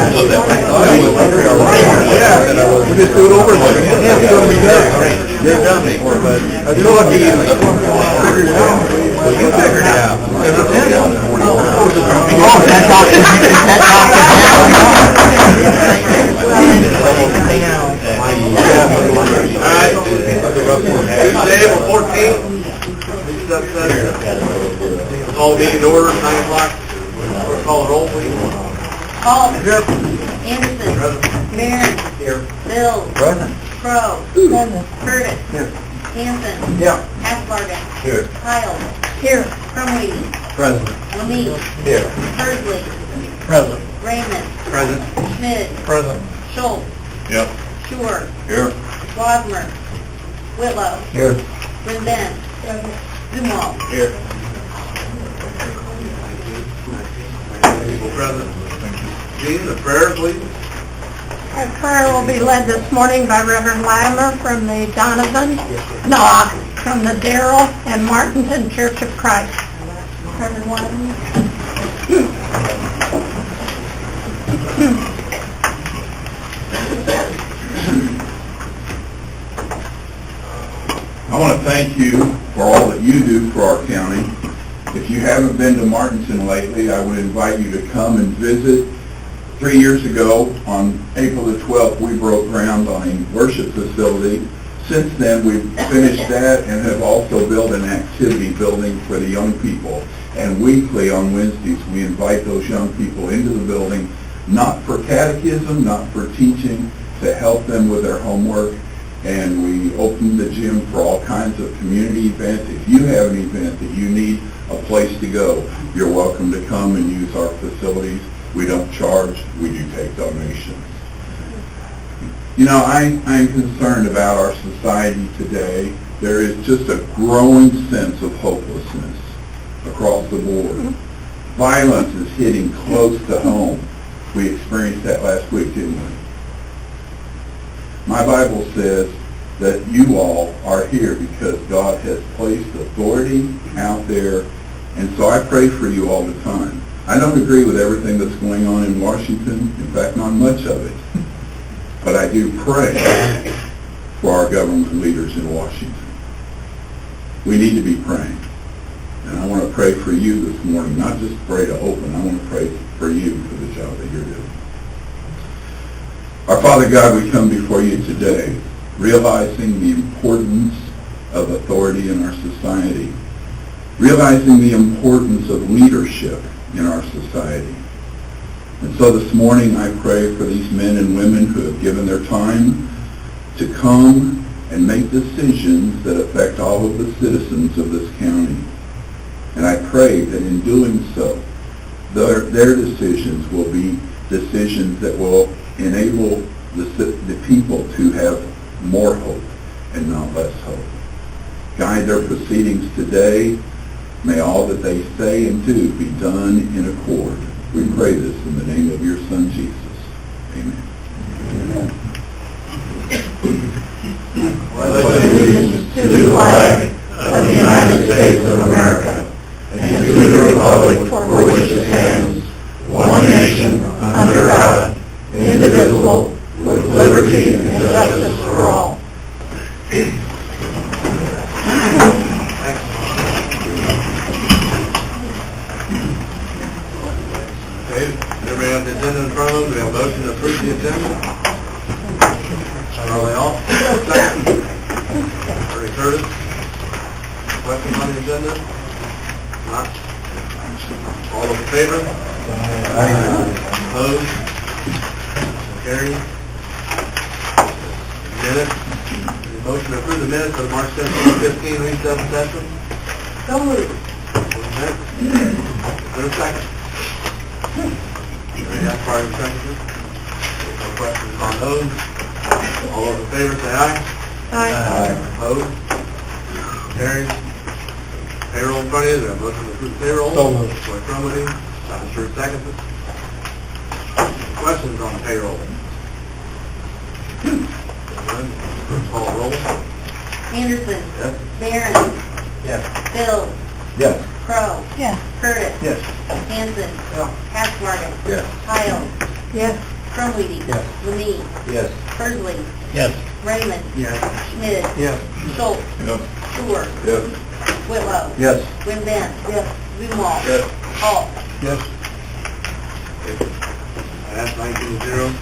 We just do it over again. Yeah, it's gonna be done. You're done before, but I feel like you figured it out. Well, you figured it out. Oh, that's awesome. Tuesday, April 14th. Call meeting to order, 9 o'clock. Call it roll, please. Hall. Here. Anderson. Present. Barron. Here. Bill. Present. Crow. Curtis. Here. Hanson. Yeah. Hackbargen. Here. Kyle. Here. Crumwee. Present. Lamie. Here. Hursley. Present. Raymond. Present. Schmidt. Present. Schultz. Yep. Shore. Here. Wasmer. Whitlow. Here. Brenden. Zumwalt. Here. Present. Gene, the prayer, please. Our prayer will be led this morning by Reverend Latimer from the from the Darrell and Martinton Church of Christ. Reverend Latimer. I want to thank you for all that you do for our county. If you haven't been to Martinton lately, I would invite you to come and visit. 3 years ago, on April the 12th, we broke ground on a worship facility. Since then, we've finished that and have also built an activity building for the young people. And weekly on Wednesdays, we invite those young people into the building, not for catechism, not for teaching, to help them with their homework. And we open the gym for all kinds of community events. If you have an event that you need a place to go, you're welcome to come and use our facilities. We don't charge, we do take donations. You know, I'm concerned about our society today. There is just a growing sense of hopelessness across the board. Violence is hitting close to home. We experienced that last week, didn't we? My Bible says that you all are here because God has placed authority out there, and so I pray for you all the time. I don't agree with everything that's going on in Washington, in fact, not much of it, but I do pray for our government leaders in Washington. We need to be praying, and I want to pray for you this morning, not just pray to open, I want to pray for you for the job that you're doing. Our Father God, we come before you today, realizing the importance of authority in our society, realizing the importance of leadership in our society. And so this morning I pray for these men and women who have given their time to come and make decisions that affect all of the citizens of this county. And I pray that in doing so, their decisions will be decisions that will enable the people to have more hope and not less hope. Guide their proceedings today. May all that they say and do be done in accord. We pray this in the name of your Son, Jesus. Amen. Allegiance to the flag of the United States of America and to the republic for which it stands, one nation, under God, indivisible, with liberty and justice for all. Okay, everybody have the agenda in front of them. Do we have a motion to approve the agenda? Charlie Hall. Second. Ernie Curtis. Questions on the agenda? Not? All those in favor? Opposed? Carried. Minutes. Motion to approve the minutes of March 17, 15, recess session. So moved. Is there a second? Any other prior to second? No questions on those. All those in favor say aye. Aye. Opposed? Carried. Payroll in front of you. Is there a motion to approve payroll? So moved. By Crumity. Not sure second. Questions on payroll? None. Call roll. Anderson. Yes. Barron. Yes. Bill. Yes. Crow. Yes. Curtis. Yes. Hanson. Yeah. Hackbargen. Yes. Kyle. Yes. Drumweedy. Yes. Lenine. Yes. Persley. Yes. Raymond. Yes. Schmidt. Yes. Schultz. Yes. Stewart. Yes. Whitlow. Yes. Win Ben. Yes. Zumwalt. Yes. Hall. Yes. That's 19-0.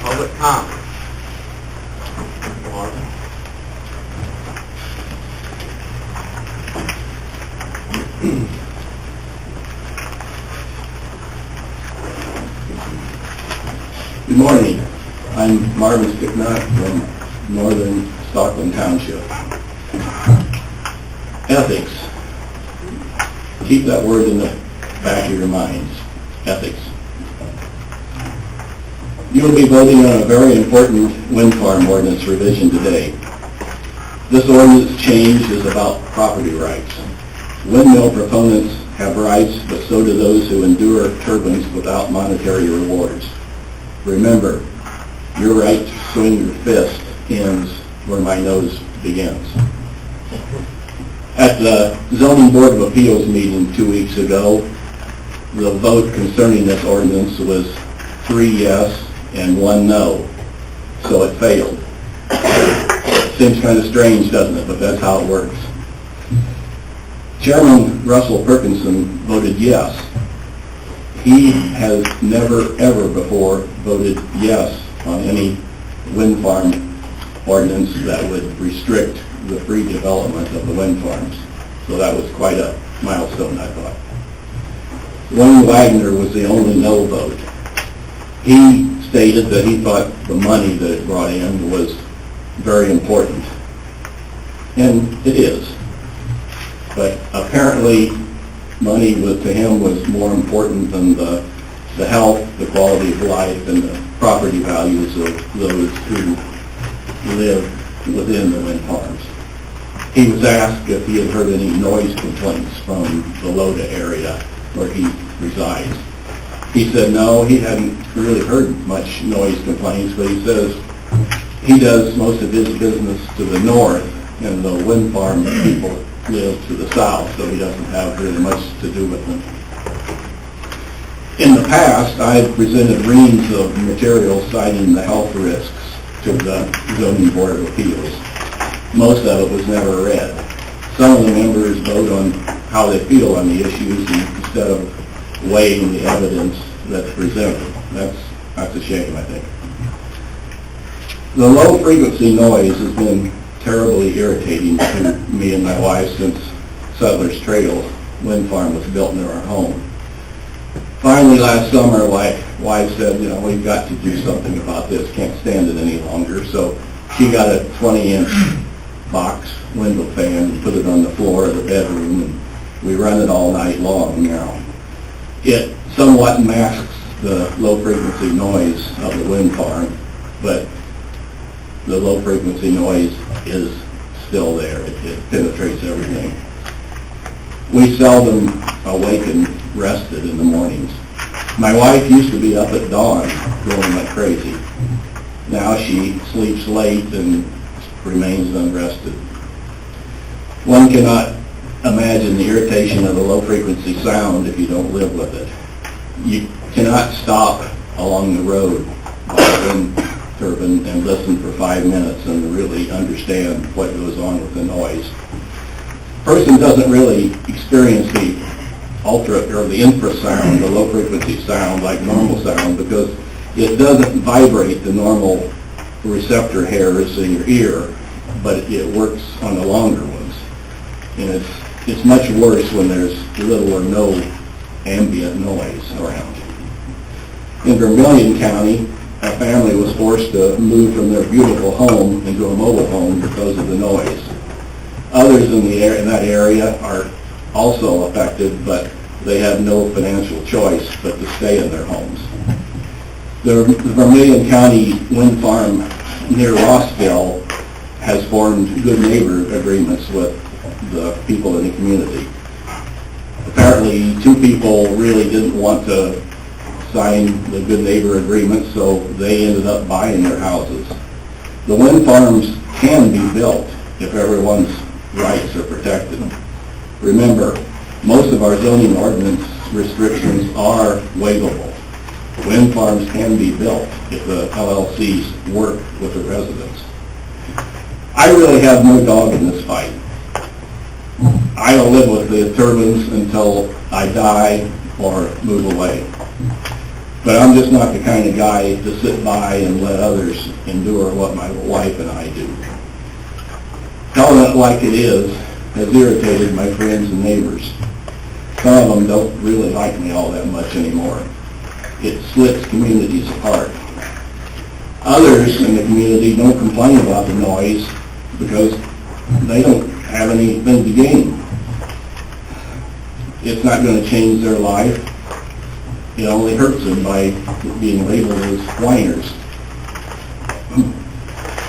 Public comment. Marvin? Good morning. I'm Marvin Sticknut from northern Stockland Township. Ethics. Keep that word in the back of your minds. Ethics. You'll be voting on a very important wind farm ordinance revision today. This ordinance change is about property rights. Windmill proponents have rights, but so do those who endure turbines without monetary rewards. Remember, your right to swing your fist ends where my nose begins. At the Zoning Board of Appeals meeting 2 weeks ago, the vote concerning this ordinance was 3 yes and 1 no, so it failed. Seems kind of strange, doesn't it? But that's how it works. Chairman Russell Perkinson voted yes. He has never, ever before voted yes on any wind farm ordinance that would restrict the free development of the wind farms. So that was quite a milestone, I thought. Wayne Wagner was the only no vote. He stated that he thought the money that it brought in was very important. And it is. But apparently money to him was more important than the health, the quality of life, and the property values of those who live within the wind farms. He was asked if he had heard any noise complaints from the Loda area where he resides. He said no, he hadn't really heard much noise complaints, but he says he does most of his business to the north, and the wind farm people live to the south, so he doesn't have really much to do with them. In the past, I've presented reams of material citing the health risks to the Zoning Board of Appeals. Most of it was never read. Some of the members vote on how they feel on the issues instead of weighing the evidence that's presented. That's a shame, I think. The low-frequency noise has been terribly irritating to me and my wife since Settlers Trail wind farm was built near our home. Finally, last summer, my wife said, we've got to do something about this, can't stand it any longer. So she got a 20-inch box window fan and put it on the floor of the bedroom, and we run it all night long now. It somewhat masks the low-frequency noise of the wind farm, but the low-frequency noise is still there. It penetrates everything. We seldom awaken rested in the mornings. My wife used to be up at dawn going like crazy. Now she sleeps late and remains unrested. One cannot imagine the irritation of the low-frequency sound if you don't live with it. You cannot stop along the road by a wind turbine and listen for 5 minutes and really understand what goes on with the noise. A person doesn't really experience the the infrasound, the low-frequency sound, like normal sound, because it doesn't vibrate the normal receptor hairs in your ear, but it works on the longer ones. And it's much worse when there's little or no ambient noise around. In Vermilion County, a family was forced to move from their beautiful home into a mobile home because of the noise. Others in that area are also affected, but they have no financial choice but to stay in their homes. The Vermilion County wind farm near Rossville has formed good neighbor agreements with the people in the community. Apparently, 2 people really didn't want to sign the good neighbor agreement, so they ended up buying their houses. The wind farms can be built if everyone's rights are protected. Remember, most of our zoning ordinance restrictions are waivable. Wind farms can be built if the LLCs work with the residents. I really have no dog in this fight. I will live with the turbines until I die or move away. But I'm just not the kind of guy to sit by and let others endure what my wife and I do. Telling it like it is has irritated my friends and neighbors. Some of them don't really like me all that much anymore. It splits communities apart. Others in the community don't complain about the noise because they don't have anything to gain. It's not going to change their life. It only hurts them by being labeled as whiners.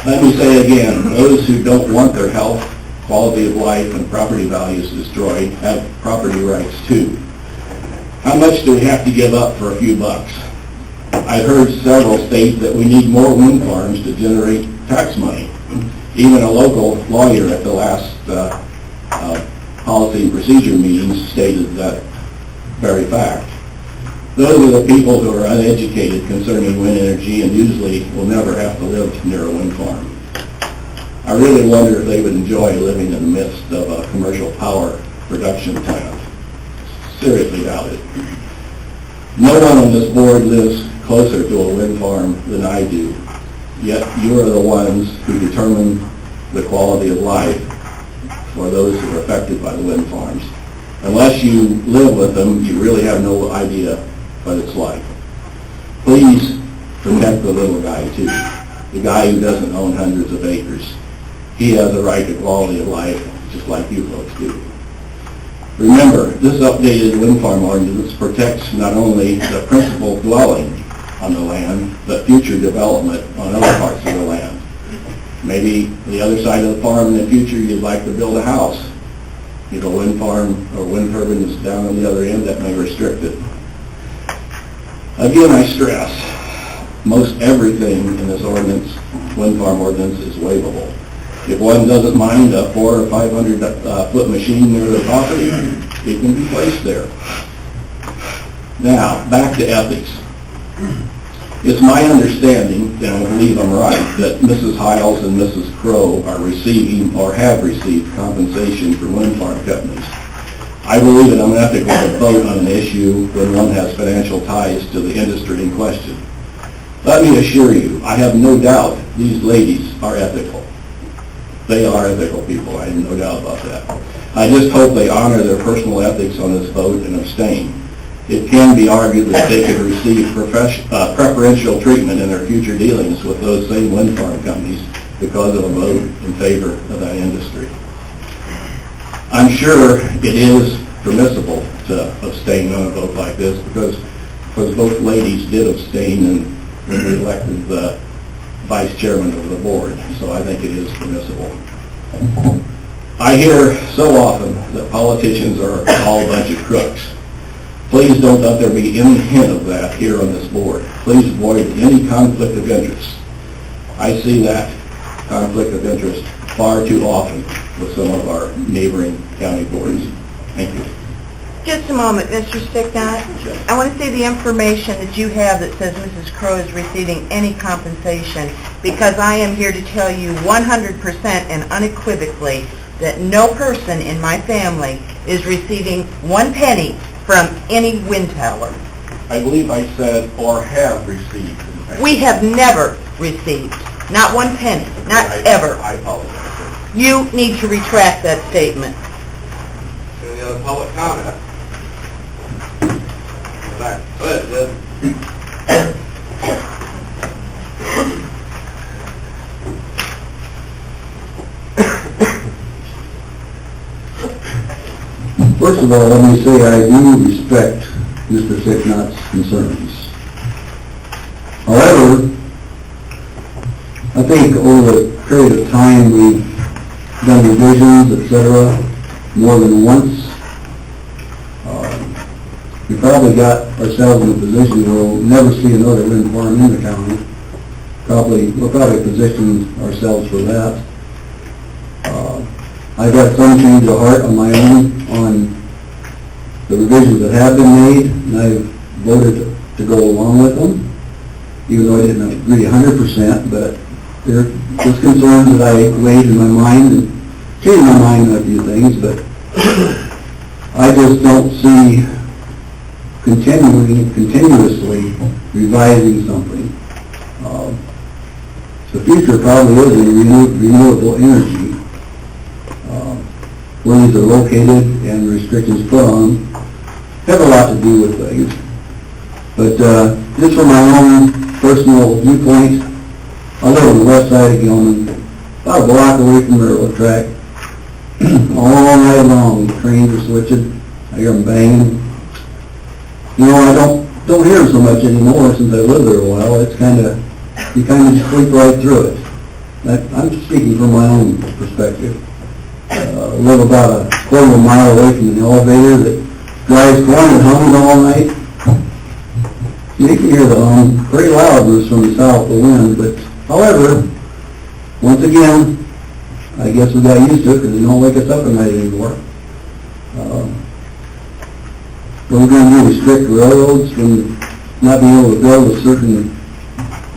Let me say again, those who don't want their health, quality of life, and property values destroyed have property rights too. How much do we have to give up for a few bucks? I've heard several state that we need more wind farms to generate tax money. Even a local lawyer at the last policy and procedure meetings stated that very fact. Those are the people who are uneducated concerning wind energy and usually will never have to live near a wind farm. I really wonder if they would enjoy living in the midst of a commercial power production plant. Seriously doubt it. No one on this board lives closer to a wind farm than I do, yet you are the ones who determine the quality of life for those who are affected by the wind farms. Unless you live with them, you really have no idea what it's like. Please protect the little guy too, the guy who doesn't own hundreds of acres. He has a right to quality of life just like you folks do. Remember, this updated wind farm ordinance protects not only the principal dwelling on the land, but future development on other parts of the land. Maybe the other side of the farm in the future you'd like to build a house. If a wind farm or wind turbine is down on the other end, that may restrict it. Again, I stress, most everything in this ordinance, wind farm ordinance, is waivable. If one doesn't mind a 400 or 500 foot machine near their property, it can be placed there. Now, back to ethics. It's my understanding, and I believe I'm right, that Mrs. Hiles and Mrs. Crow are receiving or have received compensation from wind farm companies. I believe it unethical to vote on an issue when one has financial ties to the industry in question. Let me assure you, I have no doubt these ladies are ethical. They are ethical people, I have no doubt about that. I just hope they honor their personal ethics on this vote and abstain. It can be argued that they could receive preferential treatment in their future dealings with those same wind farm companies because of a vote in favor of that industry. I'm sure it is permissible to abstain on a vote like this because both ladies did abstain when we elected the vice chairman of the board, so I think it is permissible. I hear so often that politicians are all a bunch of crooks. Please don't let there be any hint of that here on this board. Please avoid any conflict of interest. I see that conflict of interest far too often with some of our neighboring county boards. Thank you. Just a moment, Mr. Sticknot. I want to see the information that you have that says Mrs. Crow is receiving any compensation, because I am here to tell you 100% and unequivocally that no person in my family is receiving 1 penny from any wind tower. I believe I said, or have received. We have never received, not 1 penny, not ever. I apologize. You need to retract that statement. Any other public comment? Back. Go ahead, First of all, let me say I do respect Mr. Sticknot's concerns. However, I think over a period of time we've done revisions, etc., more than once. We probably got ourselves in a position where we'll never see another wind farm in the county. We'll probably position ourselves for that. I've got some change of heart on my own on the revisions that have been made, and I've voted to go along with them, even though I didn't agree 100%, but there was concerns that I weighed in my mind and changed my mind on a few things, but I just don't see continuously revising something. The future probably is in renewable energy. Where these are located and restrictions put on have a lot to do with things. But just from my own personal viewpoint, I live on the west side of Gilman, about a block away from the railroad track. All night long, trains are switching. I hear them banging. You know, I don't hear them so much anymore since I lived there a while. It's you kind of just sleep right through it. I'm speaking from my own perspective. I live about a quarter of a mile away from an elevator that drives corn and hums all night. You can hear the hum pretty loud from the south, the wind, but however, once again, I guess we got used to it because they don't wake us up at night anymore. What we're going to do, restrict railroads from not being able to build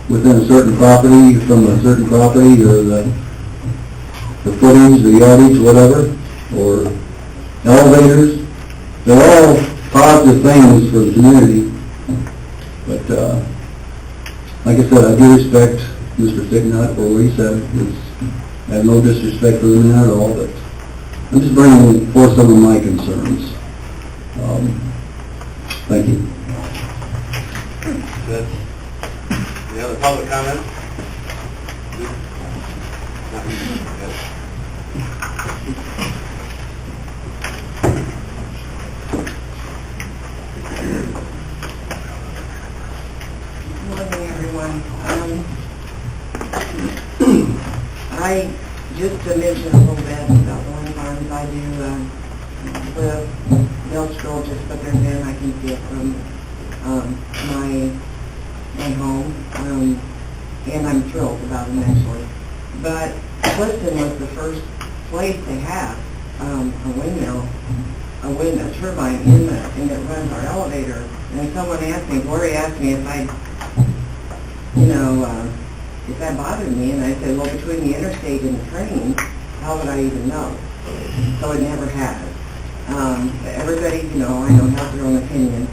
within a certain property, from a certain property, or the footage, the yardage, whatever, or elevators. They're all positive things for the community. But, like I said, I do respect Mr. Stignut for what he said. I have no disrespect for the man at all, but I'm just bringing forth some of my concerns. Thank you. Any other public comments? Good morning, everyone. I just to mention a little bit about the wind farms. I do live Mill Stroll, just put their in. I can see it from my home, and I'm thrilled about them actually. But Clifton was the first place to have a turbine and it runs our elevator. And someone asked me, Gloria asked me if if that bothered me, and I said, well, between the interstate and the train, how would I even know? So it never has. Everybody, I know, has their own opinion.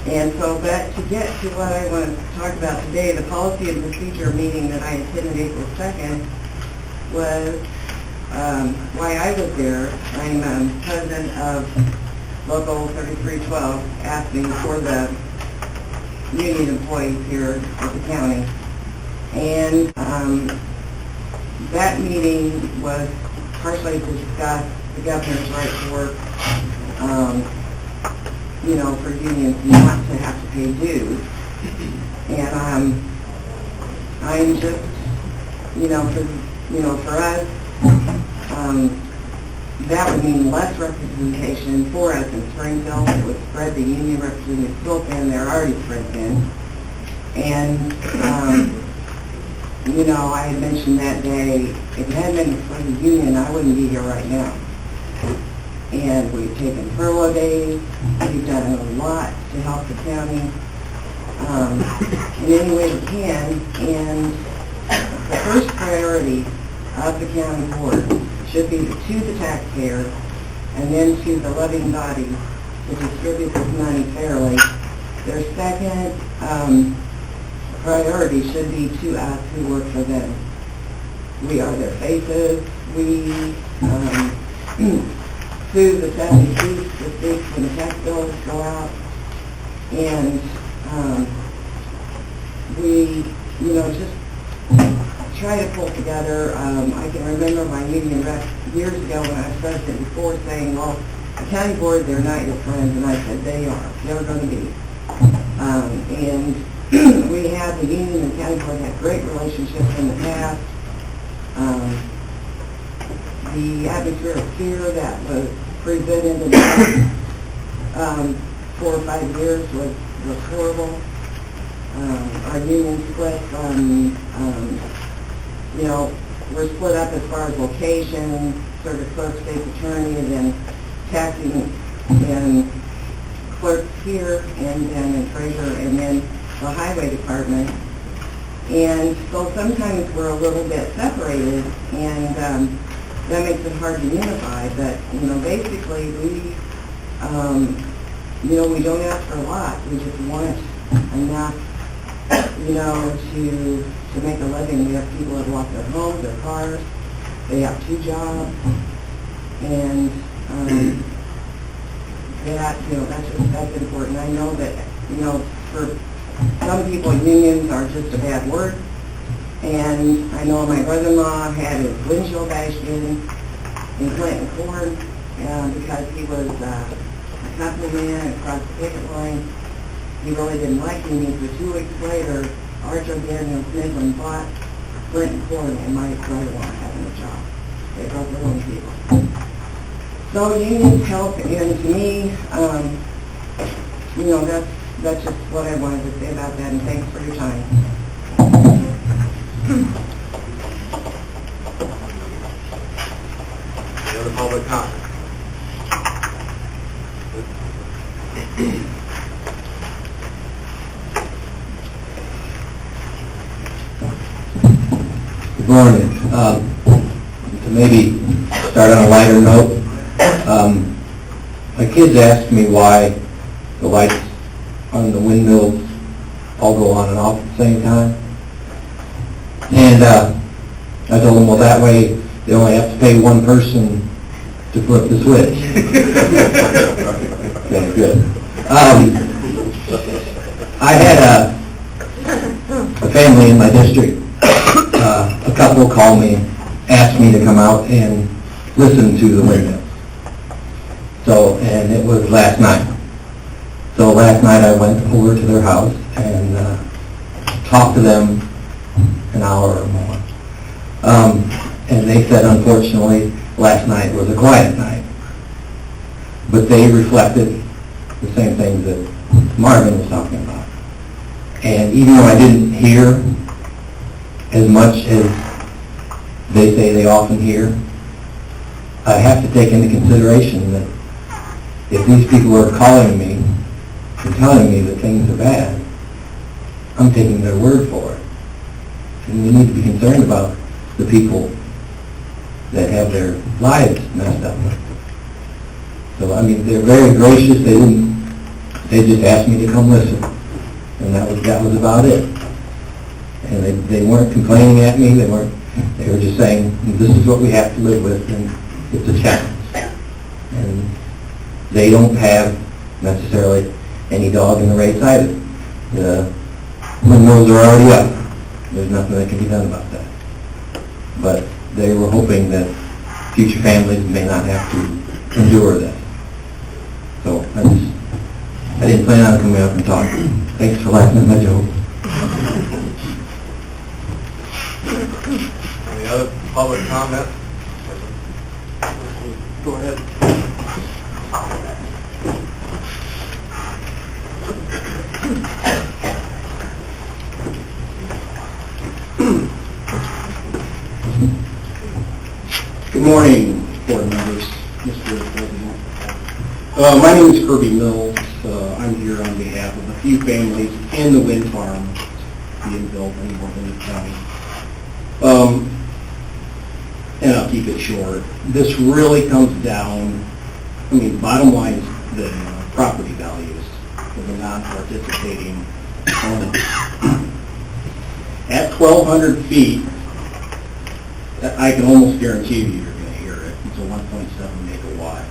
And so, but to get to what I want to talk about today, the policy and procedure meeting that I attended April 2nd was why I was there. I'm president of Local 3312, asking for the union employees here at the county. And that meeting was partially to discuss the governor's right to work, for unions not to have to pay dues. And I'm just, for us, that would mean less representation for us in Springfield. It would spread the union representatives still thin. They're already spread thin. And, I had mentioned that day, if it hadn't been for the union, I wouldn't be here right now. And we've taken furlough days. We've done a lot to help the county in any way we can. And the first priority of the county board should be to the taxpayer and then to the levying body to distribute this money fairly. Their second priority should be to us who work for them. We are their faces. We sue the 70 states when the tax bills go out. And we, just try to pull together. I can remember my union rep years ago when I was president before saying, well, the county board, they're not your friends. And I said, they are. They're going to be. And we had the union and county board had great relationships in the past. The atmosphere of fear that was presented in the last 4 or 5 years was horrible. Our union split from, we're split up as far as location, sort of clerk, state's attorney, and then taxing and clerks here, and then a treasurer, and then the highway department. And so sometimes we're a little bit separated, and that makes it hard to unify. But, basically, we we don't ask for a lot. We just want enough, to make a living. We have people that lost their homes, their cars. They have 2 jobs, and that's important. I know that, for some people, unions are just a bad word. And I know my brother-in-law had his windshield bashed in Clinton Corn because he was a company man across the picket line. He really didn't like unions, but 2 weeks later, Archer Daniel Smith bought Clinton Corn, and my brother-in-law having a job. They brought their own people. So unions help, and to me, that's just what I wanted to say about that, and thanks for your time. Any other public comment? Good morning. To maybe start on a lighter note, my kids asked me why the lights on the windmills all go on and off at the same time. And I told them, well, that way they only have to pay one person to flip the switch. Okay, good. I had a family in my district. A couple called me, asked me to come out and listen to the windmills. So, and it was last night. So last night I went over to their house and talked to them an hour or more. And they said, unfortunately, last night was a quiet night. But they reflected the same things that Marvin was talking about. And even though I didn't hear as much as they say they often hear, I have to take into consideration that if these people are calling me and telling me that things are bad, I'm taking their word for it. And we need to be concerned about the people that have their lives messed up. So, I mean, they're very gracious. They just asked me to come listen. And that was about it. And they weren't complaining at me. They were just saying, this is what we have to live with, and it's a challenge. And they don't have necessarily any dog in the race either. The windmills are already up. There's nothing that can be done about that. But they were hoping that future families may not have to endure that. So I didn't plan on coming up and talking. Thanks for laughing at my joke. Any other public comment? Go ahead. Good morning, board members, Mr. President. My name is Kirby Mills. I'm here on behalf of a few families in the wind farm being built in Morgan County. And I'll keep it short. This really comes down, bottom line is the property values of the non-participating owners. At 1,200 feet, I can almost guarantee you're going to hear it. It's a 1.7 megawatt.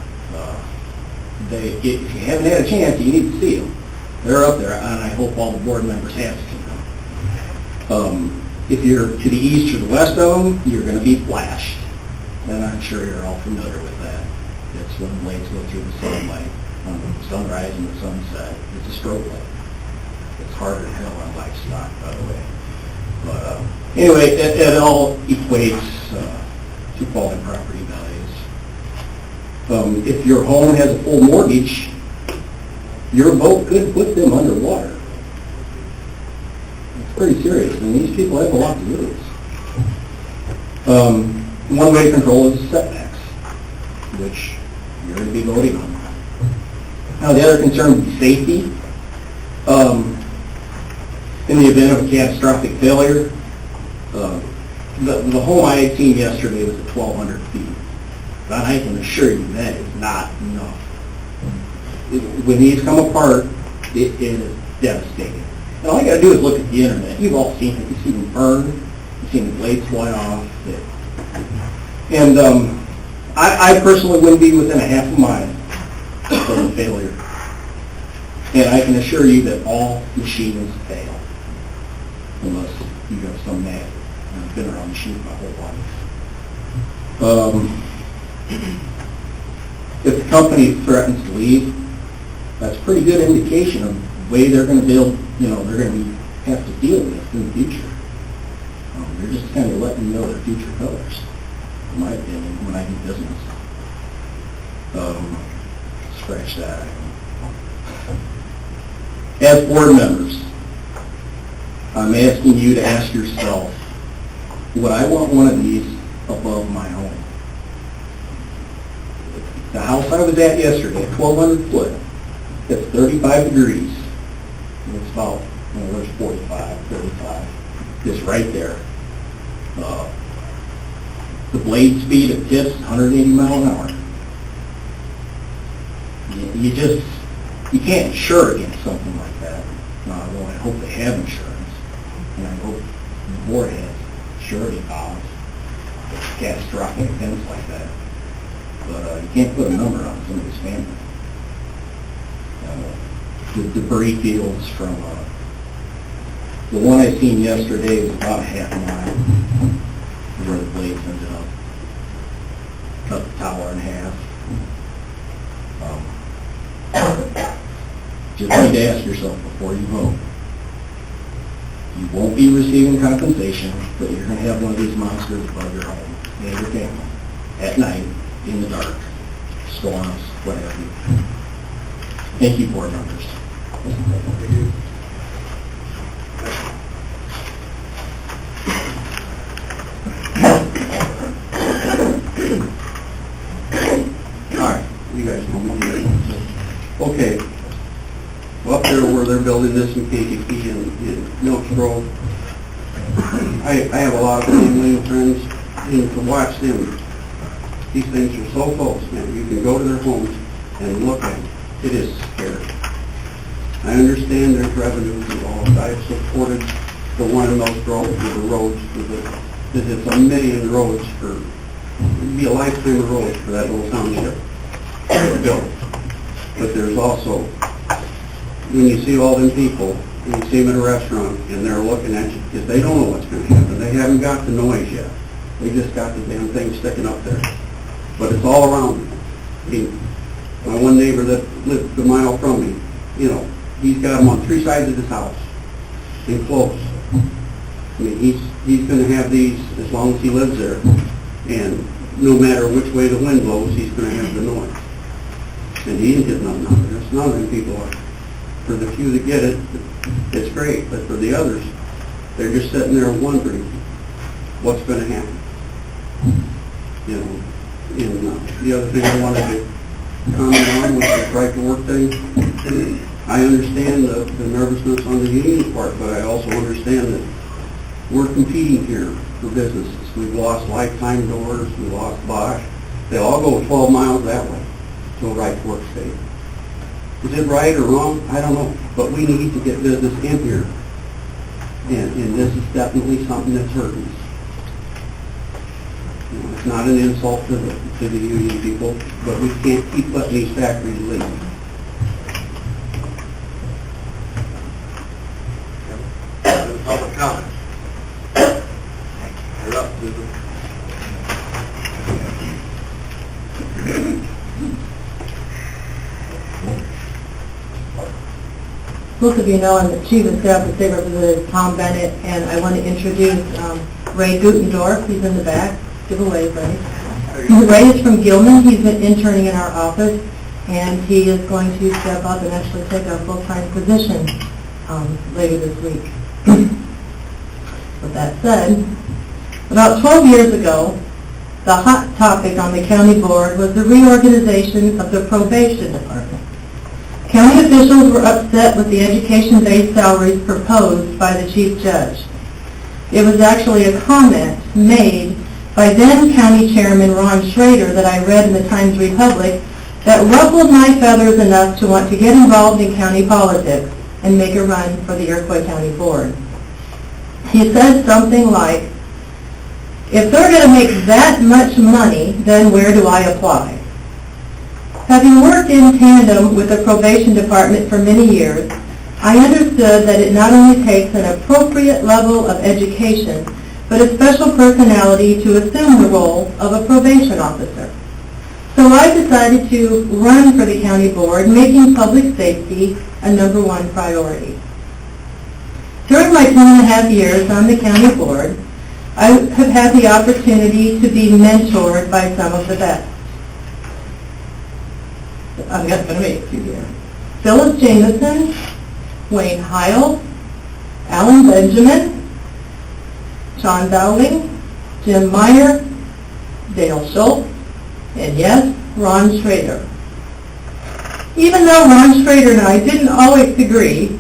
If you haven't had a chance, you need to see them. They're up there, and I hope all the board members have seen them. If you're to the east or the west of them, you're going to be flashed. And I'm sure you're all familiar with that. It's when the blades go through the sunlight on the sunrise and the sunset. It's a strobe light. It's harder than hell on livestock, by the way. But anyway, it all equates to falling property values. If your home has a full mortgage, your vote could put them underwater. It's pretty serious, and these people have a lot to lose. One way to control is setbacks, which you're going to be voting on. Now, the other concern would be safety. In the event of a catastrophic failure, the home I had seen yesterday was at 1,200 feet. But I can assure you that is not enough. When these come apart, it is devastating. And all you got to do is look at the internet. You've all seen it. You've seen them burn. You've seen the blades fly off. And I personally wouldn't be within a half a mile of a failure. And I can assure you that all machines fail, unless you have some mad. I've been around machines my whole life. If the company threatens to leave, that's a pretty good indication of the way they're going to build, they're going to have to deal with in the future. They're just kind of letting you know their future colors, in my opinion, when I do business. Scratch that. As board members, I'm asking you to ask yourself, would I want one of these above my home? The house I was at yesterday, 1,200 foot, it's 35 degrees. And it's about, there's 45, 35. It's right there. The blade speed of tips, 180 miles an hour. You can't insure against something like that. Well, I hope they have insurance, and I hope the board has surety bonds for catastrophic events like that. But you can't put a number on somebody's family. The debris fields from the one I seen yesterday was about a half a mile where the blades ended up. Cut the tower in half. Just need to ask yourself before you vote. You won't be receiving compensation, but you're going to have one of these monsters above your home and your family at night, in the dark, storms, whatever. Thank you, board members. All right, you guys know me. Okay. Well, up there where they're building this in KTP and Milks Grove, I have a lot of family and friends, and to watch them, these things are so close, man. You can go to their homes and look at them. It is scary. I understand there's revenues involved. I've supported the one in Milks Grove with the roads, because it's a million roads it'd be a lifetime of roads for that little township built. But there's also, when you see all them people, and you see them at a restaurant, and they're looking at you, because they don't know what's going to happen. They haven't got the noise yet. They just got the damn thing sticking up there. But it's all around me. I mean, my one neighbor that lived a mile from me, he's got them on 3 sides of his house, and close. I mean, he's going to have these as long as he lives there, and no matter which way the wind blows, he's going to have the noise. And he didn't get nothing out of this. None of them people are. For the few that get it, it's great, but for the others, they're just sitting there wondering what's going to happen. And the other thing I wanted to comment on was the right to work thing. I understand the nervousness on the union part, but I also understand that we're competing here for businesses. We've lost Lifetime Doors, we lost Bosch. They all go 12 miles that way to a right to work state. Is it right or wrong? I don't know. But we need to get business in here. And this is definitely something that's hurting us. It's not an insult to the union people, but we can't keep letting these factories leave. Public comment. You're up, Susan. Most of you know I'm the Chief of Staff of State Representative Tom Bennett, and I want to introduce Ray Gutendorf. He's in the back. Give a wave, Ray. Ray is from Gilman. He's been interning in our office, and he is going to step up and actually take our full-time position later this week. With that said, about 12 years ago, the hot topic on the county board was the reorganization of the probation department. County officials were upset with the education-based salaries proposed by the chief judge. It was actually a comment made by then County Chairman Ron Schrader that I read in the Times-Republic that ruffled my feathers enough to want to get involved in county politics and make a run for the Iroquois County Board. He said something like, "If they're going to make that much money, then where do I apply?" Having worked in tandem with the probation department for many years, I understood that it not only takes an appropriate level of education, but a special personality to assume the role of a probation officer. So I decided to run for the county board, making public safety a number one priority. During my 2.5 years on the county board, I have had the opportunity to be mentored by some of the best. I'm just going to make a few here. Phyllis Jameson, Wayne Heil, Alan Benjamin, John Dowling, Jim Meyer, Dale Schultz, and yes, Ron Schrader. Even though Ron Schrader and I didn't always agree,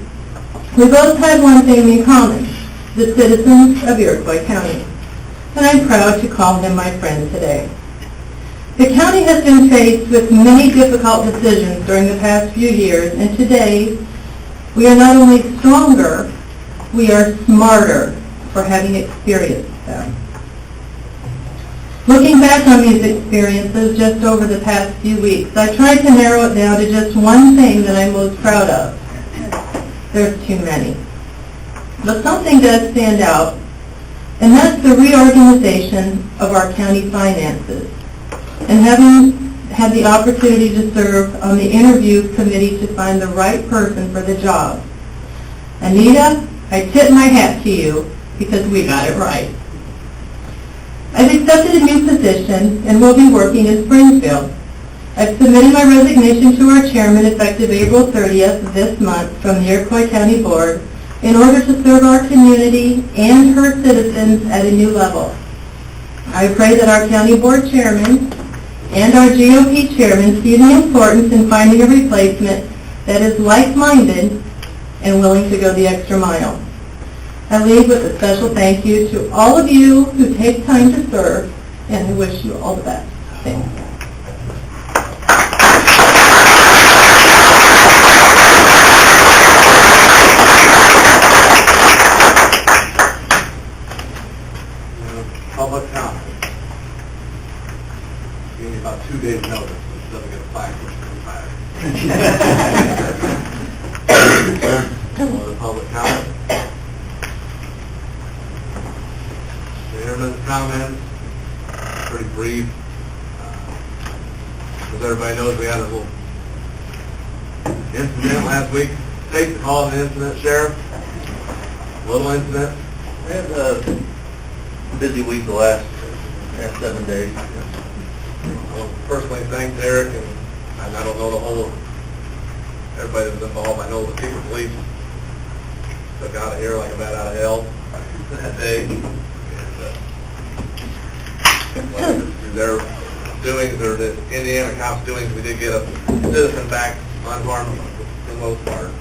we both had one thing in common, the citizens of Iroquois County, and I'm proud to call him my friend today. The county has been faced with many difficult decisions during the past few years, and today we are not only stronger, we are smarter for having experienced them. Looking back on these experiences just over the past few weeks, I tried to narrow it down to just one thing that I'm most proud of. There's too many. But something does stand out, and that's the reorganization of our county finances. And having had the opportunity to serve on the interview committee to find the right person for the job. Anita, I tip my hat to you because we got it right. I've accepted a new position and will be working in Springfield. I've submitted my resignation to our chairman effective April 30th this month from the Iroquois County Board in order to serve our community and her citizens at a new level. I pray that our county board chairman and our GOP chairman see the importance in finding a replacement that is like-minded and willing to go the extra mile. I leave with a special thank you to all of you who take time to serve, and I wish you all the best. Thank you. Public comment. Give me about 2 days' notice, so it doesn't get a flag for coming back. Public comment. Chairman's comments, pretty brief. As everybody knows, we had a little incident last week. Take the call of an incident, Sheriff. Little incident. We had a busy week the last 7 days. I want to personally thank Derek, and I don't know the whole, everybody that's involved. I know the Secret Police took out of here like a bat out of hell that day. And through their doings, or the Indiana cops' doings, we did get a citizen back unharmed for the most part.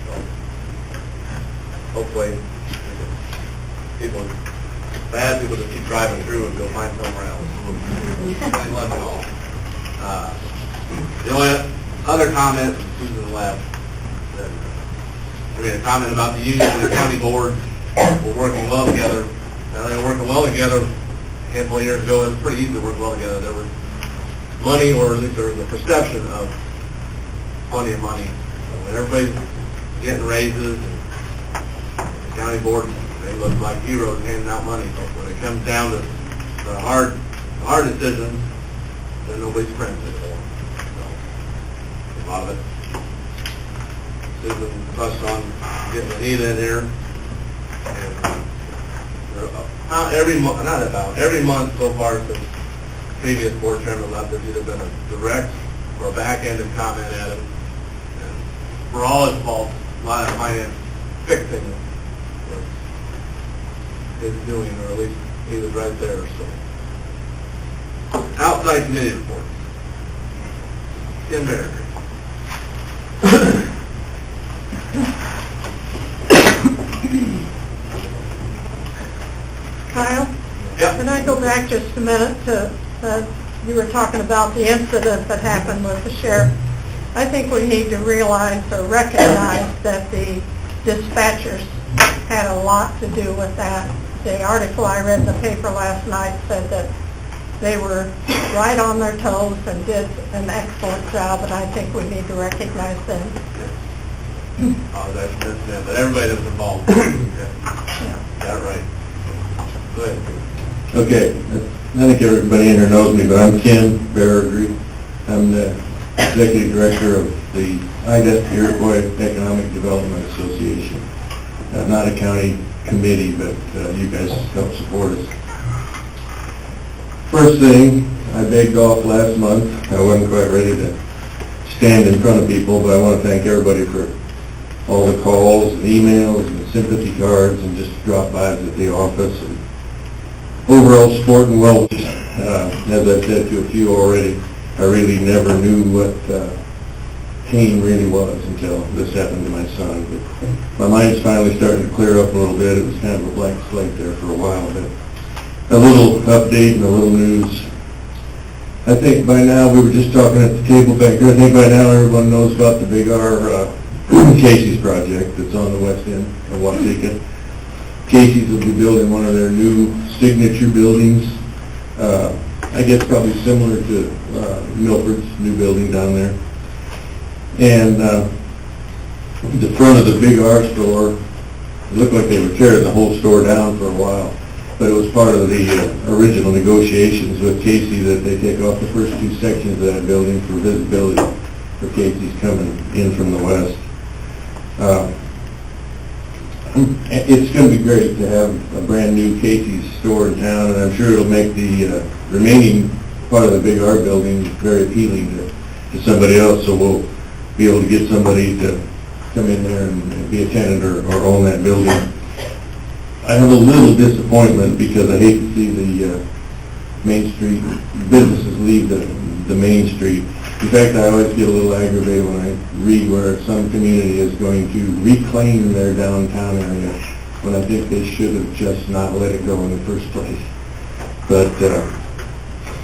So hopefully, people, bad people just keep driving through and go find somewhere else. I love it all. The only other comment, Susan left, I mean, a comment about the union and the county board. We're working well together. Now, they were working well together a handful of years ago. It was pretty easy to work well together. There was money, or at least there was a perception of plenty of money. So when everybody's getting raises, and the county board, they look like heroes handing out money. But when it comes down to the hard decisions, then nobody's friends anymore. So, a lot of it. Susan touched on getting Anita in here. And every month so far since the previous board chairman left, there's either been a direct or a backhanded comment at him. And for all his faults, a lot of finance fixing was his doing, or at least he was right there. So, outside committee reports. Tim Barrett. Kyle? Can I go back just a minute to, you were talking about the incident that happened with the sheriff. I think we need to realize or recognize that the dispatchers had a lot to do with that. The article I read in the paper last night said that they were right on their toes and did an excellent job, and I think we need to recognize them. That's it, but everybody that's involved. Got it right. Go ahead. Okay, I think everybody in here knows me, but I'm Ken Barragry. I'm the Executive Director of the IDES Iroquois Economic Development Association. Not a county committee, but you guys help support us. First thing, I begged off last month. I wasn't quite ready to stand in front of people, but I want to thank everybody for all the calls and emails and sympathy cards and just drop-bys at the office and overall support and wellness. As I've said to a few already, I really never knew what pain really was until this happened to my son. But my mind's finally starting to clear up a little bit. It was kind of a blank slate there for a while, but a little update and a little news. I think by now, we were just talking at the table back there, I think by now everyone knows about the Big R Casey's project that's on the west end of Waseca. Casey's will be building one of their new signature buildings. I guess probably similar to Milford's new building down there. And the front of the Big R store, it looked like they were tearing the whole store down for a while. But it was part of the original negotiations with Casey that they take off the first two sections of that building for visibility for Casey's coming in from the west. It's going to be great to have a brand new Casey's store in town, and I'm sure it'll make the remaining part of the Big R building very appealing to somebody else, so we'll be able to get somebody to come in there and be a tenant or own that building. I have a little disappointment because I hate to see the Main Street businesses leave the Main Street. In fact, I always get a little aggravated when I read where some community is going to reclaim their downtown area when I think they should have just not let it go in the first place. But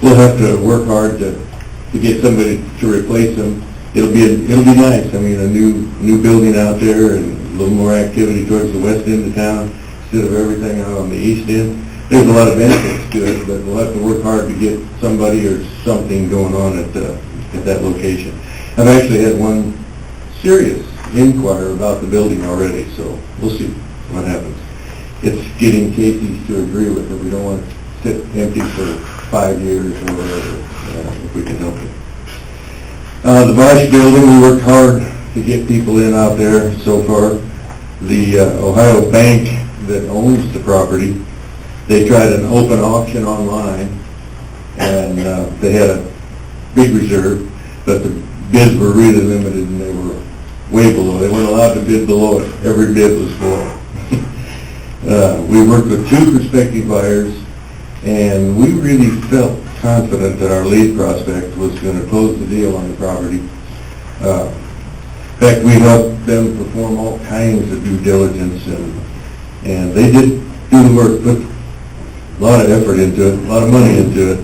we'll have to work hard to get somebody to replace them. It'll be nice. I mean, a new building out there and a little more activity towards the west end of town instead of everything out on the east end. There's a lot of benefits to it, but we'll have to work hard to get somebody or something going on at that location. I've actually had one serious inquiry about the building already, so we'll see what happens. It's getting Casey's to agree with it. We don't want to sit empty for 5 years or whatever, if we can help it. The Bosch building, we worked hard to get people in out there so far. The Ohio Bank that owns the property, they tried an open auction online, and they had a big reserve, but the bids were really limited and they were way below. They weren't allowed to bid below it. Every bid was below. We worked with 2 prospective buyers, and we really felt confident that our lead prospect was going to close the deal on the property. In fact, we helped them perform all kinds of due diligence, and they did do the work, put a lot of effort into it, a lot of money into it,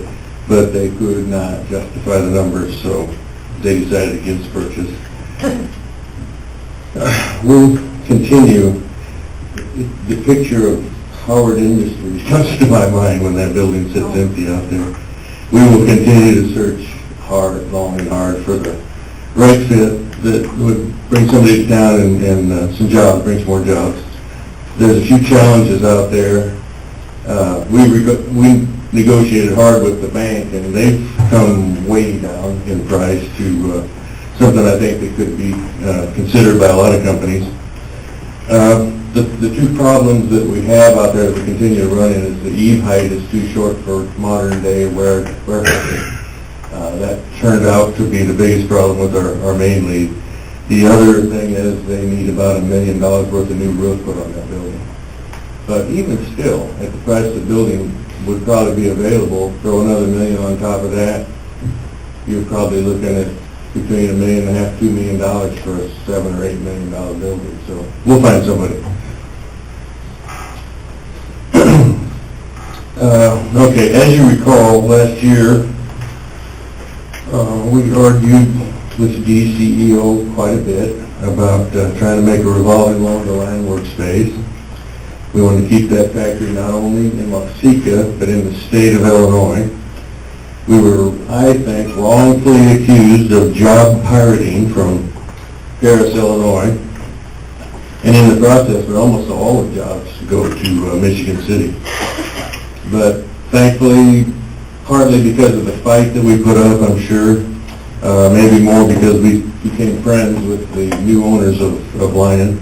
but they could not justify the numbers, so they decided against purchase. We'll continue. The picture of Howard Industries comes to my mind when that building sits empty out there. We will continue to search hard, long and hard for the right fit that would bring somebody to town and some jobs, bring some more jobs. There's a few challenges out there. We negotiated hard with the bank, and they've come way down in price to something I think that could be considered by a lot of companies. The 2 problems that we have out there that we continue to run in is the eave height is too short for modern day warehousing. That turned out to be the biggest problem with our main lead. The other thing is they need about $1 million worth of new roof put on that building. But even still, at the price the building would probably be available, throw another $1 million on top of that, you're probably looking at between $1.5 million, $2 million for a $7 or $8 million building. So we'll find somebody. Okay, as you recall, last year, we argued with the DCEO quite a bit about trying to make a revolving loan to land workspace. We wanted to keep that factory not only in Waseca, but in the state of Illinois. We were, I think, wrongfully accused of job pirating from Paris, Illinois. And in the process, but almost all the jobs go to Michigan City. But thankfully, partly because of the fight that we put up, I'm sure, maybe more because we became friends with the new owners of Lion,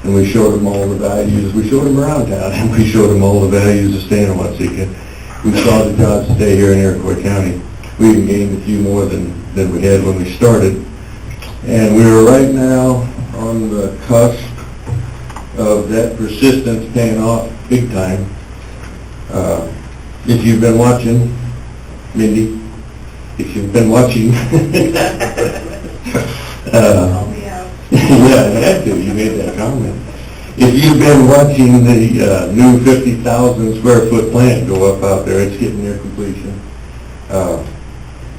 and we showed them all the values. We showed them around town, and we showed them all the values of staying in Waseca. We saw the jobs stay here in Iroquois County. We even gained a few more than we had when we started. And we're right now on the cusp of that persistence paying off big time. If you've been watching, Mindy, if you've been watching, yeah, I had to, you made that comment. If you've been watching the new 50,000 square foot plant go up out there, it's getting near completion.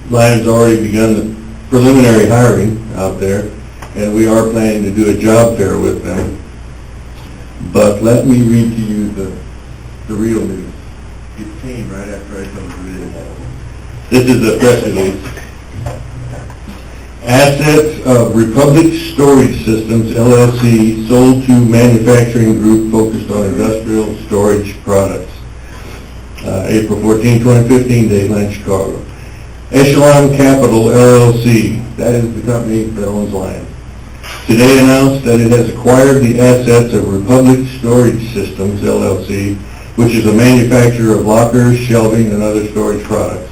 Lion's already begun the preliminary hiring out there, and we are planning to do a job fair with them. But let me read to you the real news. It came right after I told you this. This is a press release. Assets of Republic Storage Systems, LLC, sold to manufacturing group focused on industrial storage products. April 14, 2015, Dateline, Chicago. Echelon Capital, LLC, that is the company that owns Lion, today announced that it has acquired the assets of Republic Storage Systems, LLC, which is a manufacturer of lockers, shelving, and other storage products.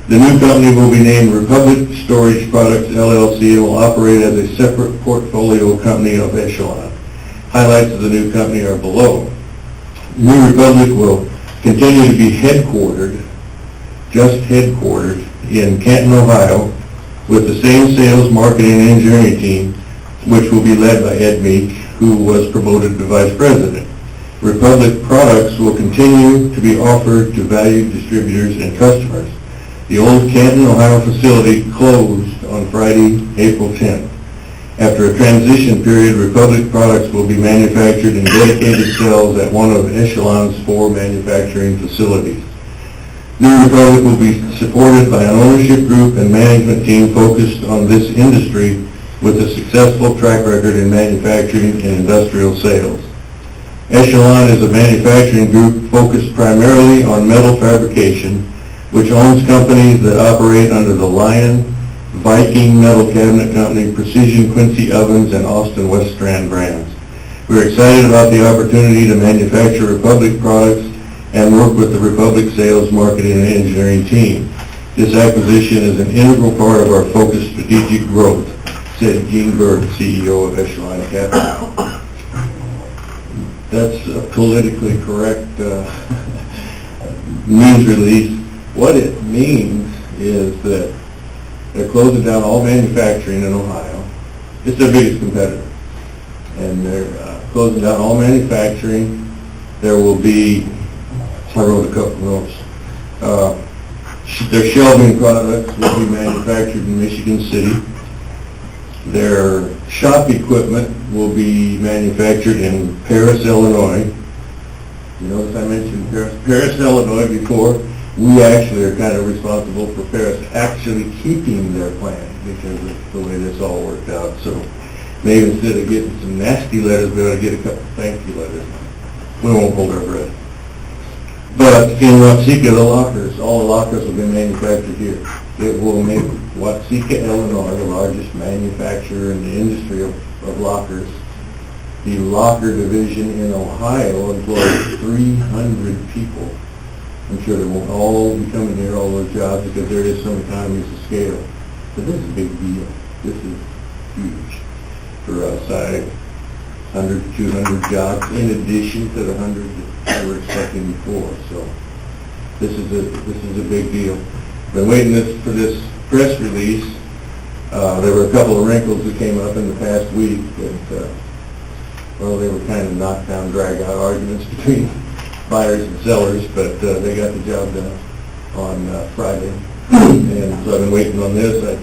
The new company will be named Republic Storage Products, LLC, and will operate as a separate portfolio company of Echelon. Highlights of the new company are below. New Republic will continue to be headquartered in Canton, Ohio, with the same sales, marketing, and engineering team, which will be led by Ed Meek, who was promoted to Vice President. Republic products will continue to be offered to valued distributors and customers. The old Canton, Ohio facility closed on Friday, April 10th. After a transition period, Republic products will be manufactured in dedicated cells at one of Echelon's 4 manufacturing facilities. New Republic will be supported by an ownership group and management team focused on this industry with a successful track record in manufacturing and industrial sales. Echelon is a manufacturing group focused primarily on metal fabrication, which owns companies that operate under the Lion, Viking Metal Cabinet Company, Precision Quincy Ovens, and Austin West Strand brands. We're excited about the opportunity to manufacture Republic products and work with the Republic sales, marketing, and engineering team. This acquisition is an integral part of our focused strategic growth, said Gene Berg, CEO of Echelon Capital. That's a politically correct news release. What it means is that they're closing down all manufacturing in Ohio. It's their biggest competitor. And they're closing down all manufacturing. There will be, I wrote a couple notes, their shelving products will be manufactured in Michigan City. Their shop equipment will be manufactured in Paris, Illinois. You notice I mentioned Paris, Illinois before. We actually are kind of responsible for Paris actually keeping their plant because of the way this all worked out. So maybe instead of getting some nasty letters, we ought to get a couple thank you letters. We won't hold our breath. But in Waseca, all the lockers will be manufactured here. It will make Waseca, Illinois, the largest manufacturer in the industry of lockers. The locker division in Ohio employs 300 people. I'm sure they won't all be coming here, all those jobs, because there is some economies of scale. But this is a big deal. This is huge for us. 100 to 200 jobs in addition to the 100 that we're expecting before. So this is a big deal. Been waiting for this press release. There were a couple of wrinkles that came up in the past week that, well, they were kind of knockdown, drag-out arguments between buyers and sellers, but they got the job done on Friday. And so I've been waiting on this. I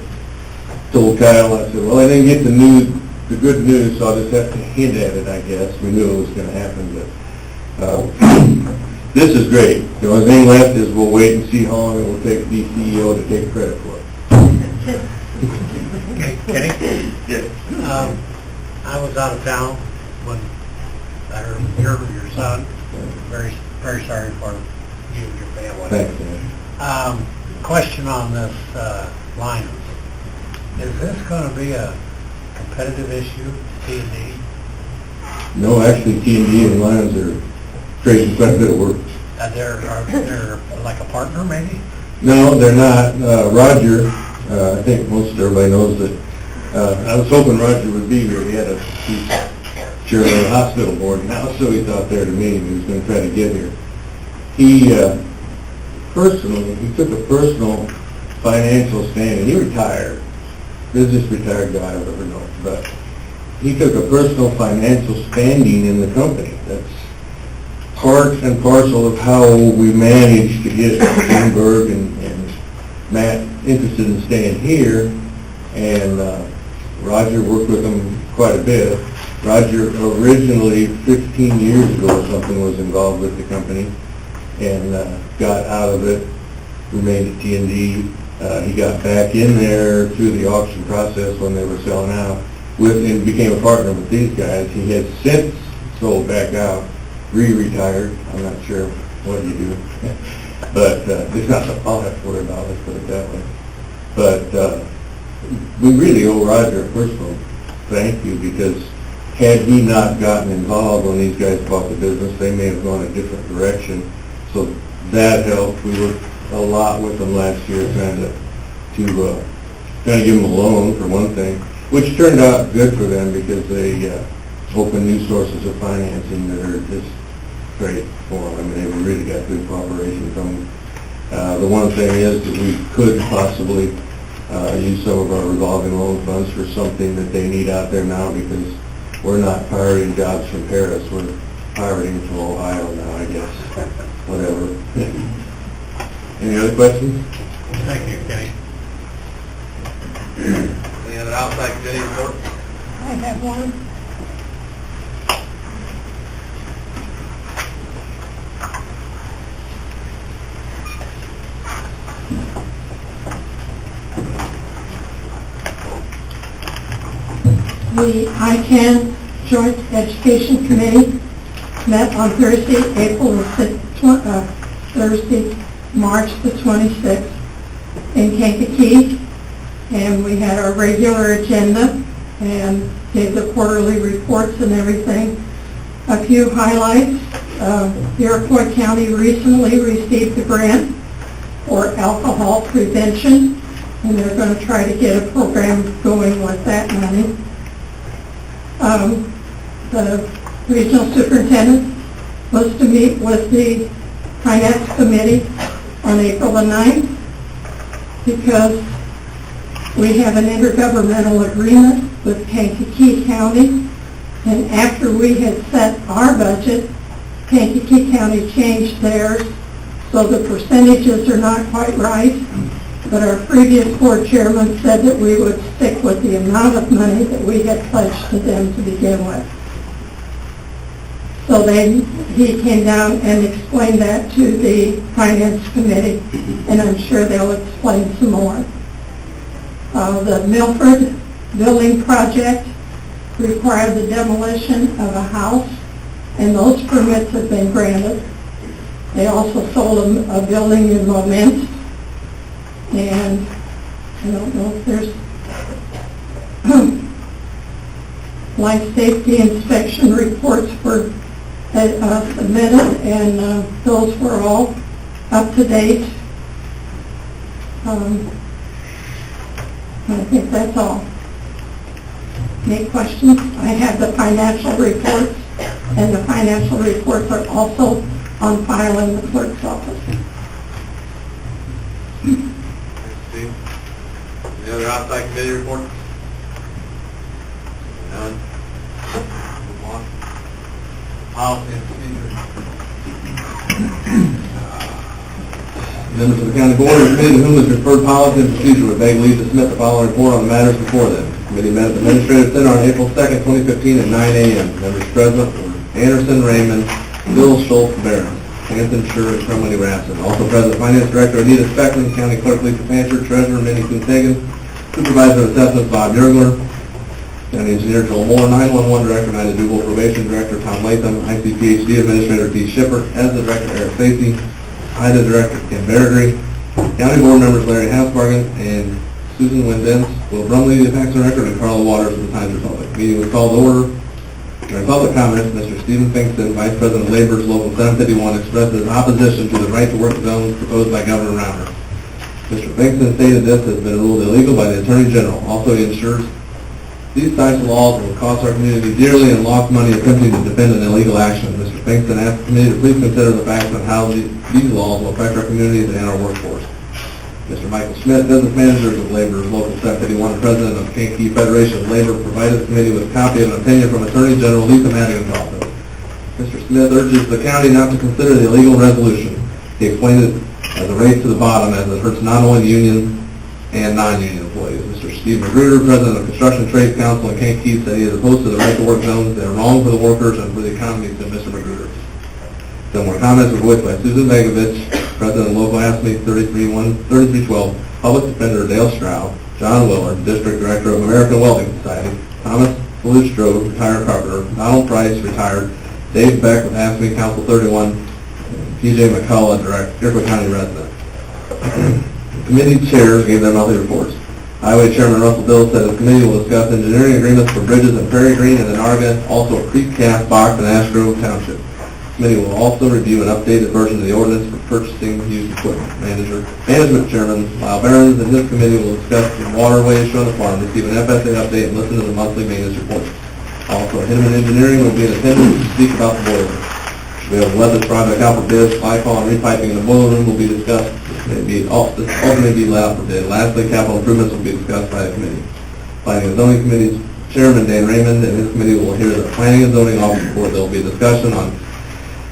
told Kyle, I said, well, I didn't get the good news, so I'll just have to hint at it, I guess. We knew it was going to happen, but this is great. The only thing left is we'll wait and see how long it will take the CEO to take credit for it. Okay, Kenny? Yes. I was out of town when I heard your son. Very, very sorry for you and your family. Thanks, man. Question on this, Lions. Is this gonna be a competitive issue, T&D? No, actually, T&D and Lions are trading quite a bit of work. They're like a partner, maybe? No, they're not. Roger, I think most everybody knows that, I was hoping Roger would be here. He's chairman of the hospital board now, so he thought there to me he was going to try to get here. He took a personal financial standing. He retired. Business retired guy, I've ever known. But he took a personal financial standing in the company. That's part and parcel of how we managed to get Greenberg and Matt interested in staying here, and Roger worked with them quite a bit. Roger originally, 15 years ago or something, was involved with the company and got out of it, remained at T&D. He got back in there through the auction process when they were selling out, and became a partner with these guys. He has since sold back out, retired. I'm not sure what you do, but it's not something I'll have to worry about, let's put it that way. But we really owe Roger a personal thank you, because had he not gotten involved when these guys bought the business, they may have gone a different direction. So that helped. We worked a lot with them last year trying to give them a loan, for one thing, which turned out good for them because they opened new sources of financing that are just great for them. I mean, they really got good cooperation from them. The one thing is that we could possibly use some of our revolving loan funds for something that they need out there now, because we're not pirating jobs from Paris. We're pirating from Ohio now, I guess. Whatever. Any other questions? Thank you, Kenny. Any other outside committee report? I have one. The ICANN Joint Education Committee met on Thursday, March the 26th in Kankakee, and we had our regular agenda and gave the quarterly reports and everything. A few highlights. Iroquois County recently received a grant for alcohol prevention, and they're going to try to get a program going with that money. The regional superintendent was to meet with the finance committee on April the 9th, because we have an intergovernmental agreement with Kankakee County, and after we had set our budget, Kankakee County changed theirs, so the percentages are not quite right, but our previous board chairman said that we would stick with the amount of money that we had pledged to them to begin with. So then he came down and explained that to the finance committee, and I'm sure they'll explain some more. The Milford building project required the demolition of a house, and those permits have been granted. They also sold a building in Moment, and I don't know if there's life safety inspection reports were submitted, and those were all up to date. I think that's all. Any questions? I have the financial reports, and the financial reports are also on file in the clerk's office. Steve? Any other outside committee reports? None? Move on. policy and procedure. Members of the county board and committee to whom is referred policy and procedure would beg leave to submit the following report on the matters before them. Committee met at the Administrative Center on April 2nd, 2015 at 9 a.m. Members present were Anderson, Raymond, Bill Schultz, Barron, Anthony Scher, and Cromwell Rassin. Also present, Finance Director Anita Speckman, County Clerk Lisa Fancher, Treasurer Minnie Kuntagen, Supervisor of Assessments Bob Yergler, County Engineer Joel Moore, 911 Director Nina Dugal, Probation Director Tom Latham, ICPHD Administrator T. Shipper, ESDA Director Eric Stacy, IDA Director Kim Berry, County Board members Larry Hansbargen and Susan Wendens, Will Brumley, the Tax Director, and Carla Waters of the Times Republic. Meeting was called to order. During public comments, Mr. Stephen Pinkston, Vice President of Labor's Local 751, expressed his opposition to the right-to-work zones proposed by Governor Rauner. Mr. Pinkston stated this has been ruled illegal by the Attorney General. Also, he ensures these types of laws will cost our community dearly and lost money attempting to defend an illegal action. Mr. Pinkston asked the committee to please consider the facts on how these laws will affect our communities and our workforce. Mr. Michael Schmidt, Business Manager of Labor's Local 751 and President of Kankakee Federation of Labor, provided the committee with a copy of an opinion from Attorney General Lisa Madigan's office. Mr. Smith urges the county not to consider the illegal resolution. He explained it as a race to the bottom as it hurts not only the union and non-union employees. Mr. Steve Magruder, President of Construction Trades Council in Kankakee, said he is opposed to the right-to-work zones. They are wrong for the workers and for the economy, said Mr. Magruder. Similar comments were voiced by Susan Begovich, President of Local ASME 3312, Public Defender Dale Stroud, John Willard, District Director of American Welding Society, Thomas Salustro, retired carpenter, Donald Price, retired, Dave Beck with ASME Council 31, P.J. McCullough, Iroquois County resident. The committee chairs gave their monthly reports. Highway Chairman Russell Bill said the committee will discuss engineering agreements for bridges in Prairie Green and Anarga, also Creek Cast, Box, and Ash Grove Township. The committee will also review an updated version of the ordinance for purchasing used equipment. Management Chairman Lyle Behrens and his committee will discuss the waterway issue on the farm, receive an FSA update, and listen to the monthly maintenance report. Also, Hinman Engineering will be in attendance to speak about the boiler. We have let this project out for bid. Glycol and repiping in the boiler room will be discussed. This may be let out for bid. Lastly, capital improvements will be discussed by the committee. Planning and Zoning Committee's Chairman Dan Raymond and his committee will hear the Planning and Zoning Office report. There will be a discussion on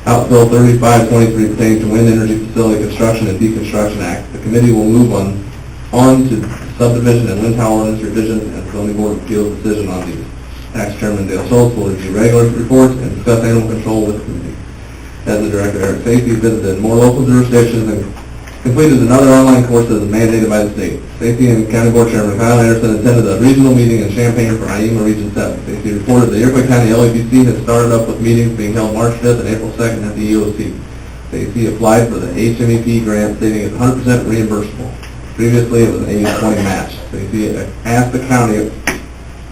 House Bill 3523 pertaining to Wind Energy Facility Construction and Deconstruction Act. The committee will move on to subdivision and wind tower ordinance revisions and the Zoning Board of Appeals decision on these. Tax Chairman Dale Schultz will review regular reports and discuss animal control with the committee. As the Director, Eric Stacy visited more local jurisdictions and completed another online course that is mandated by the state. Stacy and County Board Chairman Kyle Anderson attended a regional meeting in Champaign for IEMA Region 7. Stacy reported the Iroquois County LEPC has started up with meetings being held March 5th and April 2nd at the EOC. Stacy applied for the HMEP grant stating it's 100% reimbursable. Previously, it was an 80-20 match. Stacy asked the county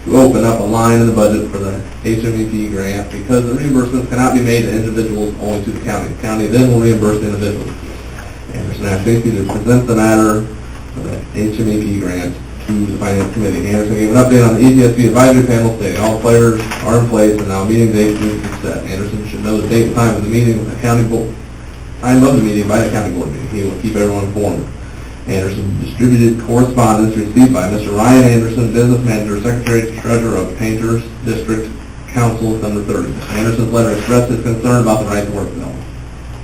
to open up a line in the budget for the HMEP grant because the reimbursements cannot be made to individuals, only to the county. The county then will reimburse the individuals. Anderson asked Stacy to present the matter of the HMEP grant to the Finance Committee. Anderson gave an update on the ETSB advisory panel stating all players are in place and now meeting dates need to be set. Anderson should know the date and time of the meeting with the county board. Time of the meeting by the county board meeting. He will keep everyone informed. Anderson distributed correspondence received by Mr. Ryan Anderson, Business Manager, Secretary Treasurer of Painters District Council, number 30. Anderson's letter expressed his concern about the right-to-work bill.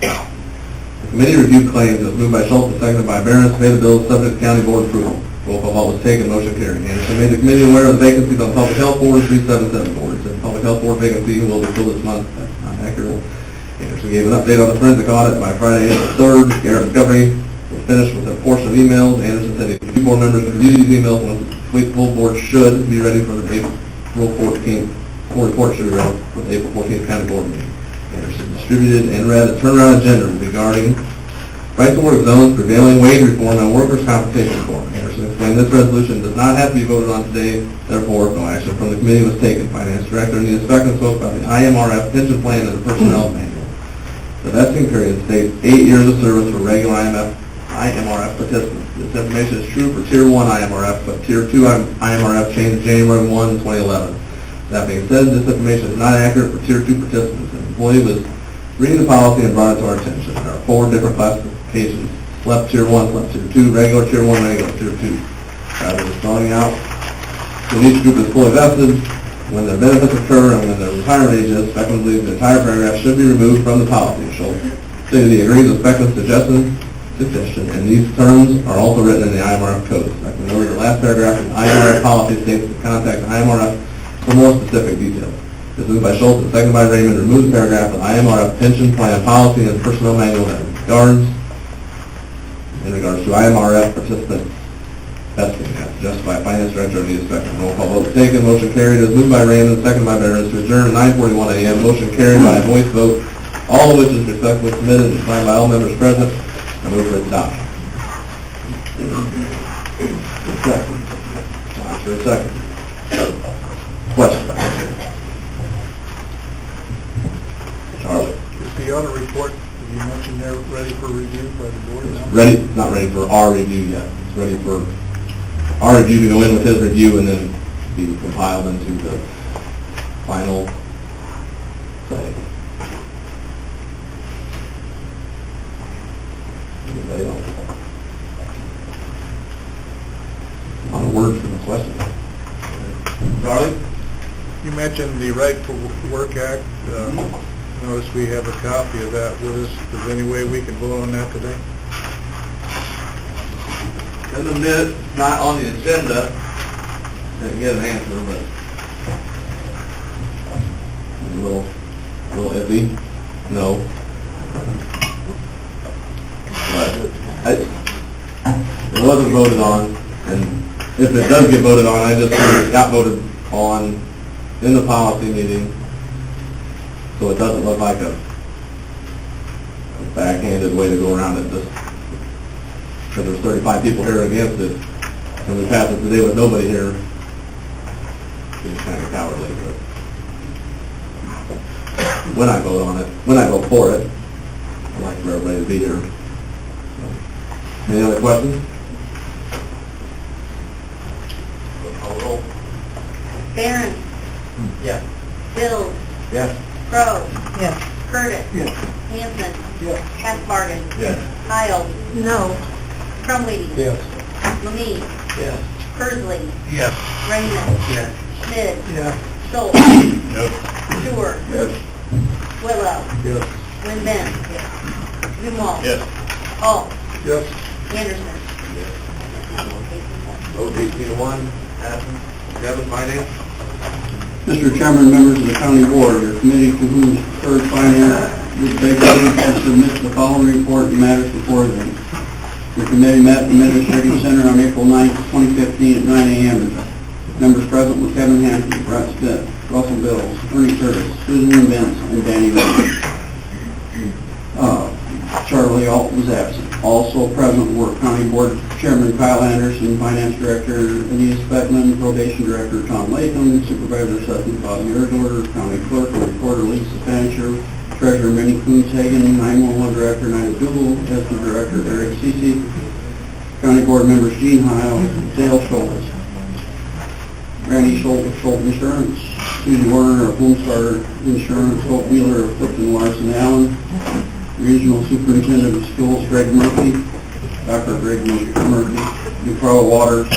The committee reviewed claims. It was moved by Schultz and seconded by Barron to pay the bills subject to county board approval. Roll call vote was taken, motion carried. Anderson made the committee aware of the vacancies on Public Health Board and 377 board. It said Public Health Board vacancy will be filled this month. That's not accurate. Anderson gave an update on the forensic audit by Friday, April 3rd. Garrett Discovery was finished with a portion of emails. Anderson said if board members review these emails once the complete full board should be ready for the April 14th. Full report should be ready for the April 14th county board meeting. Anderson distributed and read a turnaround agenda regarding right-to-work zones, prevailing wage reform, and workers' compensation reform. Anderson explained this resolution does not have to be voted on today, therefore no action from the committee was taken. Finance Director Anita Speckman spoke about the IMRF pension plan and the personnel manual. The vesting period states 8 years of service for regular IMRF participants. This information is true for Tier 1 IMRF, but Tier 2 IMRF changed January 1, 2011. That being said, this information is not accurate for Tier 2 participants. An employee was reading the policy and brought it to our attention. There are 4 different classifications: SLEP Tier 1, SLEP Tier 2, regular Tier 1, regular Tier 2. Rather than spelling out when each group is fully vested, when their benefits occur and when their retirement age is, Beckman believes the entire paragraph should be removed from the policy. Schultz stated he agrees with Beckman's suggestion, and these terms are also written in the IMRF code. Beckman noted the last paragraph of the IMRF policy states to contact IMRF for more specific details. This is moved by Schultz and seconded by Raymond to remove the paragraph of IMRF pension plan policy and personnel manual in regards to IMRF participant vesting as suggested by Finance Director Anita Beckman. Roll call vote taken. Motion carried. It was moved by Raymond, seconded by Barron to adjourn at 9:41 a.m. Motion carried by a voice vote, all of which is respectfully submitted and signed by all members present. I move for adoption. Second. For a second. Question. Charlie. Is the audit report that you mentioned there ready for review by the board now? Ready, not ready for our review yet. It's ready for our review to go in with his review and then be compiled into the final say. Anybody else? On a word from the question. Charlie? You mentioned the Right to Work Act. Notice we have a copy of that with us. Is there any way we can vote on that today? In the minute, not on the agenda, didn't get an answer, but a little iffy, no. But it wasn't voted on, and if it does get voted on, I just heard it got voted on in the policy meeting, so it doesn't look like a backhanded way to go around it, just because there's 35 people here against it, and we passed it today with nobody here. It's kind of cowardly, but when I vote on it, when I vote for it, I'd like for everybody to be here. Any other questions? Call roll. Barron. Yes. Bills. Yes. Crowe. Yes. Curtis. Yes. Hanson. Yes. Cathbargen. Yes. Kyle. No. Crumweedy. Yes. Lamie. Yes. Kersley. Yes. Raymond. Yes. Schmidt. Yes. Schultz. Yes. Stewart. Yes. Whitlow. Yes. Win Ben. Zumwalt. Yes. Hall. Yes. Anderson. Vote 18-1, passes. Kevin, finance? Mr. Chairman, members of the county board, your committee to whom third finance is vacated has submitted the following report and matters before them. Your committee met at the Administrative Center on April 9, 2015 at 9 a.m. Members present were Kevin Hampton, Brett Smith, Russell Bills, Ernie Curtis, Susan Benz, and Danny Rhodes. Charlie Alt was absent. Also present were County Board Chairman Kyle Anderson, Finance Director Anita Speckman, Probation Director Tom Latham, Supervisor Seth Bob Muirgler, County Clerk and Recorder Lisa Fancher, Treasurer Minnie Coonshagen, 911 Director Nina Dooley, ESMA Director Eric Cece, County Board members Gene Heil, Dale Schultz, Randy Schultz of Schultz Insurance, Susie Warner of Homestar Insurance, Hope Wheeler of Clifton Larson Allen, Regional Superintendent of Schools Greg Murphy, Dr. Greg Murphy, Neutrala Waters,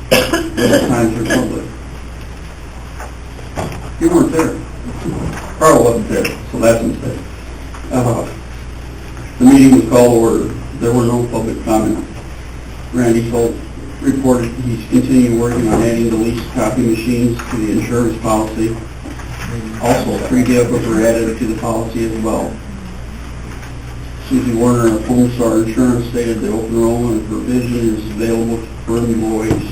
Times Republic. You weren't there. Carl wasn't there, so that's a mistake. The meeting was called to order. There were no public comments. Randy Schultz reported he's continuing working on adding the leased copy machines to the insurance policy. Also, 3 vehicles were added to the policy as well. Susie Warner of Homestar Insurance stated the open enrollment provision is available for employees.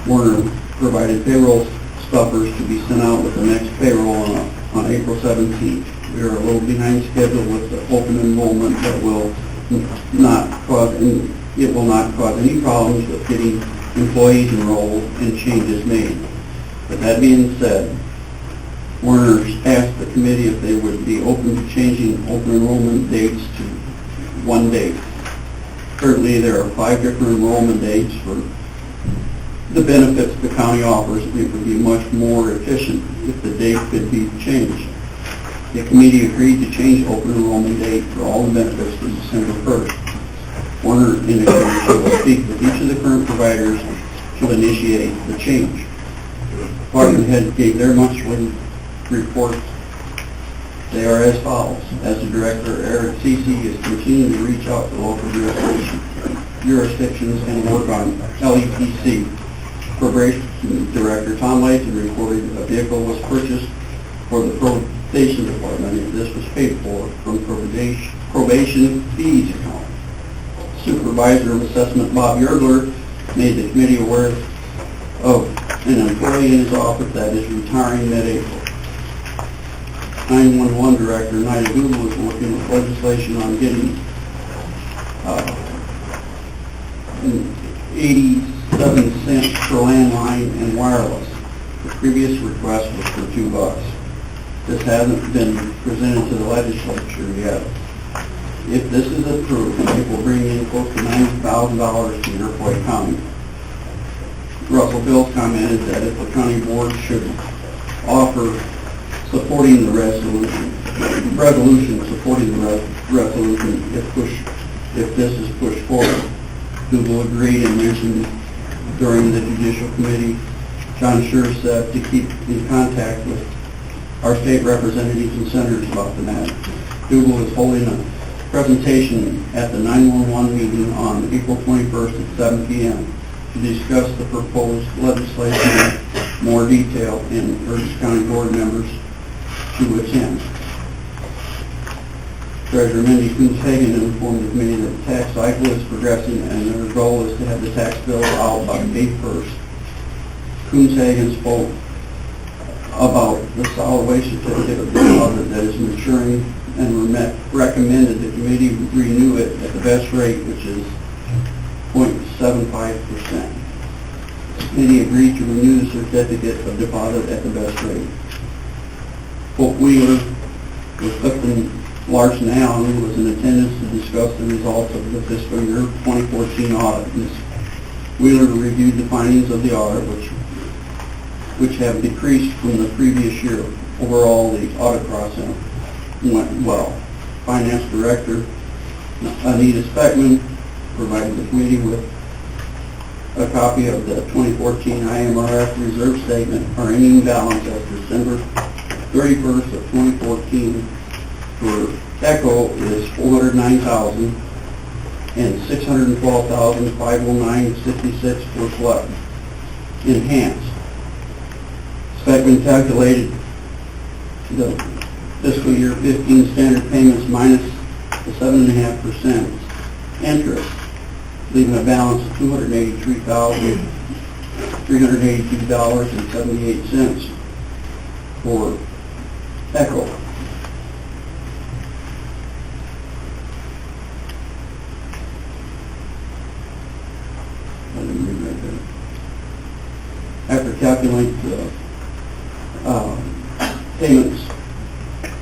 Warner provided payroll stuffers to be sent out with the next payroll on April 17th. We are a little behind schedule with the open enrollment, but will not cause any problems with getting employees enrolled and changes made. But that being said, Warner asked the committee if they would be open to changing open enrollment dates to one date. Currently, there are 5 different enrollment dates for the benefits the county offers. It would be much more efficient if the date could be changed. The committee agreed to change open enrollment date for all the benefits to December 1st. Warner indicated she will speak with each of the current providers to initiate the change. department head gave their monthly reports. They are as follows. As the director, Eric Cece is continuing to reach out to local jurisdictions and work on LEPC. Probation Director Tom Layton reported a vehicle was purchased for the probation department, and this was paid for from probation fees account. Supervisor of Assessment Bob Yergler made the committee aware of an employee in his office that is retiring mid-April. 911 Director Nida Google is working with legislation on getting 87 cents per landline and wireless. The previous request was for $2. This hasn't been presented to the legislature yet. If this is approved, it will bring in close to $90,000 to Iroquois County. Russell Bills commented that if the county board should offer supporting the resolution supporting the resolution if this is pushed forward. Google agreed and mentioned during the Judicial Committee, John Scher said to keep in contact with our state representatives and senators about the matter. Google is holding a presentation at the 911 meeting on April 21st at 7 p.m. to discuss the proposed legislation in more detail and urge county board members to attend. Treasurer Mindy Coons-Hagan informed the committee that the tax cycle is progressing and their goal is to have the tax bill out by May 1st. Coons-Hagan spoke about the solid waste certificate of deposit that is maturing and recommended the committee renew it at the best rate, which is 0.75%. The committee agreed to renew the certificate of deposit at the best rate. Hope Wheeler with Clifton Larson Allen was in attendance to discuss the results of the fiscal year 2014 audit. Ms. Wheeler reviewed the findings of the audit, which have decreased from the previous year. Overall, the audit process went well. Finance Director Anita Speckman provided the committee with a copy of the 2014 IMRF reserve statement. Our ending balance at December 31st of 2014 for ECHO is $409,000 and $612,509.66 for flood. Enhanced. Speckman calculated the fiscal year 15 standard payments minus the 7.5% interest, leaving a balance of $283,382.78 for ECHO. After calculating the payments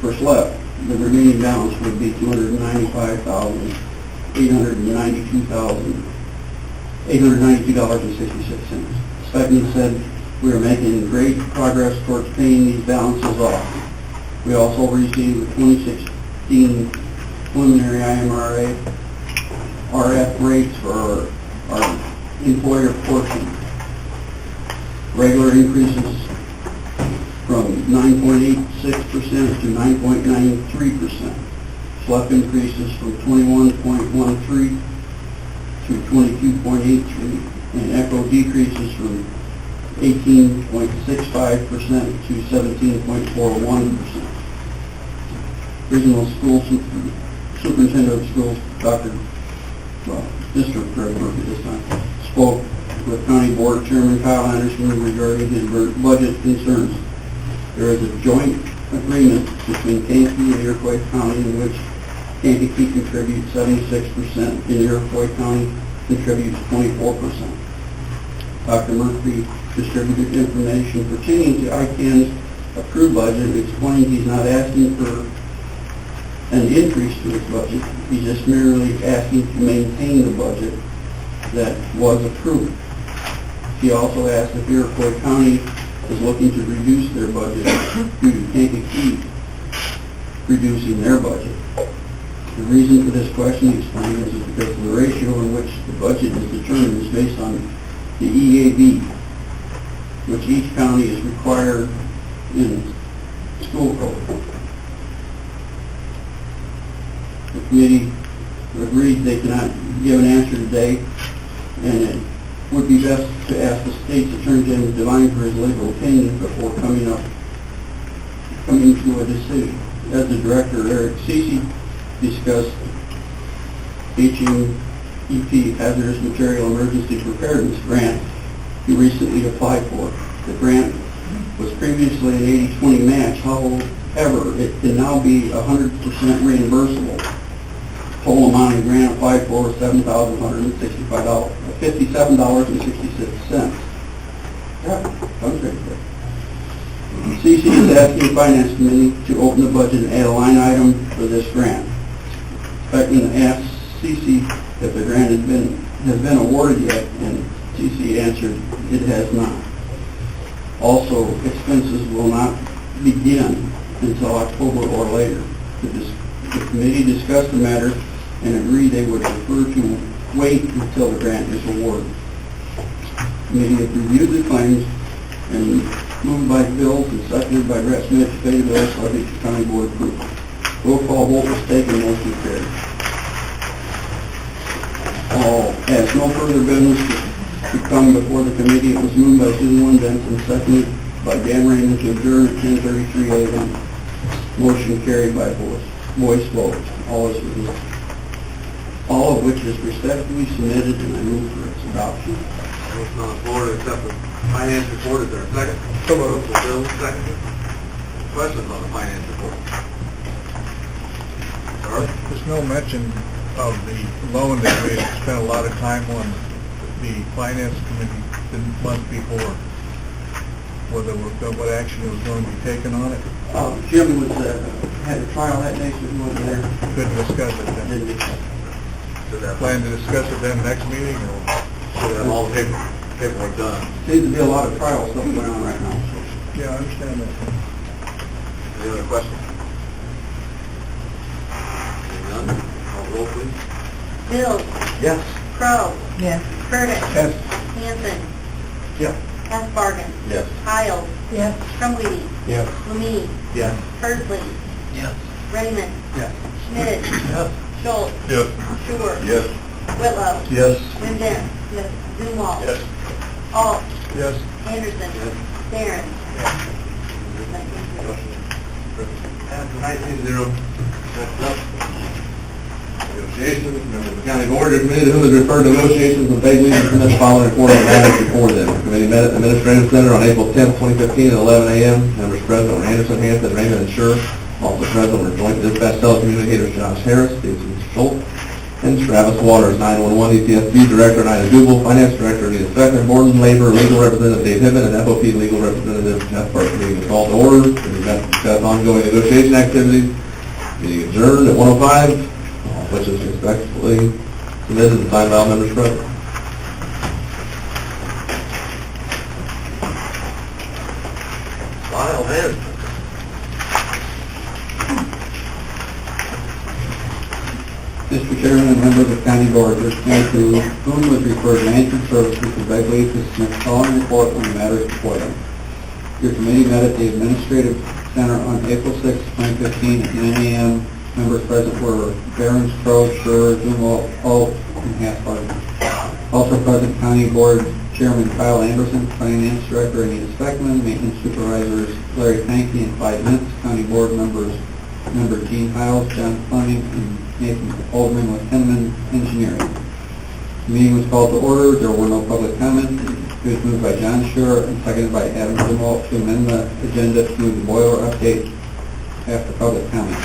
for SLEP, the remaining balance would be $295,892.66. Speckman said, "We are making great progress towards paying these balances off." We also received the 2016 preliminary IMRA RF rates for our employer portion. Regular increases from 9.86% to 9.93%. SLEP increases from 21.13 to 22.83, and ECHO decreases from 18.65% to 17.41%. Regional School Superintendent of Schools, District Treasurer at this time, spoke with County Board Chairman Kyle Anderson regarding his budget concerns. There is a joint agreement between Kankakee and Iroquois County in which Kankakee contributes 76% and Iroquois County contributes 24%. Dr. Murphy distributed information pertaining to ICANN's approved budget, explaining he's not asking for an increase to his budget. He's just merely asking to maintain the budget that was approved. He also asked if Iroquois County is looking to reduce their budget due to Kankakee reducing their budget. The reason for this question, he explained, is because the ratio in which the budget is determined is based on the EAV. which each county is required in school code. The committee agreed they cannot give an answer today, and it would be best to ask the state's attorney general Devine for his legal opinion before coming to a decision. As the director, Eric Cece, discussed HEP Hazardous Material Emergency Preparedness Grant he recently applied for. The grant was previously an 80-20 match, however, it can now be 100% reimbursable. Total amount of the grant applied for was $7,165, $57.66. CC is asking the Finance Committee to open the budget and add a line item for this grant. Expecting to ask CC if the grant has been awarded yet, and CC answered it has not. Also, expenses will not begin until October or later. The committee discussed the matter and agreed they would prefer to wait until the grant is awarded. The committee has reviewed the claims and moved by Bills and seconded by Brett Smith to pay the bills subject to county board approval. Roll call vote was taken, motion carried. As no further business to come before the committee, it was moved by Susan Benson, seconded by Dan Raymond to adjourn at 10:33 a.m. Motion carried by voice vote. All of which is respectfully submitted, and I move for its adoption. Motion on the floor to accept the finance report. Is there a second? So moved. Bill, second. Questions on the finance report? Charlie? There's no mention of the loan that we had spent a lot of time on the finance committee the month before, what action was going to be taken on it. Jim had a trial that day, so he wasn't there. Couldn't discuss it then. Didn't discuss it. Plan to discuss it then next meeting, or? Should have all the paperwork done. Seems to be a lot of trial stuff going on right now. So. Yeah, I understand that. Any other questions? Seeing none, call roll please. Bill, Yes. Crow, Yes. Curtis, Yes. Hanson, Yeah. Asbargen, Yes. Hiles, Yes. Trumweedy, Yes. Lemie, Yes. Hursley, Yes. Raymond, Yes. Schmidt, Yes. Schultz, Yes. Shore, Yes. Whitlow, Yes. Win Benz, Zumwalt, Yes. Alt, Yes. Anderson, Darren. After 19-0. Next up. Negotiations, members of the county board are committed to whom is referred to negotiations with Bay League from this following report on matters before them. The committee met at the Administrative Center on April 10th, 2015 at 11 a.m. Members present were Anderson, Hanson, Raymond, and Schur. Also present were Joint Dispatch Telecommunicators Josh Harris, Stephen Schultz, and Travis Waters, 911 EPSB Director Nina Dubel, Finance Director Anita Speckner, Board and Labor Legal Representative Dave Hibben, and FOP Legal Representative Jeff Parker. Meeting is called to order. We met to discuss ongoing negotiation activities. Meeting adjourned at 1:05. Which is respectfully submitted and signed by all members present. File management. Mr. Chairman and members of the county board, this committee to whom was referred to management services to Begley to submit the following report on the matters before them. Your committee met at the Administrative Center on April 6, 2015 at 9 a.m. Members present were Barons, Crowe, Schur, Zumwalt, Alt, and Hassbarger. Also present, County Board Chairman Kyle Anderson, Finance Director Anita Speckman, Maintenance Supervisors Larry Pankey and Clyde Mintz, County Board members Member Gene Hiles, John Fleming, and Nathan Oldman with Henneman Engineering. The meeting was called to order. There were no public comments. It was moved by John Schur and seconded by Adam Zumwalt to amend the agenda to move the boiler update after public comment.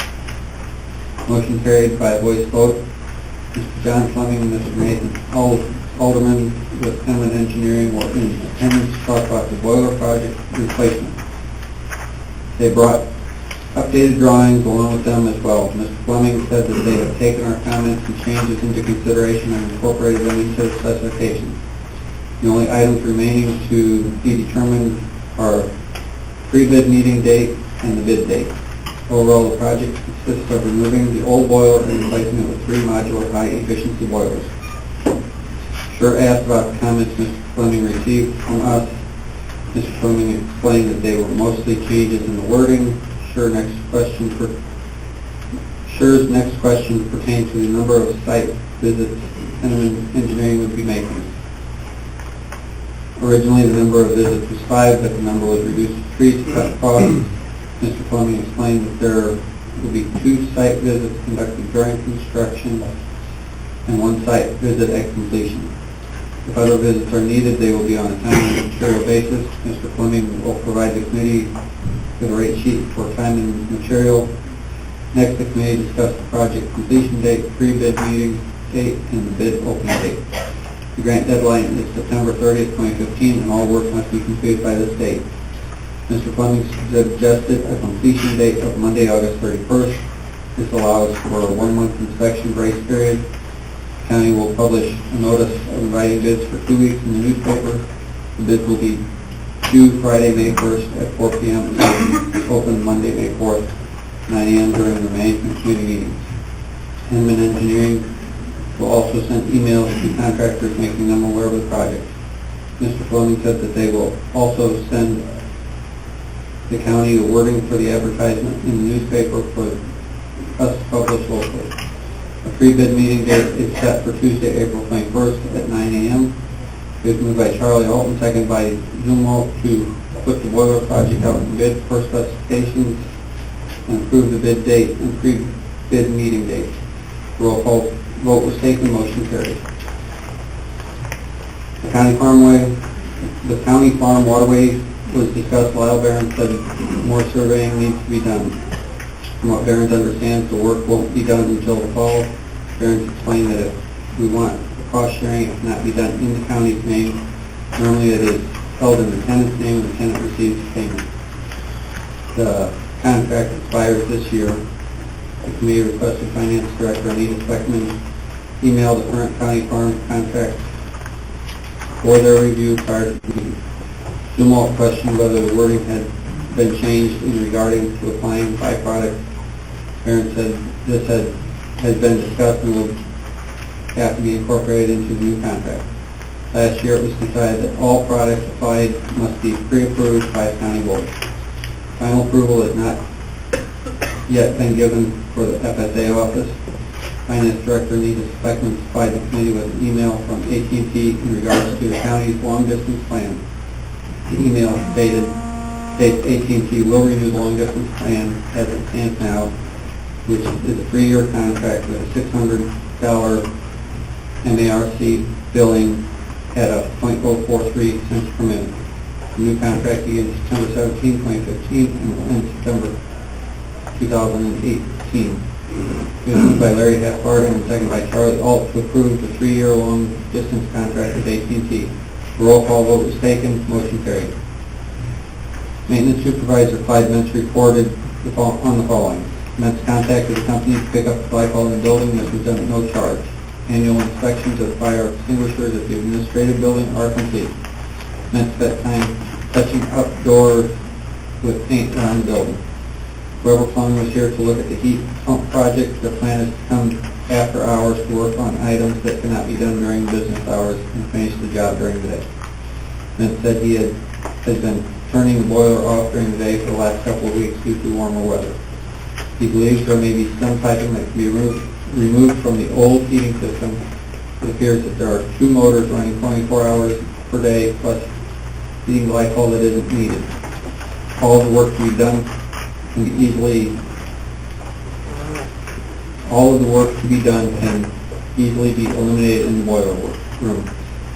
Motion carried by voice vote. Mr. John Fleming and Mr. Nathan Alderman with Henneman Engineering were in attendance to talk about the boiler project replacement. They brought updated drawings along with them as well. Mr. Fleming said that they have taken our comments and changes into consideration and incorporated them into the specifications. The only items remaining to be determined are pre-bid meeting date and the bid date. Overall, the project consists of removing the old boiler and replacing it with 3 modular high-efficiency boilers. Sure asked about the comments Mr. Fleming received from us Mr. Fleming explained that they were mostly changes in the wording. Sure's next question pertained to the number of site visits Henneman Engineering would be making. Originally, the number of visits was 5, but the number was reduced to 3 to cut costs. Mr. Fleming explained that there will be 2 site visits conducted during construction and 1 site visit at completion. If other visits are needed, they will be on a time and material basis. Mr. Fleming will provide the committee with a rate sheet for time and material. Next, the committee discussed the project completion date, pre-bid meeting date, and the bid opening date. The grant deadline is September 30th, 2015, and all work must be completed by this date. Mr. Fleming suggested a completion date of Monday, August 31st. This allows for a 1-month inspection grace period. The county will publish a notice of inviting bids for 2 weeks in the newspaper. The bids will be due Friday, May 1st at 4 p.m. and open Monday, May 4th, 9 a.m. during the management committee meetings. Henneman Engineering will also send emails to contractors making them aware of the project. Mr. Fleming said that they will also send the county the wording for the advertisement in the newspaper for us to publish locally. A pre-bid meeting date is set for Tuesday, April 21st at 9 a.m. It was moved by Charlie Alton, second by Zumwalt, to put the boiler project out in bid per specifications and approve the bid date and pre-bid meeting date. Roll call vote was taken, motion carried. The county farm waterway was discussed. Lyle Barron said more surveying needs to be done. From what Barron understands, the work won't be done until the fall. Barron explained that if we want the cost sharing, it cannot be done in the county's name. Normally it is held in the tenant's name and the tenant receives payment. The contract expires this year. The committee requested Finance Director Anita Speckman email the current county farm contract for their review prior to the meeting. Zumwalt questioned whether the wording had been changed in regarding to applying byproduct. Barron said this has been discussed and will have to be incorporated into the new contract. Last year it was decided that all products applied must be pre-approved by a county board. Final approval has not yet been given for the FSA office. Finance Director Anita Speckman supplied the committee with an email from AT&T in regards to the county's long-distance plan. The email states AT&T will renew the long-distance plan as it stands now, which is a 3-year contract with a $600 MARC billing at a 0.043 cents per minute. The new contract begins September 17, 2015 and will end September 2018. It was moved by Larry Hathbarden and seconded by Charlie Alt to approve the 3-year long-distance contract with AT&T. The roll call vote was taken, motion carried. Maintenance Supervisor Clyde Mentz reported on the following. Mentz contacted the company to pick up the glycol in the building that was done at no charge. Annual inspections of fire extinguishers at the administrative building are complete. Mentz spent time touching up doors with paint around the building. Whoever Plumbing was here to look at the heat pump project. The plan is to come after hours to work on items that cannot be done during business hours and finish the job during the day. Mentz said he has been turning the boiler off during the day for the last couple of weeks due to warmer weather. He believes there may be some piping that can be removed from the old heating system. It appears that there are 2 motors running 24 hours per day plus heating glycol that isn't needed. All of the work to be done can easily be eliminated in the boiler room.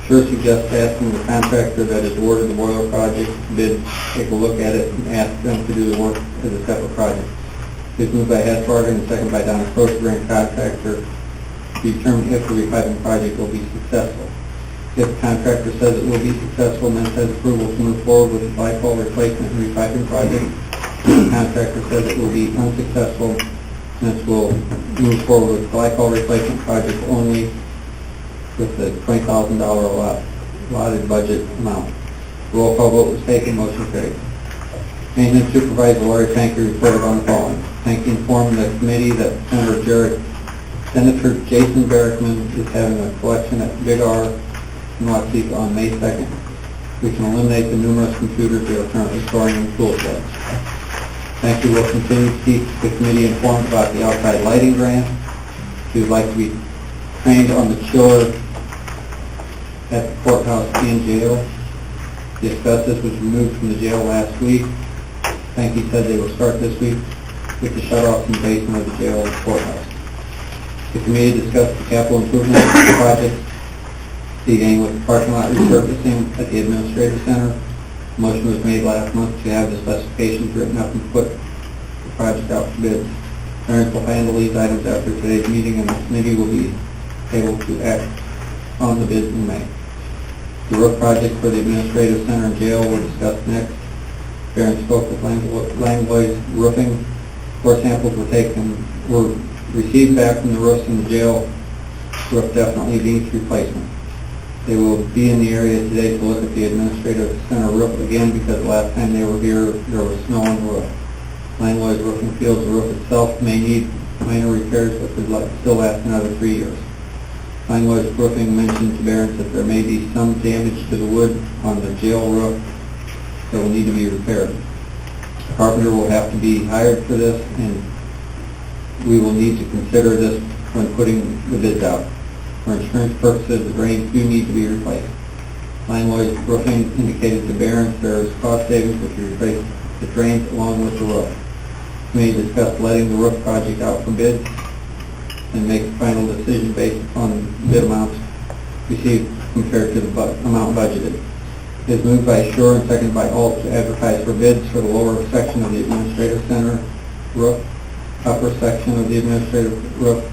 Sure suggests asking the contractor that has awarded the boiler project bid take a look at it and ask them to do the work as a separate project. It's moved by Hathbarden and seconded by Donna Croce, grant contractor, to determine if the repiping project will be successful. If the contractor says it will be successful, then says approval to move forward with the glycol replacement and repiping project. If the contractor says it will be unsuccessful, then will move forward with the glycol replacement project only with the $20,000 allotted budget amount. Roll call vote was taken, motion carried. Maintenance Supervisor Lori Tanker reported on the following. Tanker informed the committee that Senator Jason Barrickman is having a collection at Big R in Watseka on May 2nd. We can eliminate the numerous computers we are currently storing in tool sheds. Thank you. We'll continue to keep the committee informed about the outside lighting grant. If you'd like to be trained on the chiller at the courthouse and jail. The asbestos was removed from the jail last week. Frankie said they will start this week with the shut-offs in the basement of the jail and courthouse. The committee discussed the capital improvement project, beginning with the parking lot resurfacing at the administrative center. A motion was made last month to have the specifications written up and put the project out for bids. Parents will handle these items after today's meeting, and the committee will be able to act on the bids in May. The roof project for the administrative center and jail will discuss next. Parents spoke with Langlois Roofing. 4 samples were received back from the roofs in the jail. Roof definitely needs replacement. They will be in the area today to look at the administrative center roof again because the last time they were here, there was snow on the roof. Langlois Roofing feels the roof itself may need minor repairs, but could still last another 3 years. Langlois Roofing mentioned to Barron's that there may be some damage to the wood on the jail roof that will need to be repaired. The carpenter will have to be hired for this, and we will need to consider this when putting the bids out. For insurance purposes, the drains do need to be replaced. Langlois Roofing indicated to Barron's there is cost savings if you replace the drains along with the roof. We may discuss letting the roof project out for bids and make a final decision based upon bid amounts received compared to the amount budgeted. It is moved by Shore and seconded by Alt to advertise for bids for the lower section of the administrative center roof, upper section of the administrative roof,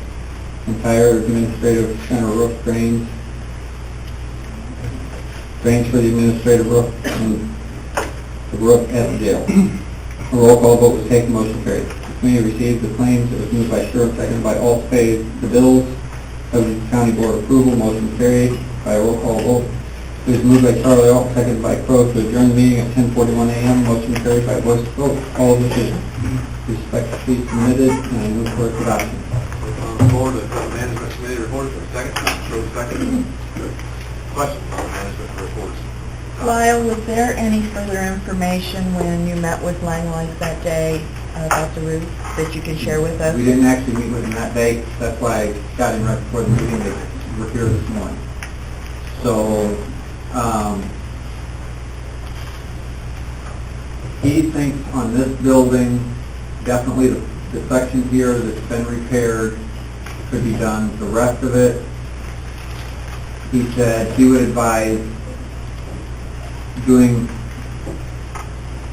entire administrative center roof drains for the administrative roof, and the roof at the jail. A roll call vote was taken, motion carried. The committee received the claims. It was moved by Shore, seconded by Alt, pay the bills of the county board approval, motion carried by a roll call vote. It was moved by Charlie Alt, seconded by Crowe to adjourn the meeting at 10:41 a.m., motion carried by voice vote. All decisions respectively submitted, and I move for its adoption. On the board of management committee reports, for a second, Schroeder second. Questions on management reports? Lyle, was there any further information when you met with Langlois that day about the roof that you can share with us? We didn't actually meet with him that day. That's why I got him right before the meeting. They were here this morning. So, he thinks on this building, definitely the section here that's been repaired could be done. The rest of it, he said he would advise doing,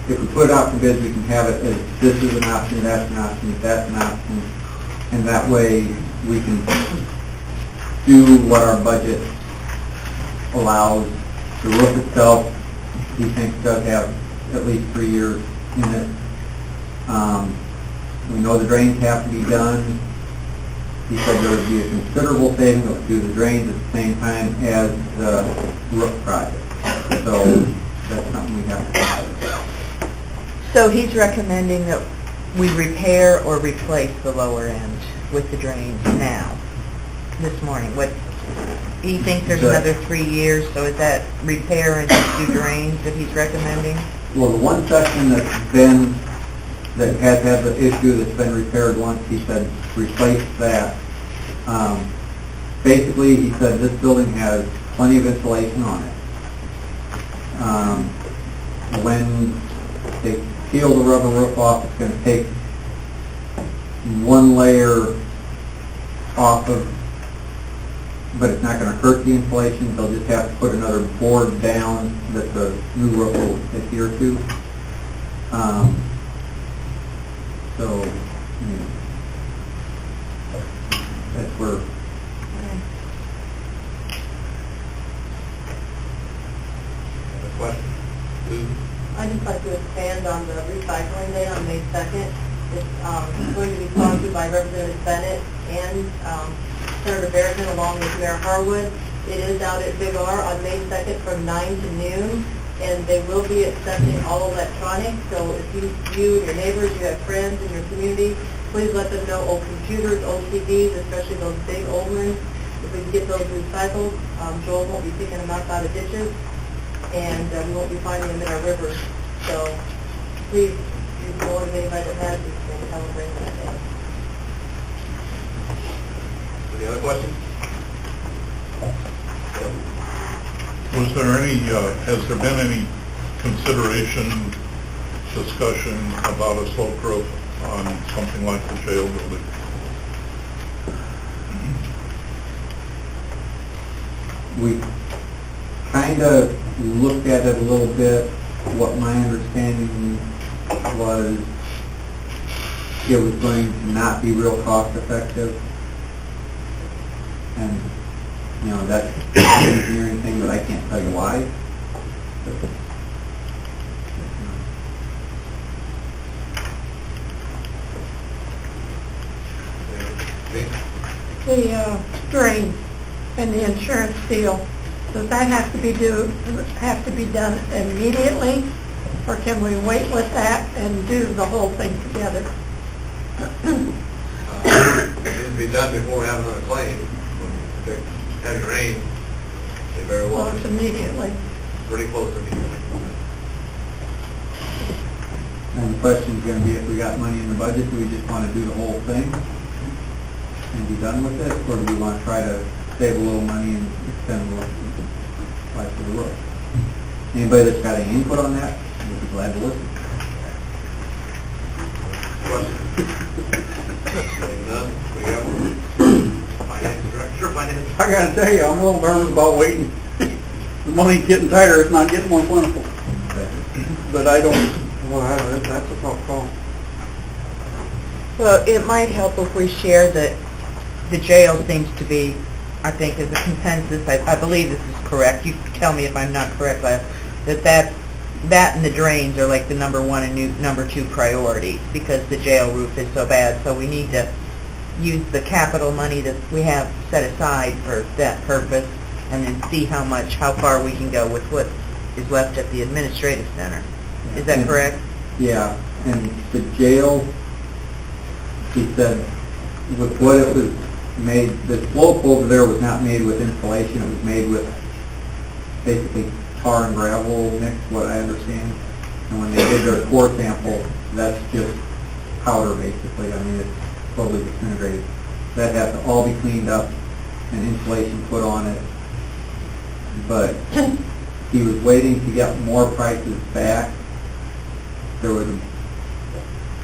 if we put it out for bids, we can have it as this is an option, that's an option, that's an option, and that way we can do what our budget allows. The roof itself, he thinks does have at least 3 years in it. We know the drains have to be done. He said there would be a considerable saving to do the drains at the same time as the roof project. So that's something we have to consider. So he's recommending that we repair or replace the lower end with the drains now, this morning. What, he thinks there's another 3 years, so is that repair and just do drains that he's recommending? Well, the one section that has had the issue that's been repaired once, he said replace that. Basically, he said this building has plenty of insulation on it. When they peel the rubber roof off, it's going to take one layer off of, but it's not going to hurt the insulation. They'll just have to put another board down that the new roof will adhere to. So, that's where. Question? I'd just like to expand on the recycling day on May 2nd. It's going to be sponsored by Representative Bennett and Senator Barrett along with Mayor Harwood. It is out at Big R on May 2nd from 9 to noon, and they will be accepting all electronics. So if you and your neighbors, you have friends in your community, please let them know old computers, old TVs, especially those big old ones. If we can get those recycled, Joel won't be picking them up out of ditches. and we won't be finding them in our rivers. So please, if you know of anybody that has these things, have them bring them in. Any other questions? Was there any, has there been any consideration, discussion about a slope roof on something like the jail building? We kind of looked at it a little bit. What my understanding was, it was going to not be real cost effective. And, you know, that's an engineering thing, but I can't tell you why. The drain and the insurance deal, does that have to be done immediately? Or can we wait with that and do the whole thing together? It needs to be done before we have another claim. If they heavy rain, they very well, Well, it's immediately. pretty close to me. And the question's gonna be, if we got money in the budget, do we just wanna do the whole thing and be done with it? Or do we wanna try to save a little money and extend the life of the roof? Anybody that's got any input on that, we'll be glad to listen. Seeing none, we have finance director, finance. I gotta tell you, I'm a little nervous about waiting. The money's getting tighter, it's not getting more plentiful. But I don't, that's a tough call. Well, it might help if we share that the jail seems to be, I think, is a consensus, I believe this is correct, you tell me if I'm not correct, that and the drains are like the number one and number two priorities, because the jail roof is so bad, so we need to use the capital money that we have set aside for that purpose, and then see how far we can go with what is left at the administrative center. Is that correct? Yeah, and the jail, he said, with what it was made, the slope over there was not made with insulation, it was made with basically tar and gravel mixed, what I understand. And when they did their core sample, that's just powder basically, I mean, it's totally disintegrated. That has to all be cleaned up and insulation put on it. But he was waiting to get more prices back. There was,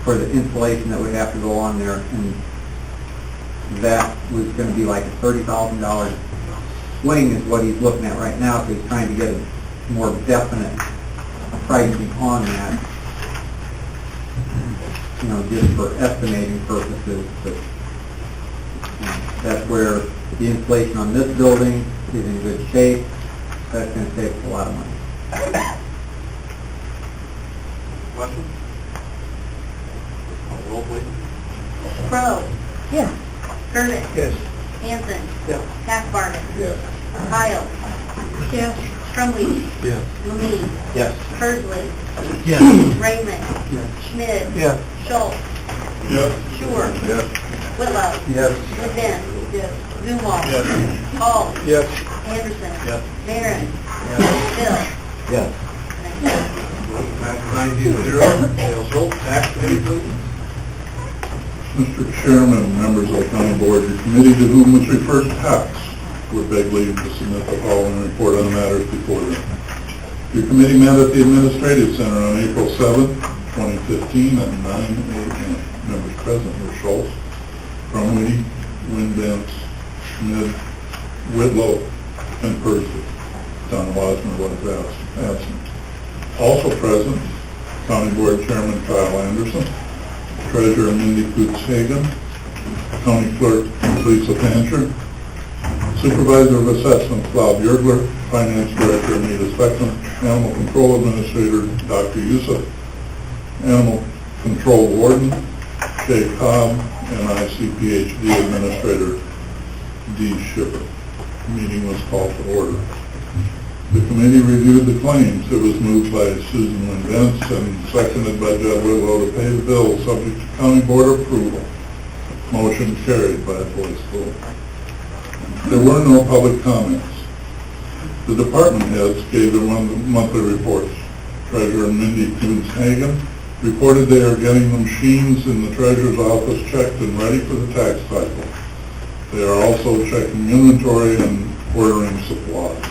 for the insulation that would have to go on there, and that was going to be like a $30,000 swing is what he's looking at right now, so he's trying to get a more definite pricing on that, you know, just for estimating purposes, but you know, that's where the insulation on this building is in good shape. That's going to save us a lot of money. Question? Roll, please. Crowe. Yeah. Curtis. Yes. Hanson. Yeah. Taskbarger. Yes. Kyle. Yes. Trumley. Yes. Lemay. Yes. Kersley. Yes. Raymond. Yes. Schmidt. Yes. Schultz. Yes. Shore. Yes. Whitlow. Yes. Levin. Yes. Zumwalt. Yes. Hall. Yes. Anderson. Yes. Barron. Yes. Bill. Yes. Passes 9-0. Dale Schultz, tax committee, please. Mr. Chairman, members of the county board, your committee to whom was referred tax would beg leave to submit the following report on the matters before them. Your committee met at the Administrative Center on April 7, 2015 at 9 a.m. Members present were Schultz, Crumley, Windence, Schmidt, Whitlow, and Percy. Don Wasmer was absent. Also present, County Board Chairman Kyle Anderson, Treasurer Mindy Coots-Hagan, County Clerk Lisa Pancher, Supervisor of Assessments Bob Yergler, Finance Director Anita Speckman, Animal Control Administrator Dr. Youssef, Animal Control Warden Jay Cobb, and ICPHD Administrator D. Schipper. Meeting was called to order. The committee reviewed the claims. It was moved by Susan Windence and seconded by Jed Whitlow to pay the bill subject to county board approval. Motion carried by a voice vote. There were no public comments. The department heads gave their monthly reports. Treasurer Mindy Coons-Hagan reported they are getting the machines in the treasurer's office checked and ready for the tax cycle. They are also checking inventory and ordering supplies.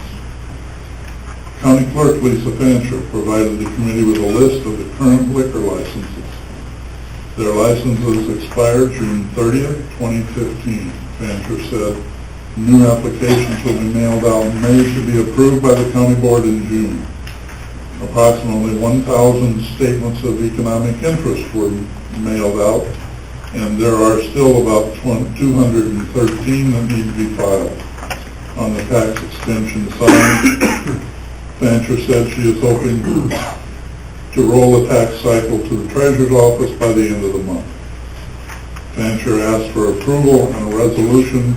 County Clerk Lisa Fancher provided the committee with a list of the current liquor licenses. Their licenses expired June 30th, 2015. Fancher said new applications will be mailed out in May to be approved by the county board in June. Approximately 1,000 statements of economic interest were mailed out, and there are still about 213 that need to be filed. On the tax extension side, Fancher said she is hoping to roll the tax cycle to the treasurer's office by the end of the month. Fancher asked for approval on a resolution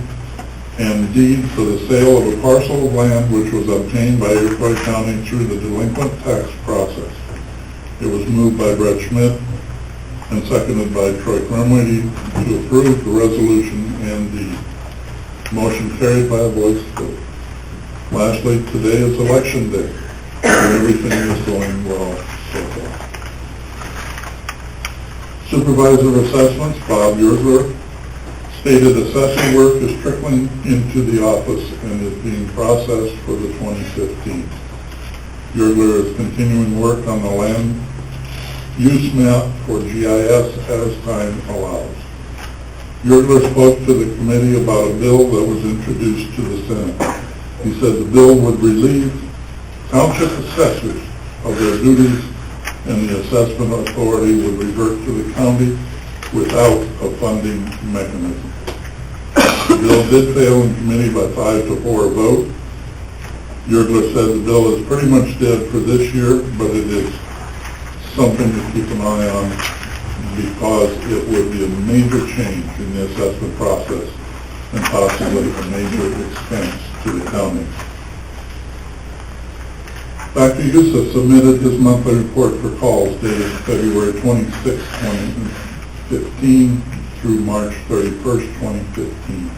and deed for the sale of a parcel of land which was obtained by Iroquois County through the delinquent tax process. It was moved by Brett Schmidt and seconded by Troy Crumwady to approve the resolution and deed. Motion carried by a voice vote. Lastly, today is election day, and everything is going well so far. Supervisor of Assessments, Bob Yergler, stated assessment work is trickling into the office and is being processed for the 2015. Yergler is continuing work on the land use map for GIS as time allows. Yergler spoke to the committee about a bill that was introduced to the Senate. He said the bill would relieve township assessors of their duties and the assessment authority would revert to the county without a funding mechanism. The bill did fail in committee by 5-4 vote. Yergler said the bill is pretty much dead for this year, but it is something to keep an eye on because it would be a major change in the assessment process and possibly a major expense to the county. Dr. Youssef submitted his monthly report for calls dated February 26, 2015 through March 31st, 2015.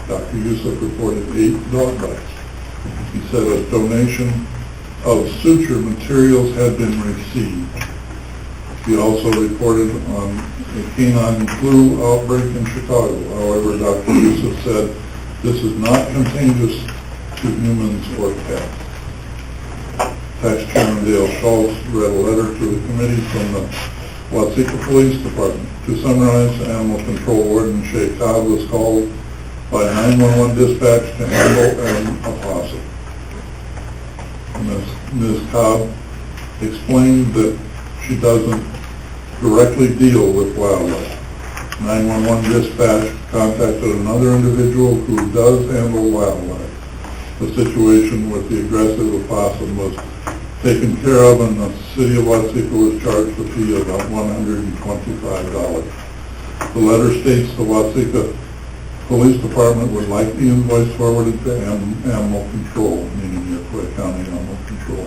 Dr. Youssef reported 8 dog bites. He said a donation of suture materials had been received. He also reported on a canine flu outbreak in Chicago. However, Dr. Youssef said this is not contagious to humans or pets. Tax Chairman Dale Schultz read a letter to the committee from the Watseka Police Department. To summarize, Animal Control Warden Shay Cobb was called by 911 dispatch to handle an opossum. Ms. Cobb explained that she doesn't directly deal with wildlife. 911 dispatch contacted another individual who does handle wildlife. The situation with the aggressive opossum was taken care of and the city of Watseka was charged a fee of about $125. The letter states the Watseka Police Department would like the invoice forwarded to Animal Control, meaning Iroquois County Animal Control.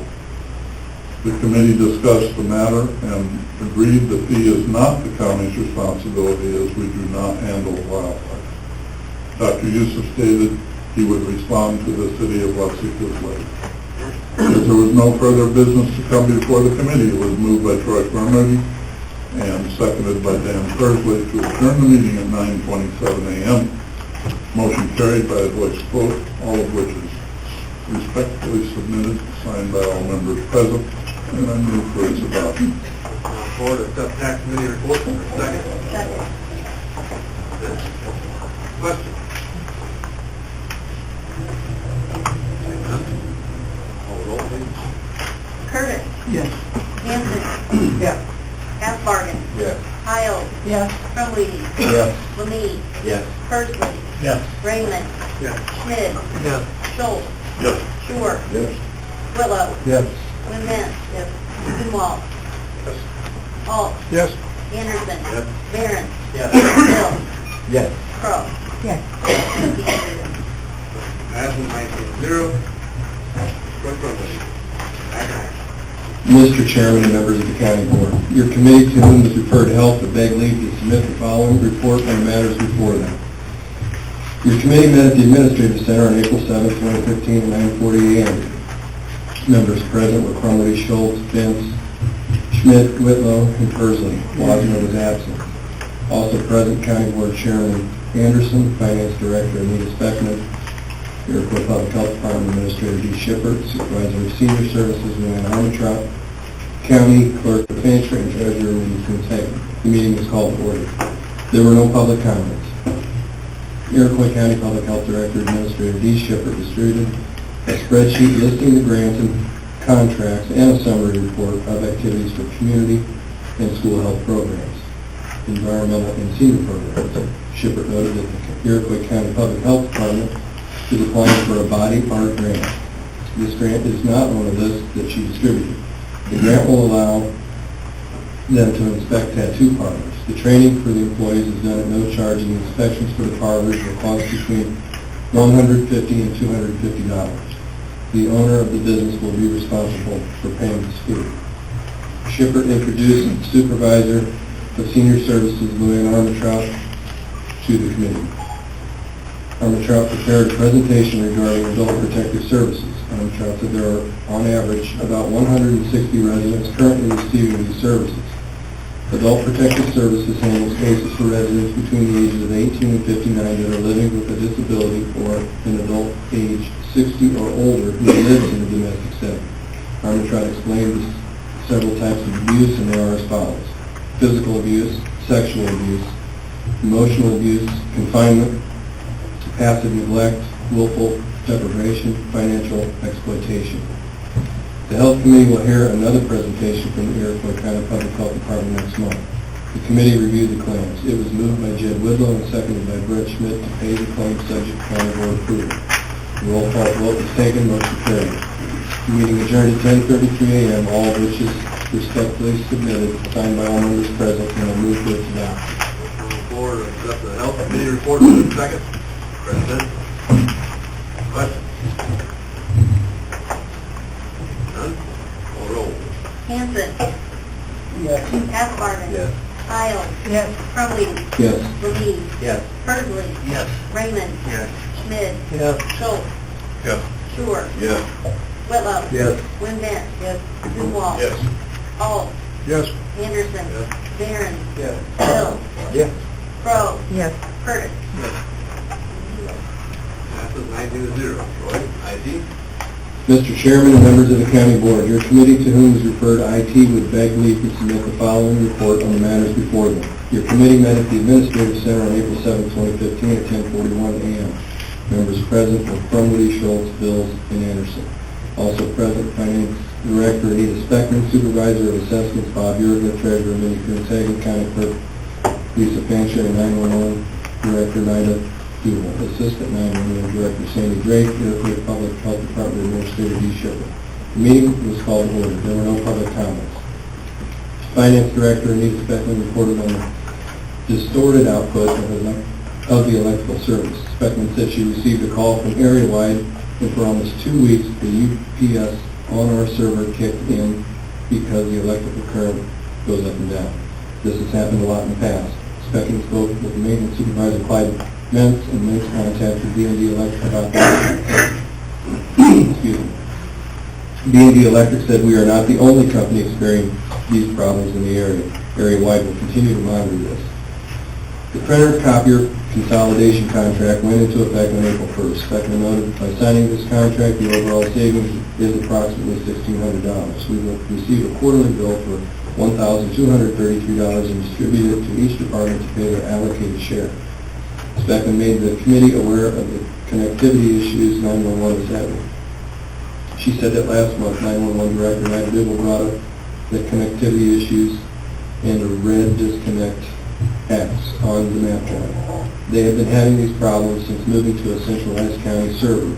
The committee discussed the matter and agreed the fee is not the county's responsibility as we do not handle wildlife. Dr. Youssef stated he would respond to the city of Watseka's letter. As there was no further business to come before the committee, it was moved by Troy Crumwady and seconded by Dan Kersley to adjourn the meeting at 9:27 a.m. Motion carried by a voice vote, all of which is respectfully submitted, signed by all members present, and I move for its adoption. Board of Tax Committee report, second. Question? Curtis. Yes. Hanson. Yes. Asbargen. Yes. Kyle. Yes. Crumwady. Yes. Lemay. Yes. Kersley. Yes. Raymond. Yes. Schmidt. Yes. Schultz. Yes. Shore. Yes. Willow. Yes. Clement. Yes. Grunwald. Hall. Yes. Anderson. Yes. Barron. Yes. Hill. Yes. Crow. Yes. Passing 19-0. Troy Crumwady. Mr. Chairman and members of the County Board, your committee to whom is referred health have begged leave to submit the following report on matters before them. Your committee met at the Administrative Center on April 7, 2015 at 9:40 a.m. Members present were Crumley, Schultz, Vince, Schmidt, Whitlow, and Persley. Wozniak was absent. Also present, County Board Chairman Anderson, Finance Director Anita Speckman, Iroquois Public Health Department Administrator D. Shippert, Supervisor of Senior Services Luann Armitrout, County Clerk Fincher, and Treasurer Wendy Kuntz. The meeting was called to order. There were no public comments. Iroquois County Public Health Director Administrator D. Shippert distributed a spreadsheet listing the grants and contracts and a summary report of activities for community and school health programs, environmental and senior programs. Shippert noted that the Iroquois County Public Health Department is applying for a body art grant. This grant is not on the list that she distributed. The grant will allow them to inspect tattoo parlors. The training for the employees is done at no charge, and the inspections for the parlors will cost between $150 and $250. The owner of the business will be responsible for paying this fee. Shippert introduced Supervisor of Senior Services Luann Armitrout to the committee. Armitrout prepared a presentation regarding adult protective services. Armitrout said there are, on average, about 160 residents currently receiving these services. Adult Protective Services handles cases for residents between the ages of 18 and 59 that are living with a disability or an adult age 60 or older who lives in a domestic setting. Armitrout explained the several types of abuse, and they are as follows: physical abuse, sexual abuse, emotional abuse, confinement, passive neglect, willful deprivation, financial exploitation. The Health Committee will hear another presentation from the Iroquois County Public Health Department next month. The committee reviewed the claims. It was moved by Jed Whitlow and seconded by Brett Schmidt to pay the claims subject to county board approval. The roll call vote was taken, motion carried. The meeting adjourned at 10:33 a.m., all of which is respectfully submitted, signed by all members present, and I move for its adoption. Before, accept the Health Committee report for the second. President? Question? None? Call roll. Hanson. Yes. Asbargen. Yes. Isles. Yes. Crowley. Yes. Levine. Yes. Persley. Yes. Raymond. Yes. Schmidt. Yes. Schultz. Yes. Shore. Yes. Whitlow. Yes. Win-Dent. Yes. Zumwalt. Yes. Alt. Yes. Anderson. Yes. Barron. Yes. Hill. Yes. Crowe. Yes. Curtis. Passes 9-0. Troy, IT? Mr. Chairman and members of the County Board, your committee to whom is referred IT would beg leave to submit the following report on the matters before them. Your committee met at the Administrative Center on April 7, 2015 at 10:41 a.m. Members present were Crumley, Schultz, Bills, and Anderson. Also present, Finance Director Anita Speckman, Supervisor of Assessments Bob Yurga, Treasurer Minnie Kuntz, County Clerk Lisa Fancher, and 911 Director Nida Duval, Assistant 911 Director Sandy Drake, Iroquois Public Health Department Administrator D. Shippert. The meeting was called to order. There were no public comments. Finance Director Anita Speckman reported on the distorted output of the electrical service. Speckman said she received a call from Area Wide, and for almost 2 weeks the UPS on our server kicked in because the electrical current goes up and down. This has happened a lot in the past. Speckman spoke with the maintenance supervisor Clyde Mentz, and Mentz contacted B&D Electric about that. Excuse me. B&D Electric said we are not the only company experiencing these problems in the area. Area Wide will continue to monitor this. The printer copier consolidation contract went into effect on April 1st. Speckman noted by signing this contract, the overall savings is approximately $1,600. We will receive a quarterly bill for $1,233 and distribute it to each department to pay their allocated share. Speckman made the committee aware of the connectivity issues 911 is having. She said that last month 911 Director Nida Duval brought up the connectivity issues and a red disconnect X on the map line. They have been having these problems since moving to a centralized county server.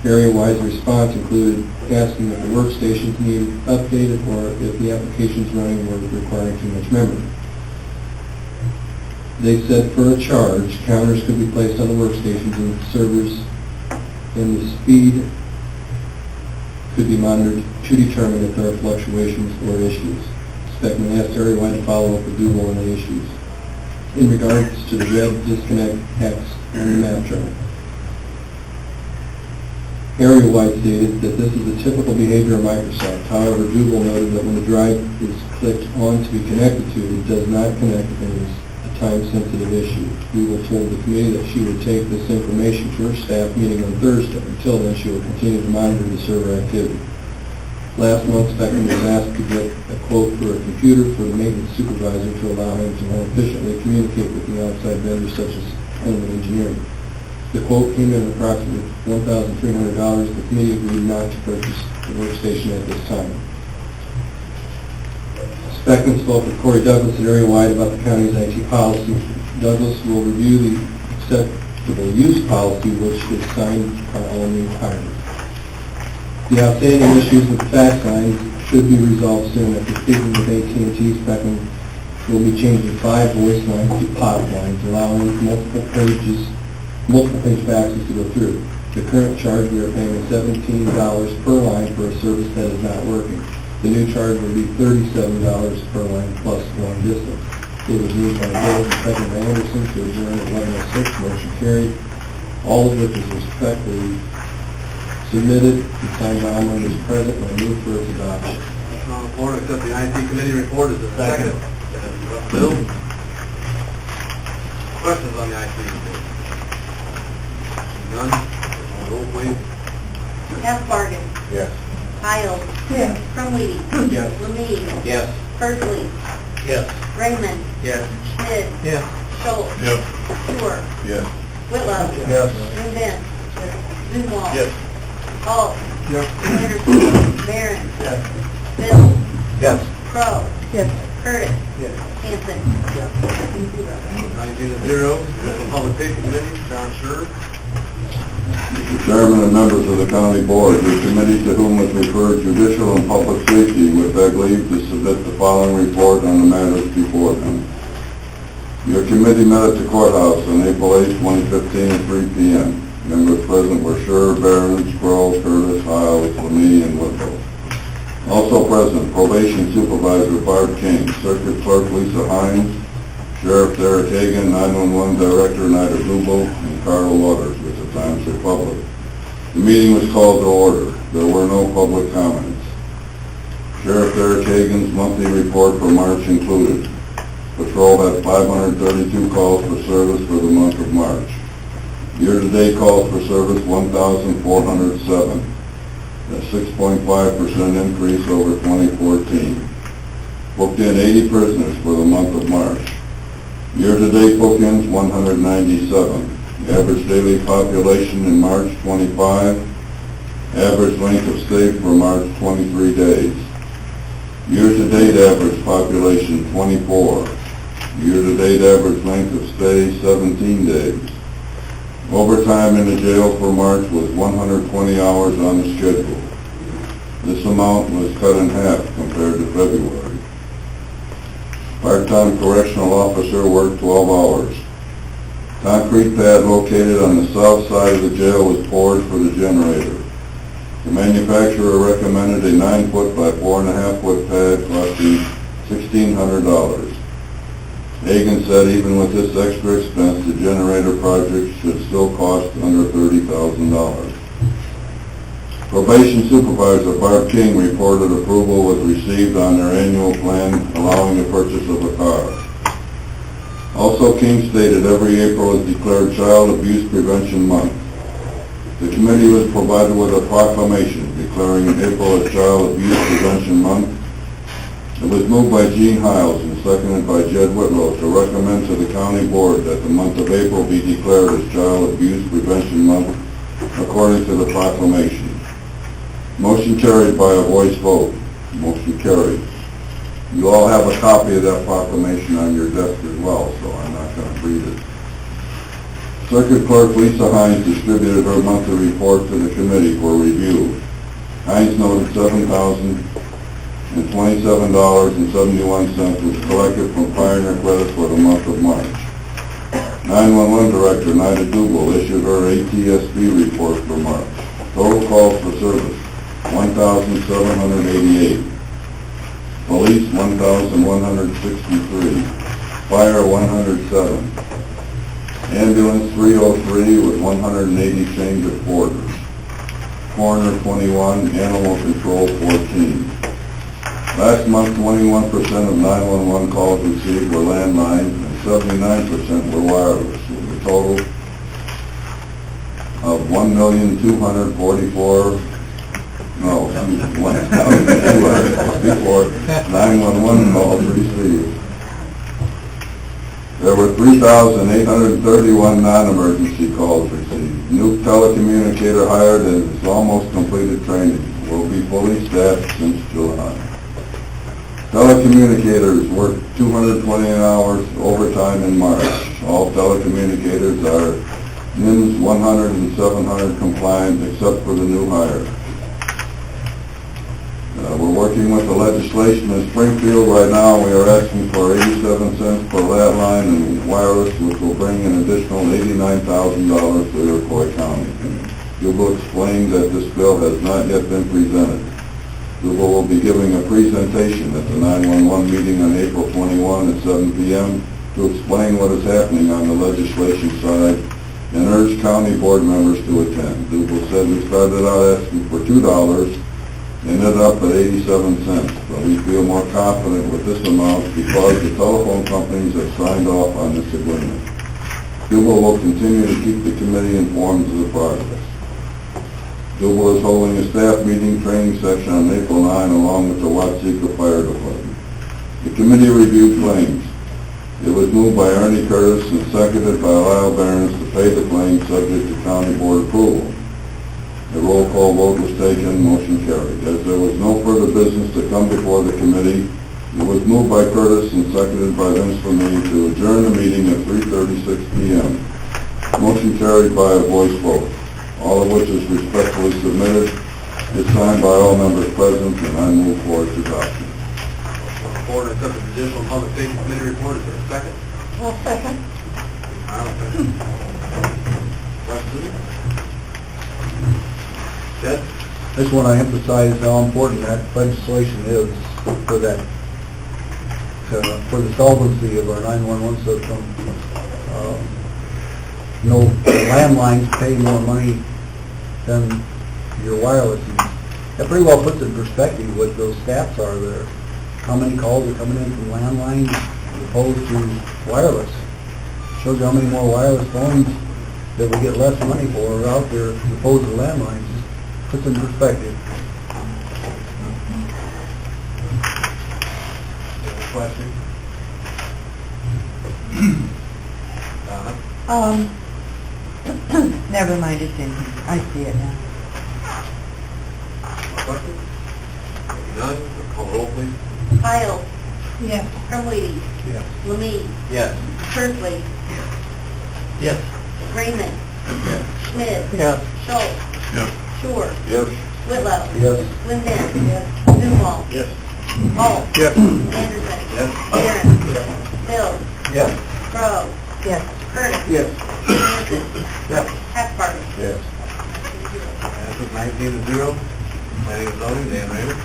Area-wide response included asking if the workstations needed updated or if the applications running were requiring too much memory. They said for a charge, counters could be placed on the workstations and servers, and the speed could be monitored to determine if there are fluctuations or issues. Speckman asked Area-wide to follow up with Duval on the issues. In regards to the red disconnect X on the map chart, area-wide stated that this is the typical behavior of Microsoft. However, Google noted that when the drive is clicked on to be connected to, it does not connect if it is a time-sensitive issue. Google told the committee that she would take this information to her staff meeting on Thursday. Until then, she will continue to monitor the server activity. Last month, Spectrum was asked to get a quote for a computer for the maintenance supervisor to allow him to more efficiently communicate with the outside vendors such as Hillman Engineering. The quote came in at approximately $1,300. The committee agreed not to purchase the workstation at this time. Spectrum spoke with Corey Douglas at area-wide about the county's IT policy. Douglas will review the acceptable use policy, which is signed by all new hires. The outstanding issues with fax lines should be resolved soon. After speaking with AT&T, Spectrum will be changing 5 voice lines to POP lines, allowing multiple page faxes to go through. The current charge, we are paying $17 per line for a service that is not working. The new charge will be $37 per line plus long distance. It was moved by Bill and seconded by Anderson to adjourn at 11:06. Motion carried. All of which is respectfully submitted and signed by all members present, and I move for its adoption. On the floor, accept the IT committee report as a second. Bill? Questions on the IT report? None? Roll, please. Asbargen. Yes. Hiles. Yes. Crumweedy. Yes. Lemay. Yes. Persley. Yes. Raymond. Yes. Schmidt. Yes. Schultz. Yes. Stewart. Yes. Whitlow. Yes. Van Dent. Zumwalt. Yes. Alt. Yes. Anderson. Barron. Yes. Bill. Yes. Crow. Yes. Curtis. Yes. Hanson. 19-0. Public Safety Committee, John Scher. Mr. Chairman and members of the county board, the committee to whom was referred Judicial and Public Safety would beg leave to submit the following report on the matters before them. Your committee met at the courthouse on April 8, 2015 at 3 p.m. Members present were Scher, Barron, Squirrel, Curtis, Hiles, Lemay, and Whitlow. Also present, probation supervisor Barb King, circuit clerk Lisa Hines, Sheriff Derek Hagan, 911 Director Nida Dubel, and Carl Waters with the Times Republic. The meeting was called to order. There were no public comments. Sheriff Derek Hagan's monthly report for March included: patrol had 532 calls for service for the month of March. Year-to-date calls for service 1,407, a 6.5% increase over 2014. Booked in 80 prisoners for the month of March. Year-to-date bookings 197. Average daily population in March 25. Average length of stay for March 23 days. Year-to-date average population 24. Year-to-date average length of stay 17 days. Overtime in the jail for March was 120 hours on the schedule. This amount was cut in half compared to February. Part-time correctional officer worked 12 hours. Concrete pad located on the south side of the jail was poured for the generator. The manufacturer recommended a 9-foot by 4.5-foot pad costing $1,600. Hagan said even with this extra expense, the generator project should still cost under $30,000. Probation Supervisor Barb King reported approval was received on their annual plan allowing the purchase of a car. Also, King stated every April is declared Child Abuse Prevention Month. The committee was provided with a proclamation declaring April as Child Abuse Prevention Month. It was moved by Gene Hiles and seconded by Jed Whitlow to recommend to the county board that the month of April be declared as Child Abuse Prevention Month according to the proclamation. Motion carried by a voice vote. Motion carried. You all have a copy of that proclamation on your desk as well, so I'm not going to read it. Circuit Clerk Lisa Hines distributed her monthly report to the committee for review. Hines noted $7,027.71 was collected from Pioneer Credit for the month of March. 911 Director Nida Dubel issued her ATSB report for March. Total calls for service 1,788. Police 1,163. Fire 107. Ambulance 303 with 180 change of quarters. coroner 21, animal control 14. Last month, 21% of 911 calls received were landline and 79% were wireless, with a total of 1,244,911 calls received. There were 3,831 non-emergency calls received. New telecommunicator hired and has almost completed training. Will be fully staffed since July. Telecommunicators worked 220 hours overtime in March. All telecommunicators are NIMS 100 and 700 compliant except for the new hire. We're working with the legislation in Springfield right now. We are asking for 87 cents per landline and wireless, which will bring an additional $89,000 to Iroquois County. Jubal explained that this bill has not yet been presented. Jubal will be giving a presentation at the 911 meeting on April 21 at 7 p.m. to explain what is happening on the legislation side and urge county board members to attend. Jubal said we started out asking for $2, ended up at 87 cents, but we feel more confident with this amount because the telephone companies have signed off on this agreement. Jubal will continue to keep the committee informed of the progress. Jubal is holding a staff meeting training session on April 9 along with the Watseka Fire Department. The committee reviewed claims. It was moved by Ernie Curtis and seconded by Lyle Behrens to pay the claims subject to county board approval. The roll call vote was taken, motion carried. As there was no further business to come before the committee, it was moved by Curtis and seconded by Vince Lemay to adjourn the meeting at 3:36 p.m. Motion carried by a voice vote, all of which is respectfully submitted. It's signed by all members present, and I move for its adoption. Board accept the additional public safety committee report. Is there a second? I'll second. Questions? Ted? I just want to emphasize how important that legislation is for that, for the solvency of our 911 system. Landlines pay more money than your wireless. And that pretty well puts in perspective what those stats are there. How many calls are coming in from landlines as opposed to wireless. Shows you how many more wireless phones that we get less money for are out there as opposed to landlines. Puts in perspective. Question? Never mind, it's in here. I see it now. Question? None? Call the roll, please. Kyle. Yes. Armstrong. Yes. Lemay. Yes. Kersley. Yes. Raymond. Schmidt. Yes. Schultz. Yes. Shore. Yes. Whitlow. Yes. Windham. Newell. Yes. Hall. Yes. Anderson. Yes. Barron. Bill. Yes. Crowe. Yes. Curtis. Yes. Hanson. Yes. Hackbarger. Yes. Passes 19-0. Planning and zoning, Dan Raymond.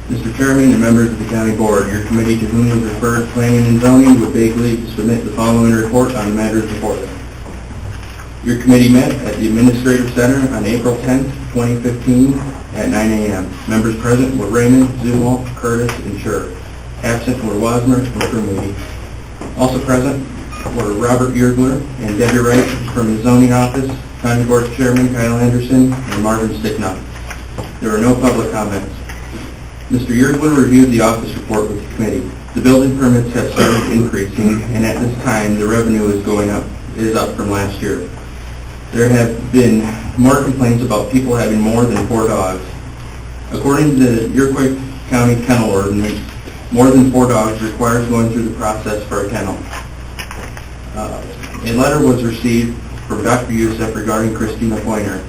Mr. Chairman and members of the County Board, your committee to whom is referred Planning and Zoning would beg leave to submit the following report on the matters before them. Your committee met at the Administrative Center on April 10th, 2015 at 9 a.m. Members present were Raymond, Zumwalt, Curtis, and Schur. Absent were Wasmer and Crumley. Also present were Robert Yergler and Debbie Wright from the Zoning Office, County Board Chairman Kyle Anderson, and Marvin Sticknott. There were no public comments. Mr. Yergler reviewed the office report with the committee. The building permits have started increasing, and at this time, the revenue is up from last year. There have been more complaints about people having more than 4 dogs. According to the Iroquois County Kennel Ordinance, more than 4 dogs requires going through the process for a kennel. A letter was received from Dr. Youssef regarding Christina Pointer.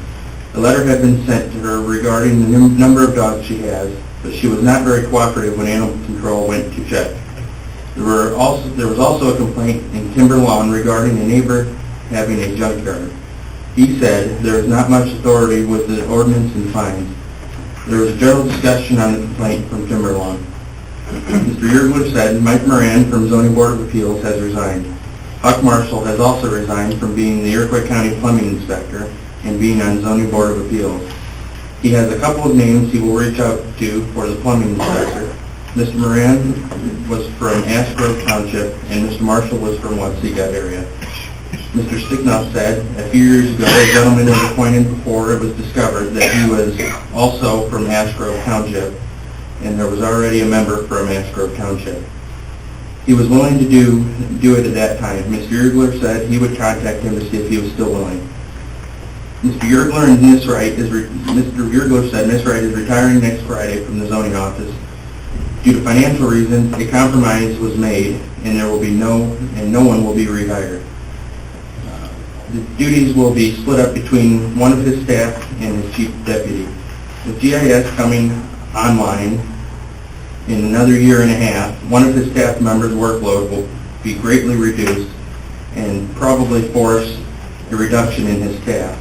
A letter had been sent to her regarding the number of dogs she has, but she was not very cooperative when animal control went to check. There was also a complaint in Timber Lawn regarding a neighbor having a junkyard. He said there is not much authority with the ordinance and fines. There was a general discussion on the complaint from Timber Lawn. Mr. Yergler said Mike Moran from Zoning Board of Appeals has resigned. Huck Marshall has also resigned from being the Iroquois County Plumbing Inspector and being on Zoning Board of Appeals. He has a couple of names he will reach out to for the plumbing inspector. Mr. Moran was from Ash Grove Township, and Mr. Marshall was from Watsika area. Mr. Sticknall said a few years ago a gentleman was appointed before it was discovered that he was also from Ash Grove Township, and there was already a member from Ash Grove Township. He was willing to do it at that time. Mr. Yergler said he would contact him to see if he was still willing. Mr. Yergler said Miss Wright is retiring next Friday from the zoning office. Due to financial reasons, a compromise was made, and no one will be rehired. The duties will be split up between one of his staff and his chief deputy. With GIS coming online in another year and a half, one of his staff members' workload will be greatly reduced and probably force a reduction in his staff.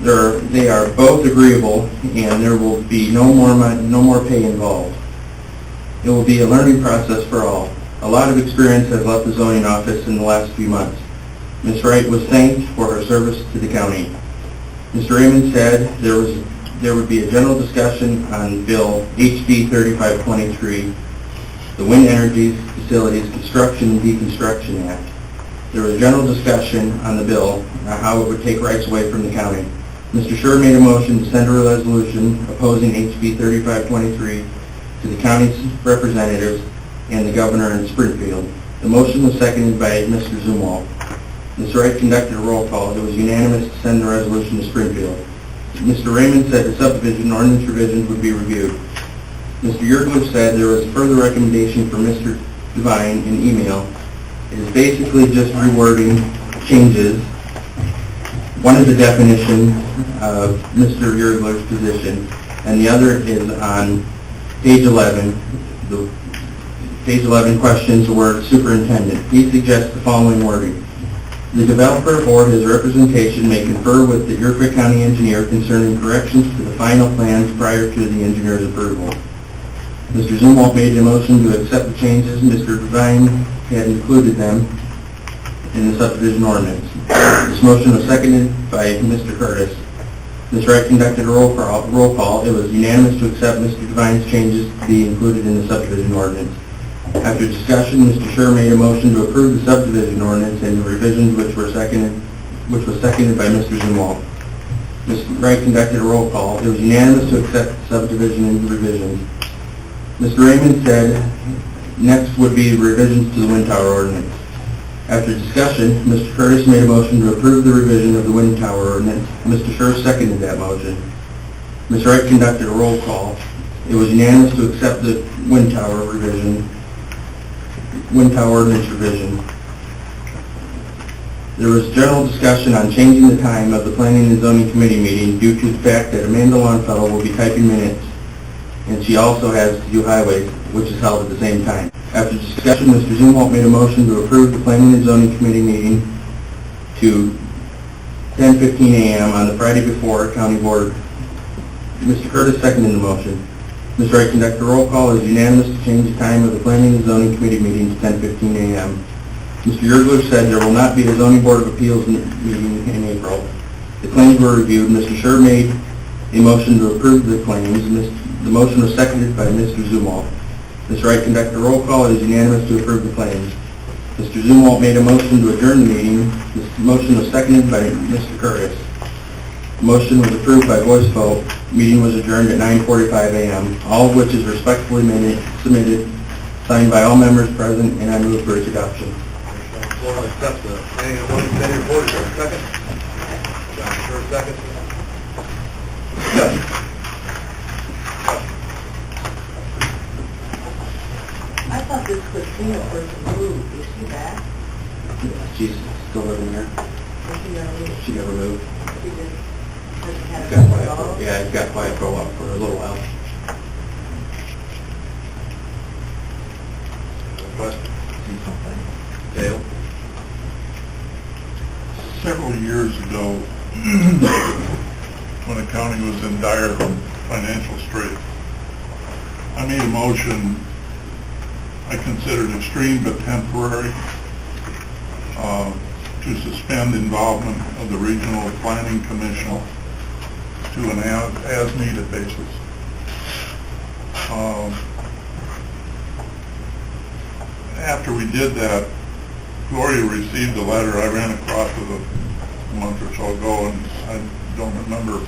They are both agreeable, and there will be no more pay involved. It will be a learning process for all. A lot of experience has left the zoning office in the last few months. Ms. Wright was thanked for her service to the county. Mr. Raymond said there would be a general discussion on Bill HB 3523, the Wind Energy Facilities Construction and Deconstruction Act. There was a general discussion on the bill, how it would take rights away from the county. Mr. Scher made a motion to send a resolution opposing HB 3523 to the county's representatives and the governor in Springfield. The motion was seconded by Mr. Zumwalt. Ms. Wright conducted a roll call. It was unanimous to send the resolution to Springfield. Mr. Raymond said the subdivision ordinance revisions would be reviewed. Mr. Yergler said there was a further recommendation from Mr. Devine in email. It is basically just rewording changes. One is the definition of Mr. Yergler's position, and the other is on page 11. Page 11 questions the word superintendent. He suggests the following wording. The developer or his representation may confer with the Iroquois County engineer concerning corrections to the final plans prior to the engineer's approval. Mr. Zumwalt made a motion to accept the changes. Mr. Devine had included them in the subdivision ordinance. This motion was seconded by Mr. Curtis. Ms. Wright conducted a roll call. It was unanimous to accept Mr. Devine's changes to be included in the subdivision ordinance. After discussion, Mr. Scher made a motion to approve the subdivision ordinance and the revisions which was seconded by Mr. Zumwalt. Ms. Wright conducted a roll call. It was unanimous to accept the subdivision and the revisions. Mr. Raymond said next would be revisions to the wind tower ordinance. After discussion, Mr. Curtis made a motion to approve the revision of the wind tower ordinance. Mr. Scher seconded that motion. Ms. Wright conducted a roll call. It was unanimous to accept the wind tower ordinance revision. There was general discussion on changing the time of the Planning and Zoning Committee meeting due to the fact that Amanda Longfellow will be typing minutes, and she also has to do highways, which is held at the same time. After discussion, Mr. Zumwalt made a motion to approve the Planning and Zoning Committee meeting to 10:15 a.m. on the Friday before County Board. Mr. Curtis seconded the motion. Ms. Wright conducted a roll call. It was unanimous to change the time of the Planning and Zoning Committee meeting to 10:15 a.m. Mr. Yergler said there will not be a Zoning Board of Appeals meeting in April. The claims were reviewed. Mr. Scher made a motion to approve the claims. The motion was seconded by Mr. Zumwalt. Ms. Wright conducted a roll call. It is unanimous to approve the claims. Mr. Zumwalt made a motion to adjourn the meeting. This motion was seconded by Mr. Curtis. The motion was approved by voice vote. Meeting was adjourned at 9:45 a.m., all of which is respectfully submitted, signed by all members present, and I move for its adoption. Accept the planning and zoning committee report. Second. John Scher, second. I thought this Christina person moved. Is she back? She's still living there. She got removed. She just had It a got quiet couple for, yeah, it got quiet for a little while. Question? Dale? Several years ago, when the county was in dire financial straits, I made a motion I considered extreme but temporary, to suspend involvement of the Regional Planning Commission to an as-needed basis. After we did that, Gloria received a letter I ran across it a month or so ago, and I don't remember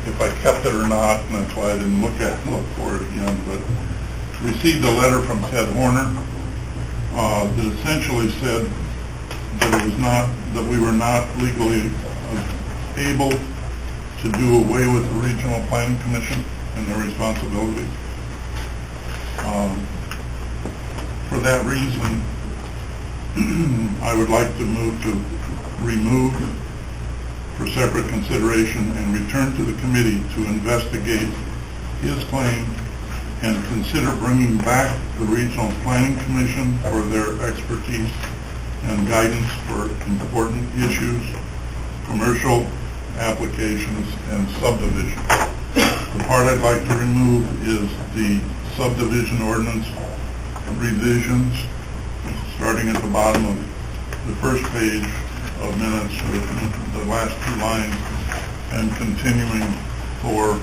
if I kept it or not, and that's why I didn't look for it again, but received a letter from Ted Horner that essentially said that it was not, that we were not legally able to do away with the Regional Planning Commission and their responsibilities. For that reason, I would like to move to remove for separate consideration and return to the committee to investigate his claim and consider bringing back the Regional Planning Commission for their expertise and guidance for important issues, commercial applications, and subdivision. The part I'd like to remove is the subdivision ordinance revisions, starting at the bottom of the first page of minutes with the last two lines and continuing for,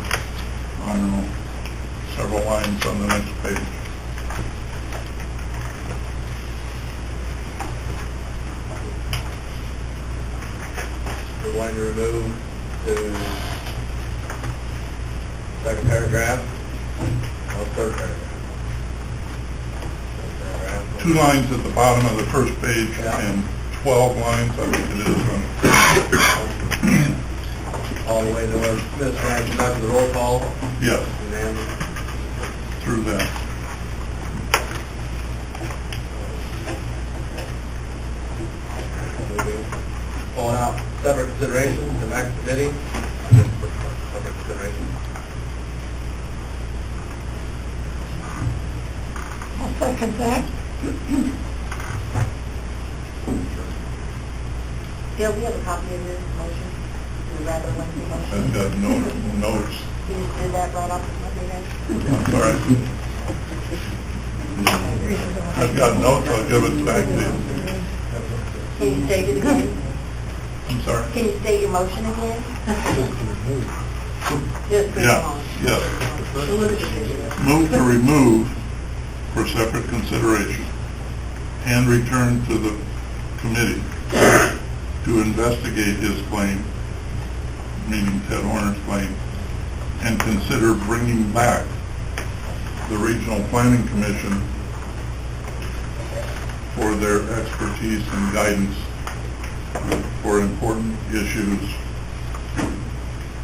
I don't know, several lines on the next page. We're going to remove the second paragraph, or third paragraph. Two lines at the bottom of the first page and 12 lines, I think it is. All the way to where Smith ran conducted the roll call. Yes, And then through that. pulling out separate consideration, the back committee, separate consideration. I'll second that. Bill, we have a copy of this motion, the rather lengthy motion. I've got notes. Can you do that right off the meeting? I'm sorry. I've got notes, I'll give it back to you. Can you state it again? I'm sorry. Can you state your motion again? Just bring it Yeah, on. yes. Move to remove for separate consideration and return to the committee to investigate his claim, meaning Ted Horner's claim, and consider bringing back the Regional Planning Commission for their expertise and guidance for important issues,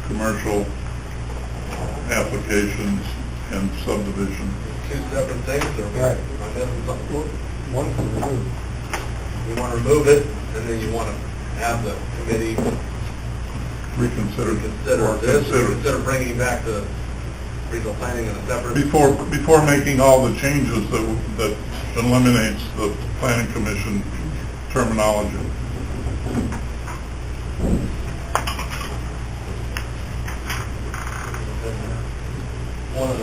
commercial applications, and subdivision. Two separate things, or am I missing something? One can remove. You want to remove it, and then you want to have the committee Reconsider. consider this, or consider bringing back the regional planning in a separate. Before making all the changes that eliminates the planning commission terminology. One of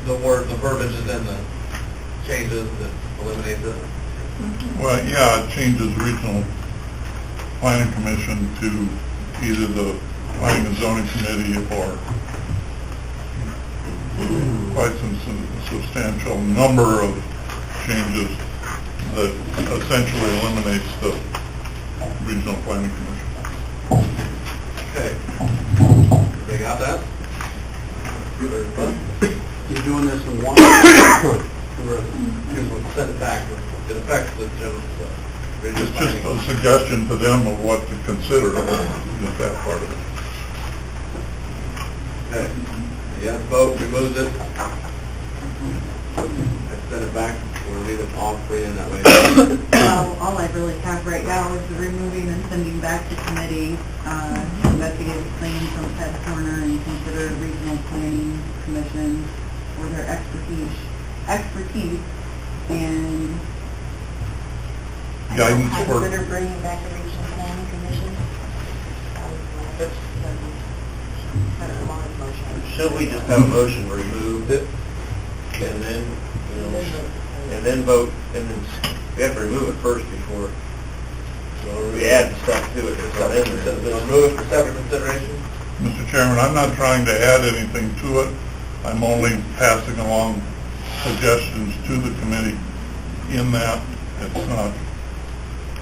the words, the verbiage is in the changes that eliminate this. Well, yeah, it changes regional planning commission to either the planning and zoning committee or quite some substantial number of changes that essentially eliminates the regional planning commission. Okay. They got that? You're doing this in one, we'll send it back, it affects the general, regional It's just planning. a suggestion to them of what to consider, just that part of it. Okay. Yes, vote, removes it. And send it back, we'll leave it all free in that way. All I really have right now is the removing and sending back to committee, to investigate the claim from Ted Horner and consider regional planning commission for their expertise and Guidance for, Consider bringing back the regional planning commission. That's a long motion. Should we just have a motion to remove it, and then, and then vote, and then we have to remove it first before We add stuff to it, there's something, we'll move it for separate consideration. Mr. Chairman, I'm not trying to add anything to it. I'm only passing along suggestions to the committee in that it's not,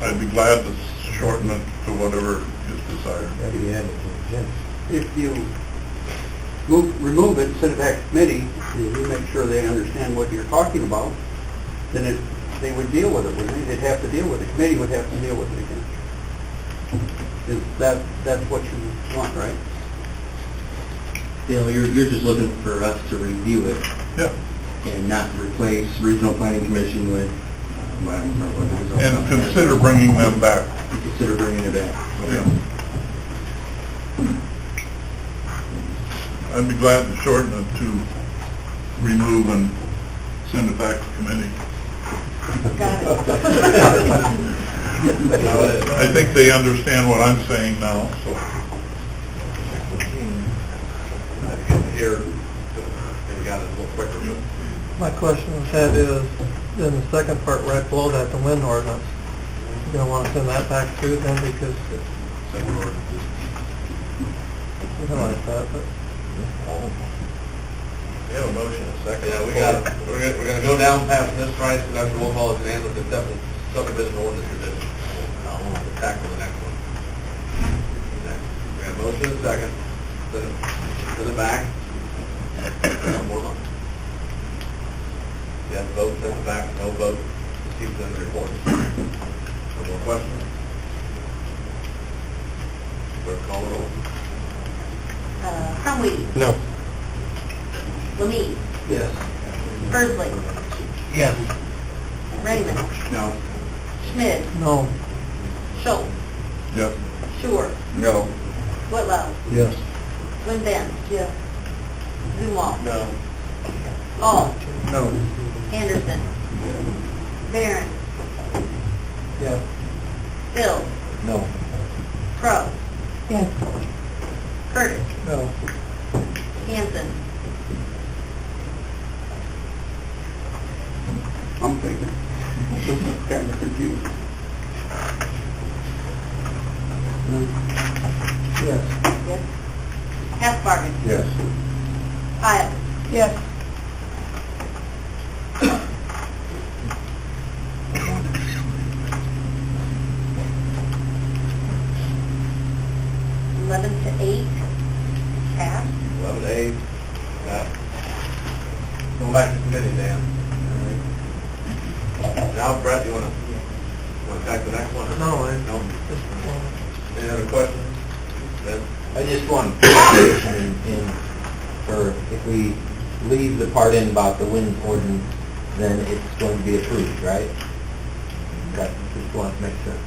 I'd be glad to shorten it to whatever is desired. If you remove it, send it back to committee, and you make sure they understand what you're talking about, then they would deal with it, wouldn't they? They'd have to deal with it. The committee would have to deal with it again. That's what you want, right? Dale, you're just looking for us to review it Yeah. and not replace Regional Planning Commission with, I don't remember what it is. And consider bringing them back. Consider bringing it back. Yeah. I'd be glad to shorten it to remove and send it back to committee. I think they understand what I'm saying now, so. Here, we got it a little quicker. My question was had is, in the second part right below that, the wind ordinance, you're going to want to send that back too then because we don't like that, but. We have a motion, a second. Yeah, we're gonna go down past this price, and after we'll call it an ambulance, it's subdivision ordinance revision. We'll tackle the next one. Next. We have a motion, a second. Send it back. One more month. You have to vote, send it back, no vote, just keep it in the report. No more questions? Clerk, call the roll. Crumweedy, No. Lamie, Yes. Burzley, Yes. Raymond, No. Schmidt, No. Schultz, Yes. Shore, No. Whitlow, Yes. Win Ben, Zumwalt, No. Hall, No. Anderson, Barron, Yes. Bill, No. Crow, Yes. Curtis, No. Hanson, I'm thinking. This is kind of confusing. Yes. Hessbargen, Yes. Pyle, Yes. Eleven to 8, passed. 11 to 8. Go back to committee, Dan. Now, Brett, you want to attack the next one? No, No? Any other questions? Ben? I just want clarification for if we leave the part in about the wind ordinance, then it's going to be approved, right? That, just want to make sure.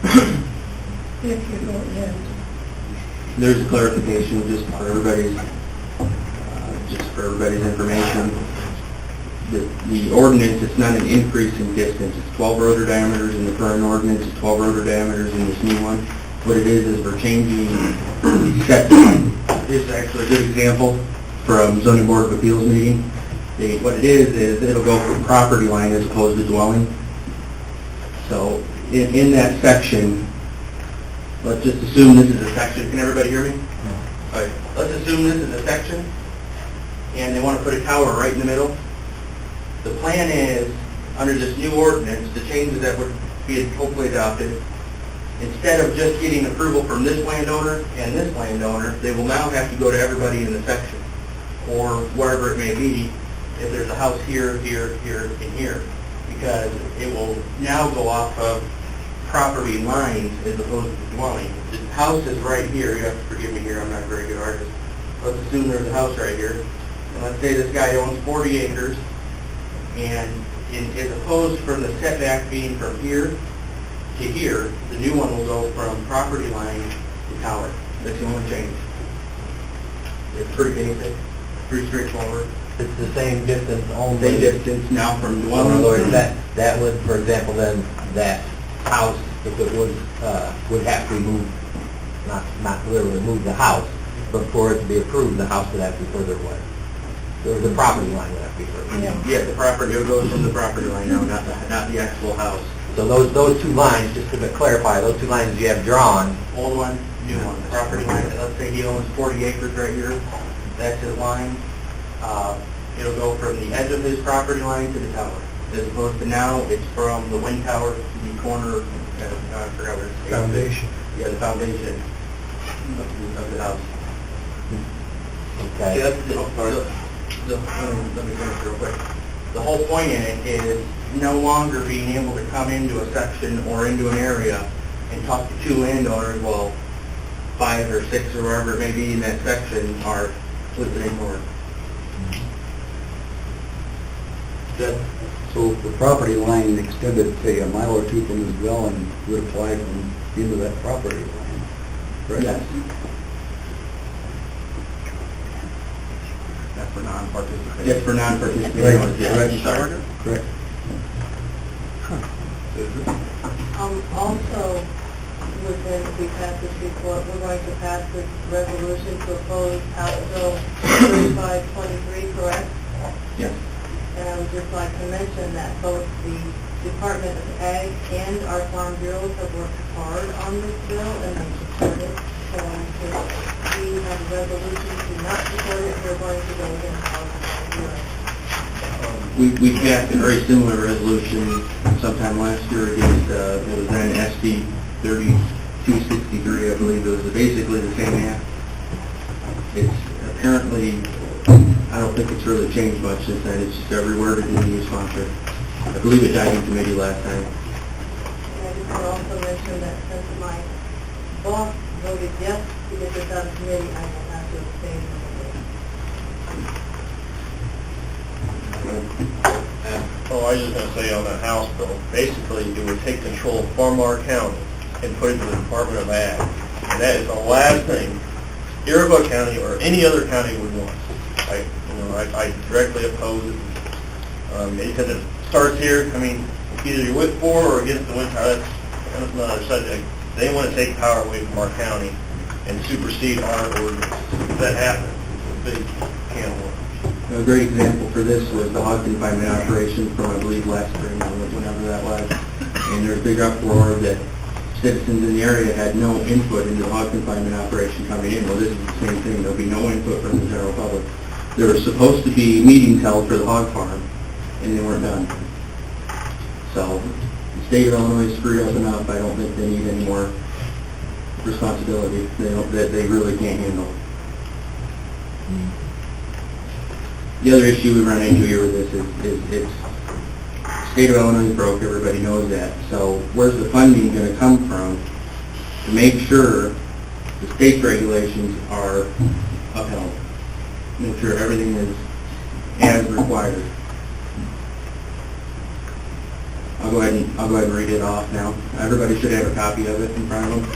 If you go, yes. There's a clarification just for everybody's information. The ordinance, it's not an increase in distance. It's 12 rotor diameters in the current ordinance, it's 12 rotor diameters in this new one. What it is we're changing the setback. This is actually a good example from zoning board of appeals meeting. What it is it'll go from property line as opposed to dwelling. So in that section, let's just assume this is a section. Can everybody hear me? All right. Let's assume this is a section, and they want to put a tower right in the middle. The plan is, under this new ordinance, the changes that would be hopefully adopted, instead of just getting approval from this landowner and this landowner, they will now have to go to everybody in the section, or wherever it may be, if there's a house here, here, here, and here, because it will now go off of property lines as opposed to dwelling. The house is right here. You have to forgive me here. I'm not a very good artist. Let's assume there's a house right here. And let's say this guy owns 40 acres. And as opposed from the setback being from here to here, the new one will go from property line to tower. That's the only change. It's pretty basic, pretty straightforward. It's the same distance only. Same distance now from In dwelling. other words, that would, for example, then, that house, if it would have to be moved, not literally move the house, but for it to be approved, the house would have to be further away. Or the property line would have to be further. Yeah, the property, it goes from the property line now, not the actual house. So those two lines, just to clarify, those two lines you have drawn, Old one, new one, property line, let's say he owns 40 acres right here, that's his line. It'll go from the edge of his property line to the tower. As opposed to now, it's from the wind tower to the corner, I forgot what it's. Foundation. Yeah, the foundation of the house. okay? See, that's let me finish real quick. The whole point in it is no longer being able to come into a section or into an area and talk to two landowners, well, 5 or 6 or wherever it may be in that section are completely ignored. Good. So if the property line extended, say, a mile or two from his dwelling, would apply from into that property line, correct? Yes. That's for non-participation. Yes, for non-participating. Right, Yeah. correct. You sorry? Correct. Also, within, we passed this report, we're going to pass this resolution to oppose House Bill 3523, correct? Yes. And I would just like to mention that both the Department of Ag and our Farm Bureaus have worked hard on this bill and they support it. So if we have a resolution to not support it, we're going to go against our Farm Bureau. We passed a very similar resolution sometime last year against, it was then SD 3263, I believe. It was basically the same act. It's apparently, I don't think it's really changed much since then. It's just every word is in the new sponsor. I believe it died in committee last time. And I just want to also mention that since my boss voted yes to get this out of committee, I will have to abstain from the vote. Oh, I was just gonna say on that House bill, basically it would take control from our county and put it to the Department of Ag. And that is the last thing Iroquois County or any other county would want. I directly oppose it. Because it starts here, I mean, either you're with for or against the wind tower, that's another subject. They want to take power away from our county and supersede our ordinance. If that happens, it's a big can of worms. A great example for this was the hog confinement operation from, I believe, last spring, or whenever that was. And there's a big uproar that citizens in the area had no input into the hog confinement operation coming in. Well, this is the same thing. There'll be no input from the general public. There were supposed to be meetings held for the hog farm, and they weren't done. So, the state of Illinois screwed up enough. I don't think they need any more responsibility that they really can't handle. The other issue we run into here with this is it's state of Illinois is broke, everybody knows that. So where's the funding going to come from to make sure the state's regulations are upheld? Make sure everything is as required. I'll go ahead and read it off now. Everybody should have a copy of it in front of them.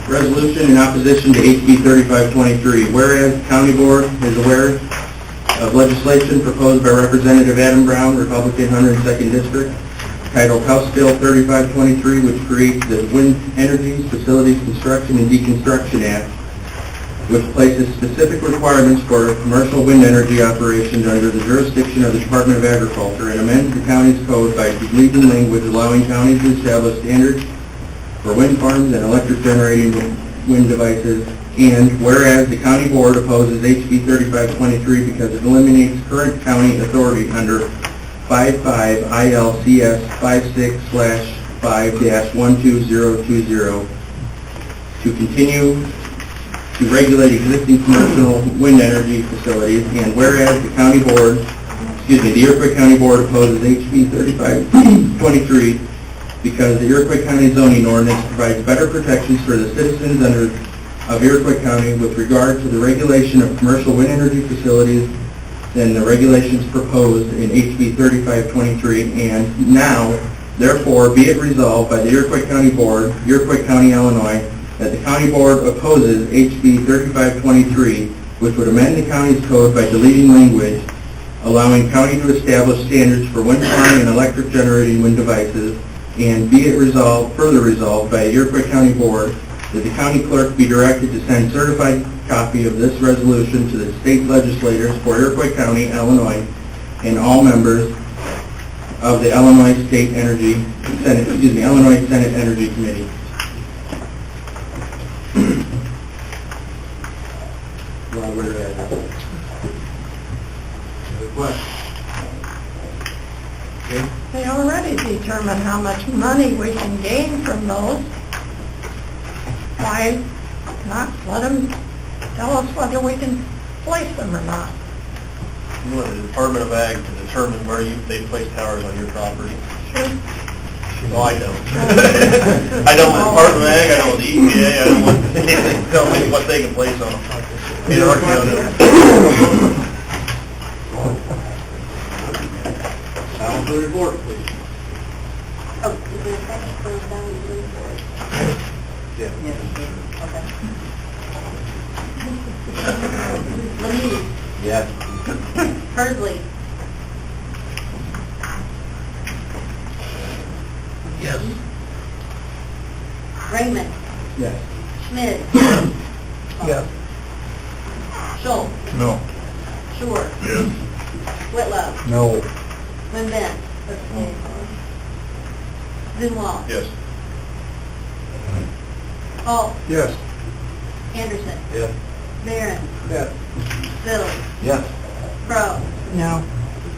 Resolution in opposition to HB 3523. Whereas the County Board is aware of legislation proposed by Representative Adam Brown, Republican, 102nd District, titled House Bill 3523, which creates the Wind Energy Facilities Construction and Deconstruction Act, which places specific requirements for commercial wind energy operations under the jurisdiction of the Department of Agriculture, and amends the county's code by deleting language allowing counties to establish standards for wind farms and electric generating wind devices. And whereas the county board opposes HB 3523 because it eliminates current county authority under 55 ILCS 56/5-12020 to continue to regulate existing commercial wind energy facilities. And whereas the Iroquois County Board opposes HB 3523 because the Iroquois County zoning ordinance provides better protections for the citizens of Iroquois County with regard to the regulation of commercial wind energy facilities than the regulations proposed in HB 3523, and now, therefore, be it resolved by the Iroquois County Board, Iroquois County, Illinois, that the County Board opposes HB 3523, which would amend the county's code by deleting language allowing county to establish standards for wind farm and electric generating wind devices, and be it further resolved by the Iroquois County Board that the county clerk be directed to send certified copy of this resolution to the state legislators for Iroquois County, Illinois, and all members of the Illinois Illinois Senate Energy Committee. They already determine how much money we can gain from those. Why not let them tell us whether we can place them or not? You want the Department of Ag to determine where they place towers on your property? Sure. No, I don't. I don't want the Department of Ag, I don't want the EPA, I don't want anything to tell me what they can place on them. In our county. Balance the report, please. Oh, is there a second for the balance report? Lemay, Yes. Hursley, Yes. Raymond, Yes. Schmidt, Yes. Schultz, No. Shore, Yes. Whitlow, No. Wim Benz, Zumwalt, Yes. Hall, Yes. Anderson, Yes. Barron, Yes. Bill, Yes. Crow, No.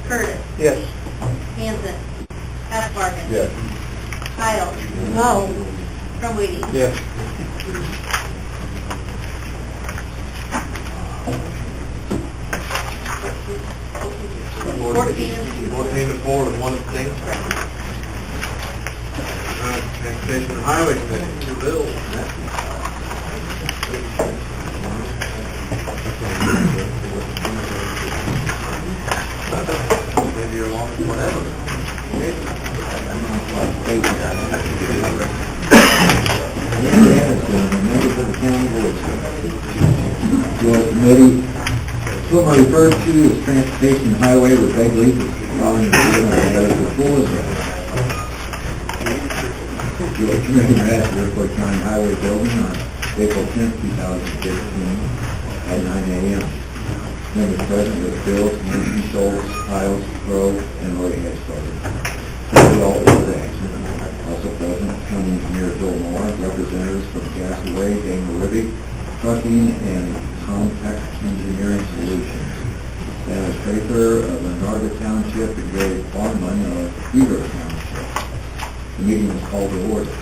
Curtis, Yes. Hanson, Asparkin, Yes. Kyle, No. Drumweedy, Yes. Fourteen. 14-4 with one abstain. Transportation and Highway Committee, two bills. Maybe you're long as whatever. Members of the county board. Your committee, what I referred to as transportation and highway with beg leave following the letter before the your committee met at the Airport County Highway Building on April 10th, 2015 at 9 a.m. Members present were Bill, Nancy, Schultz, Hiles, Crowe, and Lori Hastings. We all were there. Also present, County Engineer Bill Moore, representatives from Gasaway, Dana Ribby, Trucking, and Compact Engineering Solutions. Dennis Draper of Menarga Township and Gary Farman of Weaver Township. The meeting was called to order.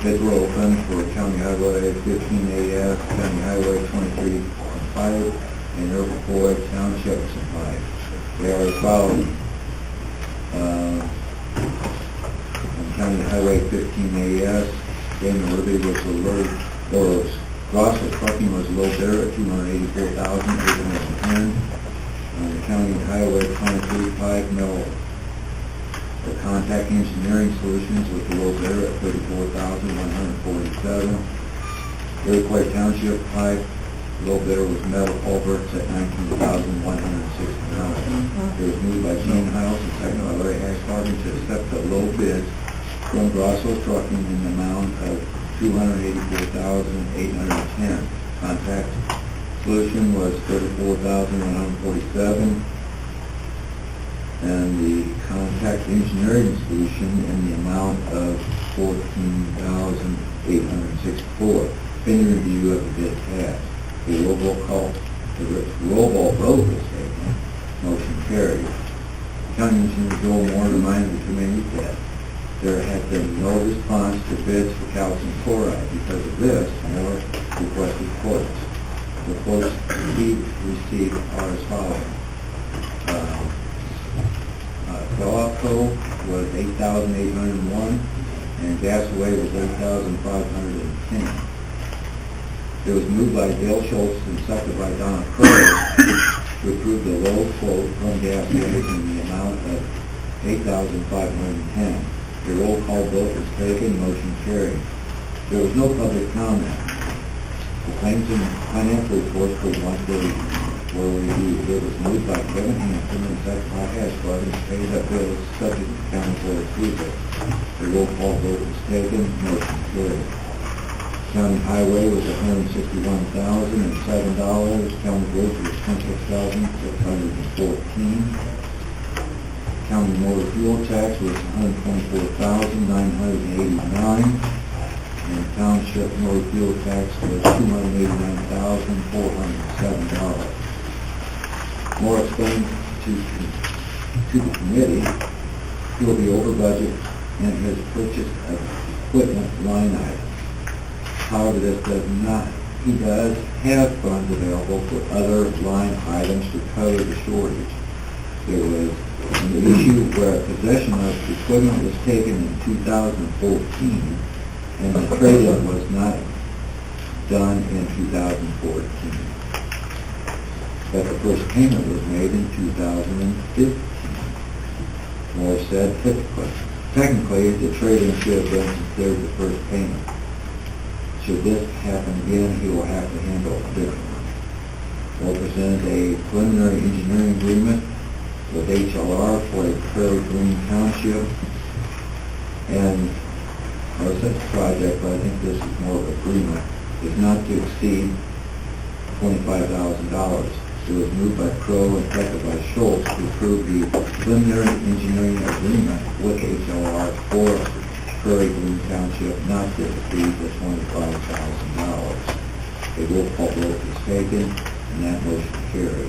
Bids were open for County Highway 15AF, County Highway 23.5, and Iroquois Township Supply. They are as follows. On County Highway 15AS, Dana Ribby was the low, or Grosso Trucking was low bidder at $284,810. On the County Highway 23.5, Mel for Contact Engineering Solutions with the low bidder at $34,147. Iroquois Township 5, low bidder was Metal Culverts at $19,169. It was moved by Gene Hiles and seconded by Larry Ashbarton to accept the low bids from Grosso Trucking in the amount of $284,810. Contact Solution was $34,147. And the Contact Engineering Solution in the amount of $14,864. Opinion review of the bid passed. The roll call vote was taken. Motion carried. County Engineer Joel Moore reminded the committee that there had been no response to bids for calcium chloride. Because of this, Moore requested quotes. The quotes he received are as follows. Delawco was $8,801 and Gasaway was $8,510. It was moved by Dale Schultz and seconded by Donna Crowe to approve the low quote from Gasaway in the amount of $8,510. The roll call vote was taken, motion carried. There was no public comment. The claims and financial reports for monthly were reviewed. It was moved by Kevin Hanson and seconded by Ashbarton to pay the bills subject to county board approval. The roll call vote was taken, motion carried. County highway was $161,007. County bridge was $26,614. county motor fuel tax was $124,989, and township motor fuel tax was $289,407. More explained to the committee, he will be over budget and has purchased equipment line items. However, this does not, he does have funds available for other line items to cover the shortage. There was an issue where possession of the equipment was taken in 2014 and the trade-in was not done in 2014. But the first payment was made in 2015. Moore said, technically, the trade-in should have been considered the first payment. Should this happen again, he will have to handle it differently. Moore presented a preliminary engineering agreement with HLR for a Prairie Green Township, and our such project, but I think this is more of an agreement, is not to exceed $25,000. It was moved by Crowe and seconded by Schultz to approve the preliminary engineering agreement with HLR for Prairie Green Township not to exceed the $25,000. A roll call vote is taken, and that motion carried.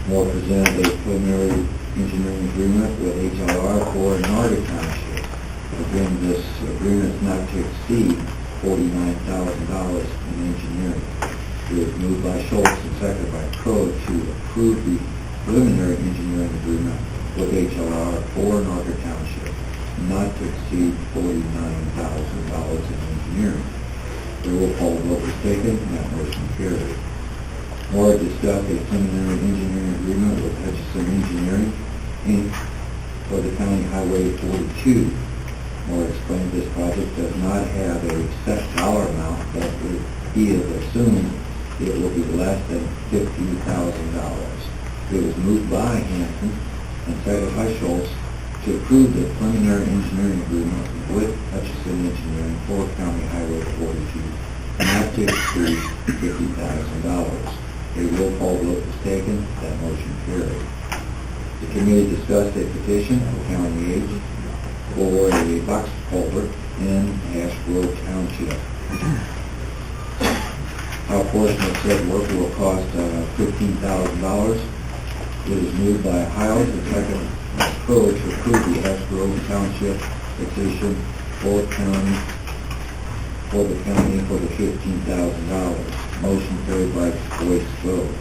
Moore presented a preliminary engineering agreement with HLR for Narda Township. Again, this agreement is not to exceed $49,000 in engineering. It was moved by Schultz and seconded by Crowe to approve the preliminary engineering agreement with HLR for Narda Township not to exceed $49,000 in engineering. The roll call vote was taken, and that motion carried. Moore discussed a preliminary engineering agreement with Hutchison Engineering, Inc. for the County Highway 42. Moore explained this project does not have a set dollar amount, but he has assumed it will be less than $50,000. It was moved by Hanson and seconded by Schultz to approve the preliminary engineering agreement with Hutchison Engineering for County Highway 42 not to exceed $50,000. A roll call vote was taken, that motion carried. The committee discussed a petition of county agent for a box culvert in Ash Grove Township. Our portion of said work will cost $15,000. It was moved by Hiles and seconded by Crowe to approve the Ash Grove Township petition for the county for the $15,000. Motion carried by voice vote.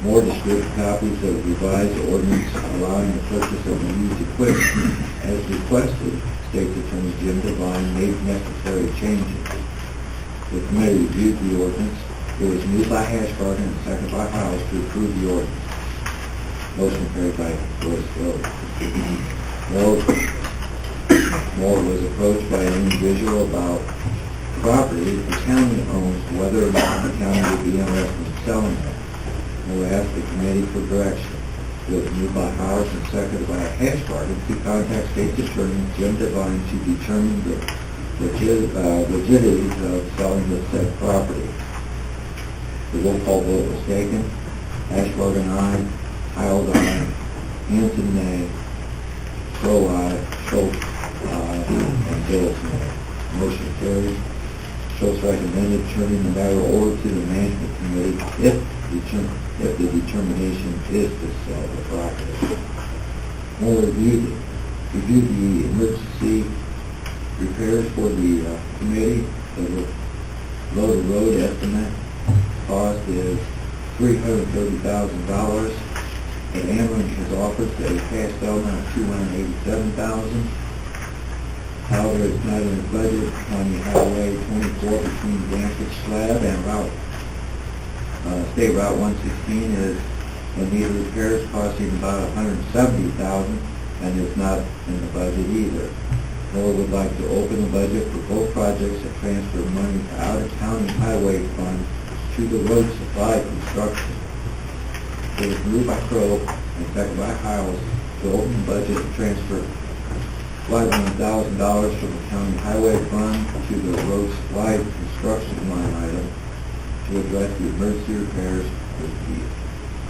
Moore distributed copies of the revised ordinance allowing the purchase of used equipment. As requested, State Attorney Jim Devine made necessary changes. The committee reviewed the ordinance. It was moved by Hashbarton and seconded by House to approve the ordinance. Motion carried by voice vote. Moore was approached by an individual about property the county owns, whether or not the county would be interested in selling it. Moore asked the committee for direction. It was moved by Howard and seconded by Hashbarton to contact State Attorney Jim Devine to determine the legitimacy of selling the said property. The roll call vote was taken. Hashbarton, aye. Howard, aye. Hanson, nay. Crowe, aye. Schultz, aye. And Bills, nay. Motion carried. Schultz recommended turning the matter over to the management committee if the determination is to sell the property. Moore reviewed the emergency repairs for the committee. The road estimate cost is $330,000. And Ameren has offered a cash settlement of $287,000. However, it's not in the budget. County Highway 24 between Vantage Slab and State Route 116 is in need of repairs costing about $170,000, and it's not in the budget either. Moore would like to open the budget for both projects and transfer money out of county highway fund to the road supply construction. It was moved by Crowe and seconded by Hiles to open the budget and transfer $500,000 from the county highway fund to the road supply construction line item to address the emergency repairs with the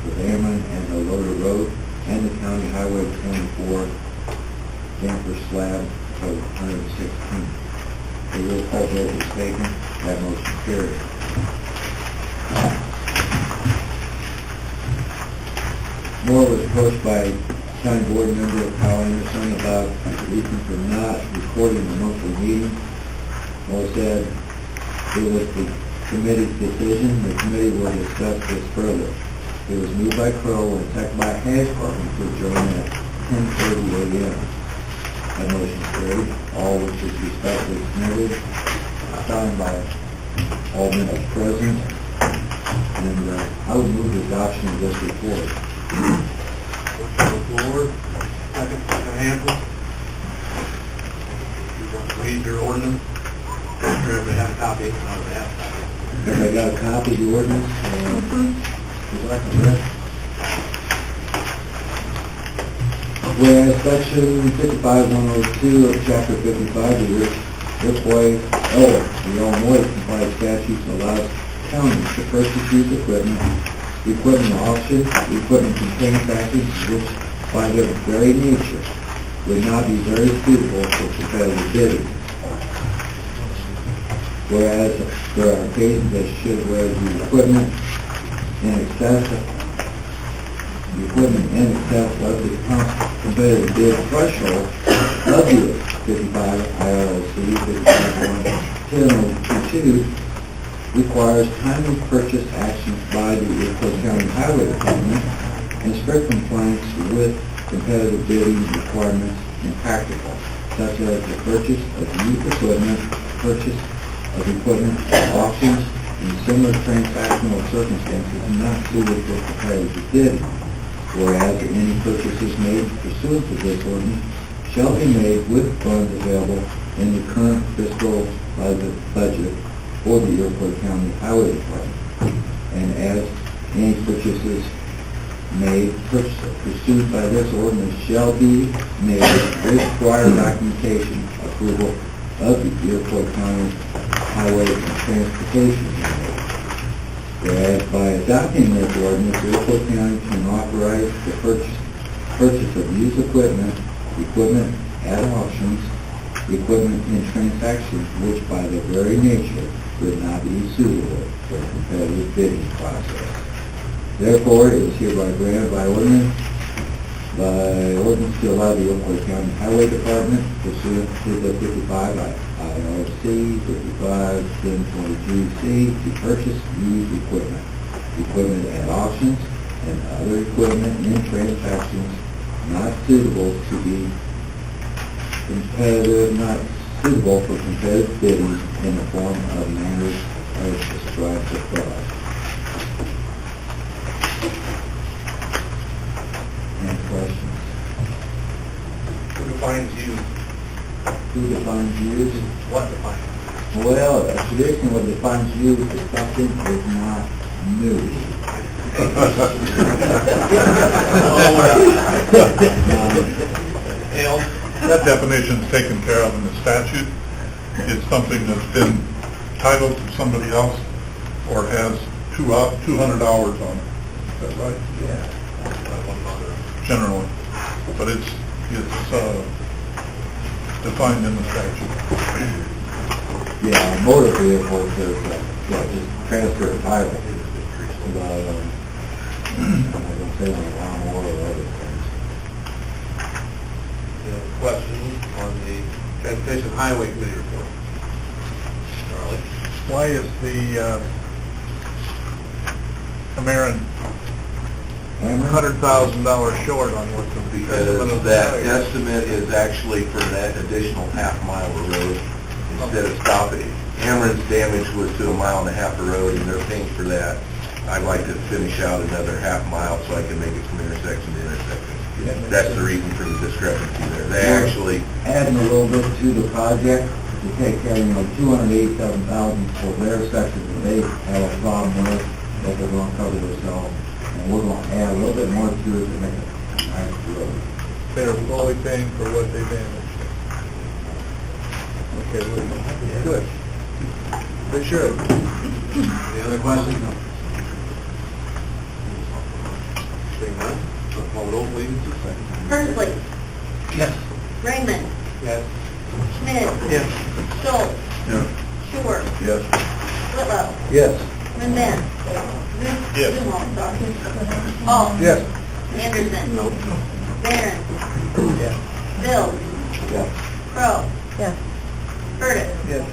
with Ameren and the Loader Road and the County Highway 24 damper slab of 116. The roll call vote is taken. That motion carries. Moore was approached by County Board member Kyle Anderson about the reason for not recording the monthly meeting. Moore said it was the committee's decision. The committee will discuss this further. It was moved by Crowe and seconded by Ashburn to adjourn at 10:30 a.m. That motion carried. All which is respectfully submitted, signed by all members present. And I would move the adoption of this report. Floor, second, Hampton. Read your ordinance. Everybody have a copy? Everybody got a copy of the ordinance? Would you like to read? Whereas section 55102 of chapter 55 of the Illinois compliance statutes allows counties to purchase used equipment auction, equipment containing factors which by their very nature would not be very suitable for competitive bidding. Whereas there are occasions that should where the equipment in excess of the competitive bid threshold of the 55 ILC 55.1002 requires timely purchase actions by the Iroquois County Highway Department and strict compliance with competitive bidding requirements impractical, such as the purchase of used equipment, purchase of equipment at auctions, and similar transactional circumstances not suited for competitive bidding. Whereas any purchases made pursuant to this ordinance shall be made with funds available in the current fiscal budget for the Iroquois County Highway Department. And as any purchases made pursued by this ordinance shall be made with prior documentation approval of the Iroquois County Highway and Transportation Authority. Whereas by adopting this ordinance, Iroquois County can authorize the purchase of used equipment at auctions, equipment in transactions which by their very nature would not be suitable for a competitive bidding process. Therefore, it is hereby granted by ordinance to allow the Iroquois County Highway Department pursuant to the 55 ILC 55-1022C to purchase used equipment at auctions, and other equipment in transactions not suitable for competitive bidding in the form of manners as described above. Any questions? Who defines used? Who defines used? What defines? Well, a tradition what defines used is something that is not new. That definition is taken care of in the statute. It's something that's been titled to somebody else or has 200 hours on it. Is that right? Yeah. Generally. But it's defined in the statute. Yeah, motor vehicles is just transfer of title. I don't say on lawnmower or other things. Any other questions on the Transportation Highway Committee report? Charlie? Why is the Ameren $100,000 short on what's going to be? Because that estimate is actually for that additional half mile of road instead of stopping. Ameren's damage was to 1.5 miles of road, and they're paying for that. I'd like to finish out another half mile so I can make it from intersection to intersection. That's the reason for the discrepancy there. They actually... Adding a little bit to the project to take care of, $287,000 for their section that they have a problem with, that they're going to cover themselves. And we're going to add a little bit more to it to make it a nice road. They're fully paying for what they damaged. Okay, well, good. They should. Any other questions? Call roll, please. Persley. Yes. Raymond. Yes. Schmidt. Yes. Schultz. Yes. Shore. Yes. Whitlow. Yes. Mandel. Yes. Zumwalt, sorry. Hall. Yes. Anderson. No. Barron. Yes. Bill. Yes. Crow. Yes. Curtis. Yes.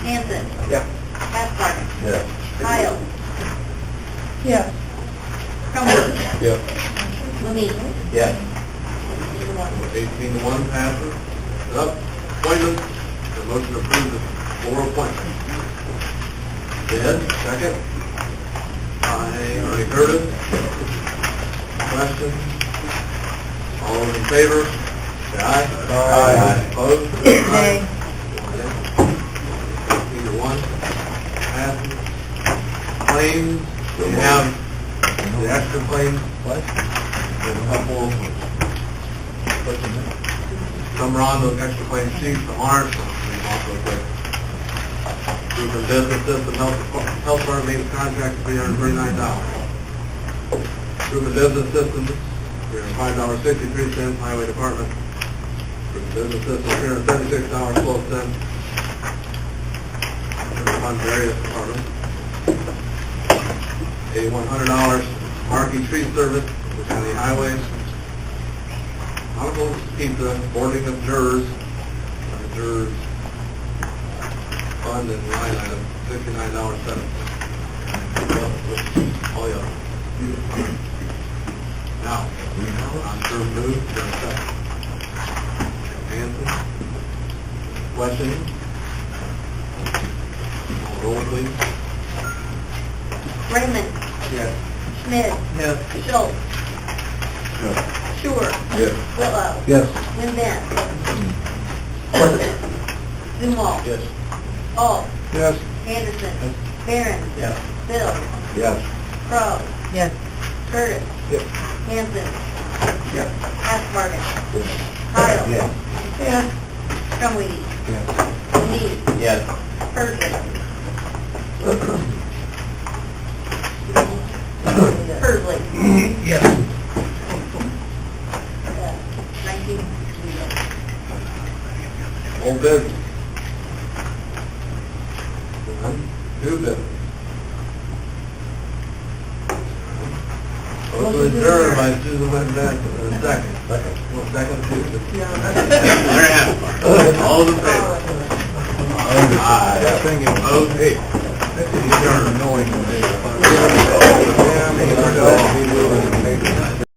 Hanson. Yes. Hathbarger. Yes. Kyle. Yes. Crumpler. Yes. Lemay. Yes. 18-1 passes. Up, appointments, the motion to approve the 4 appointments. Ed, second. By Ernie Curtis. Question? All those in favor? Say aye. Aye. Opposed? Nay. 18-1 passes. Claims, we have the extra claims. What? There's a couple. Some are on those extra claims sheets, some aren't. And also put Group and Business System Health Department made a contract for $339. Group and Business Systems, $5.63, Highway Department. Group and Business Systems, $376.12. Fund various departments. $8,100 Markey Tree Service, for County Highways. Honorable Pizza, boarding of jurors, jurors fund and line item, $59.07. Oh, yeah. Now, on third move, there's a second. Hanson? Questioning? Roll, please. Raymond. Yes. Schmidt. Yes. Schultz. Shore. Yes. Whitlow. Yes. Mandel. Zumwalt. Yes. Hall. Yes. Anderson. Barron. Yes. Bill. Yes. Crow. Yes. Curtis. Yes. Hanson. Yes. Hathbarger. Kyle. Yes. Yes. Crumweedy. Yes. Lemay. Yes. Persley. Persley. Yes. 19. Old business. New business. Motion adjourned by Susan Wentz, second. Well, second, Susan. Larry Hathbarger. All in favor? Aye. Opposed? Adjourned.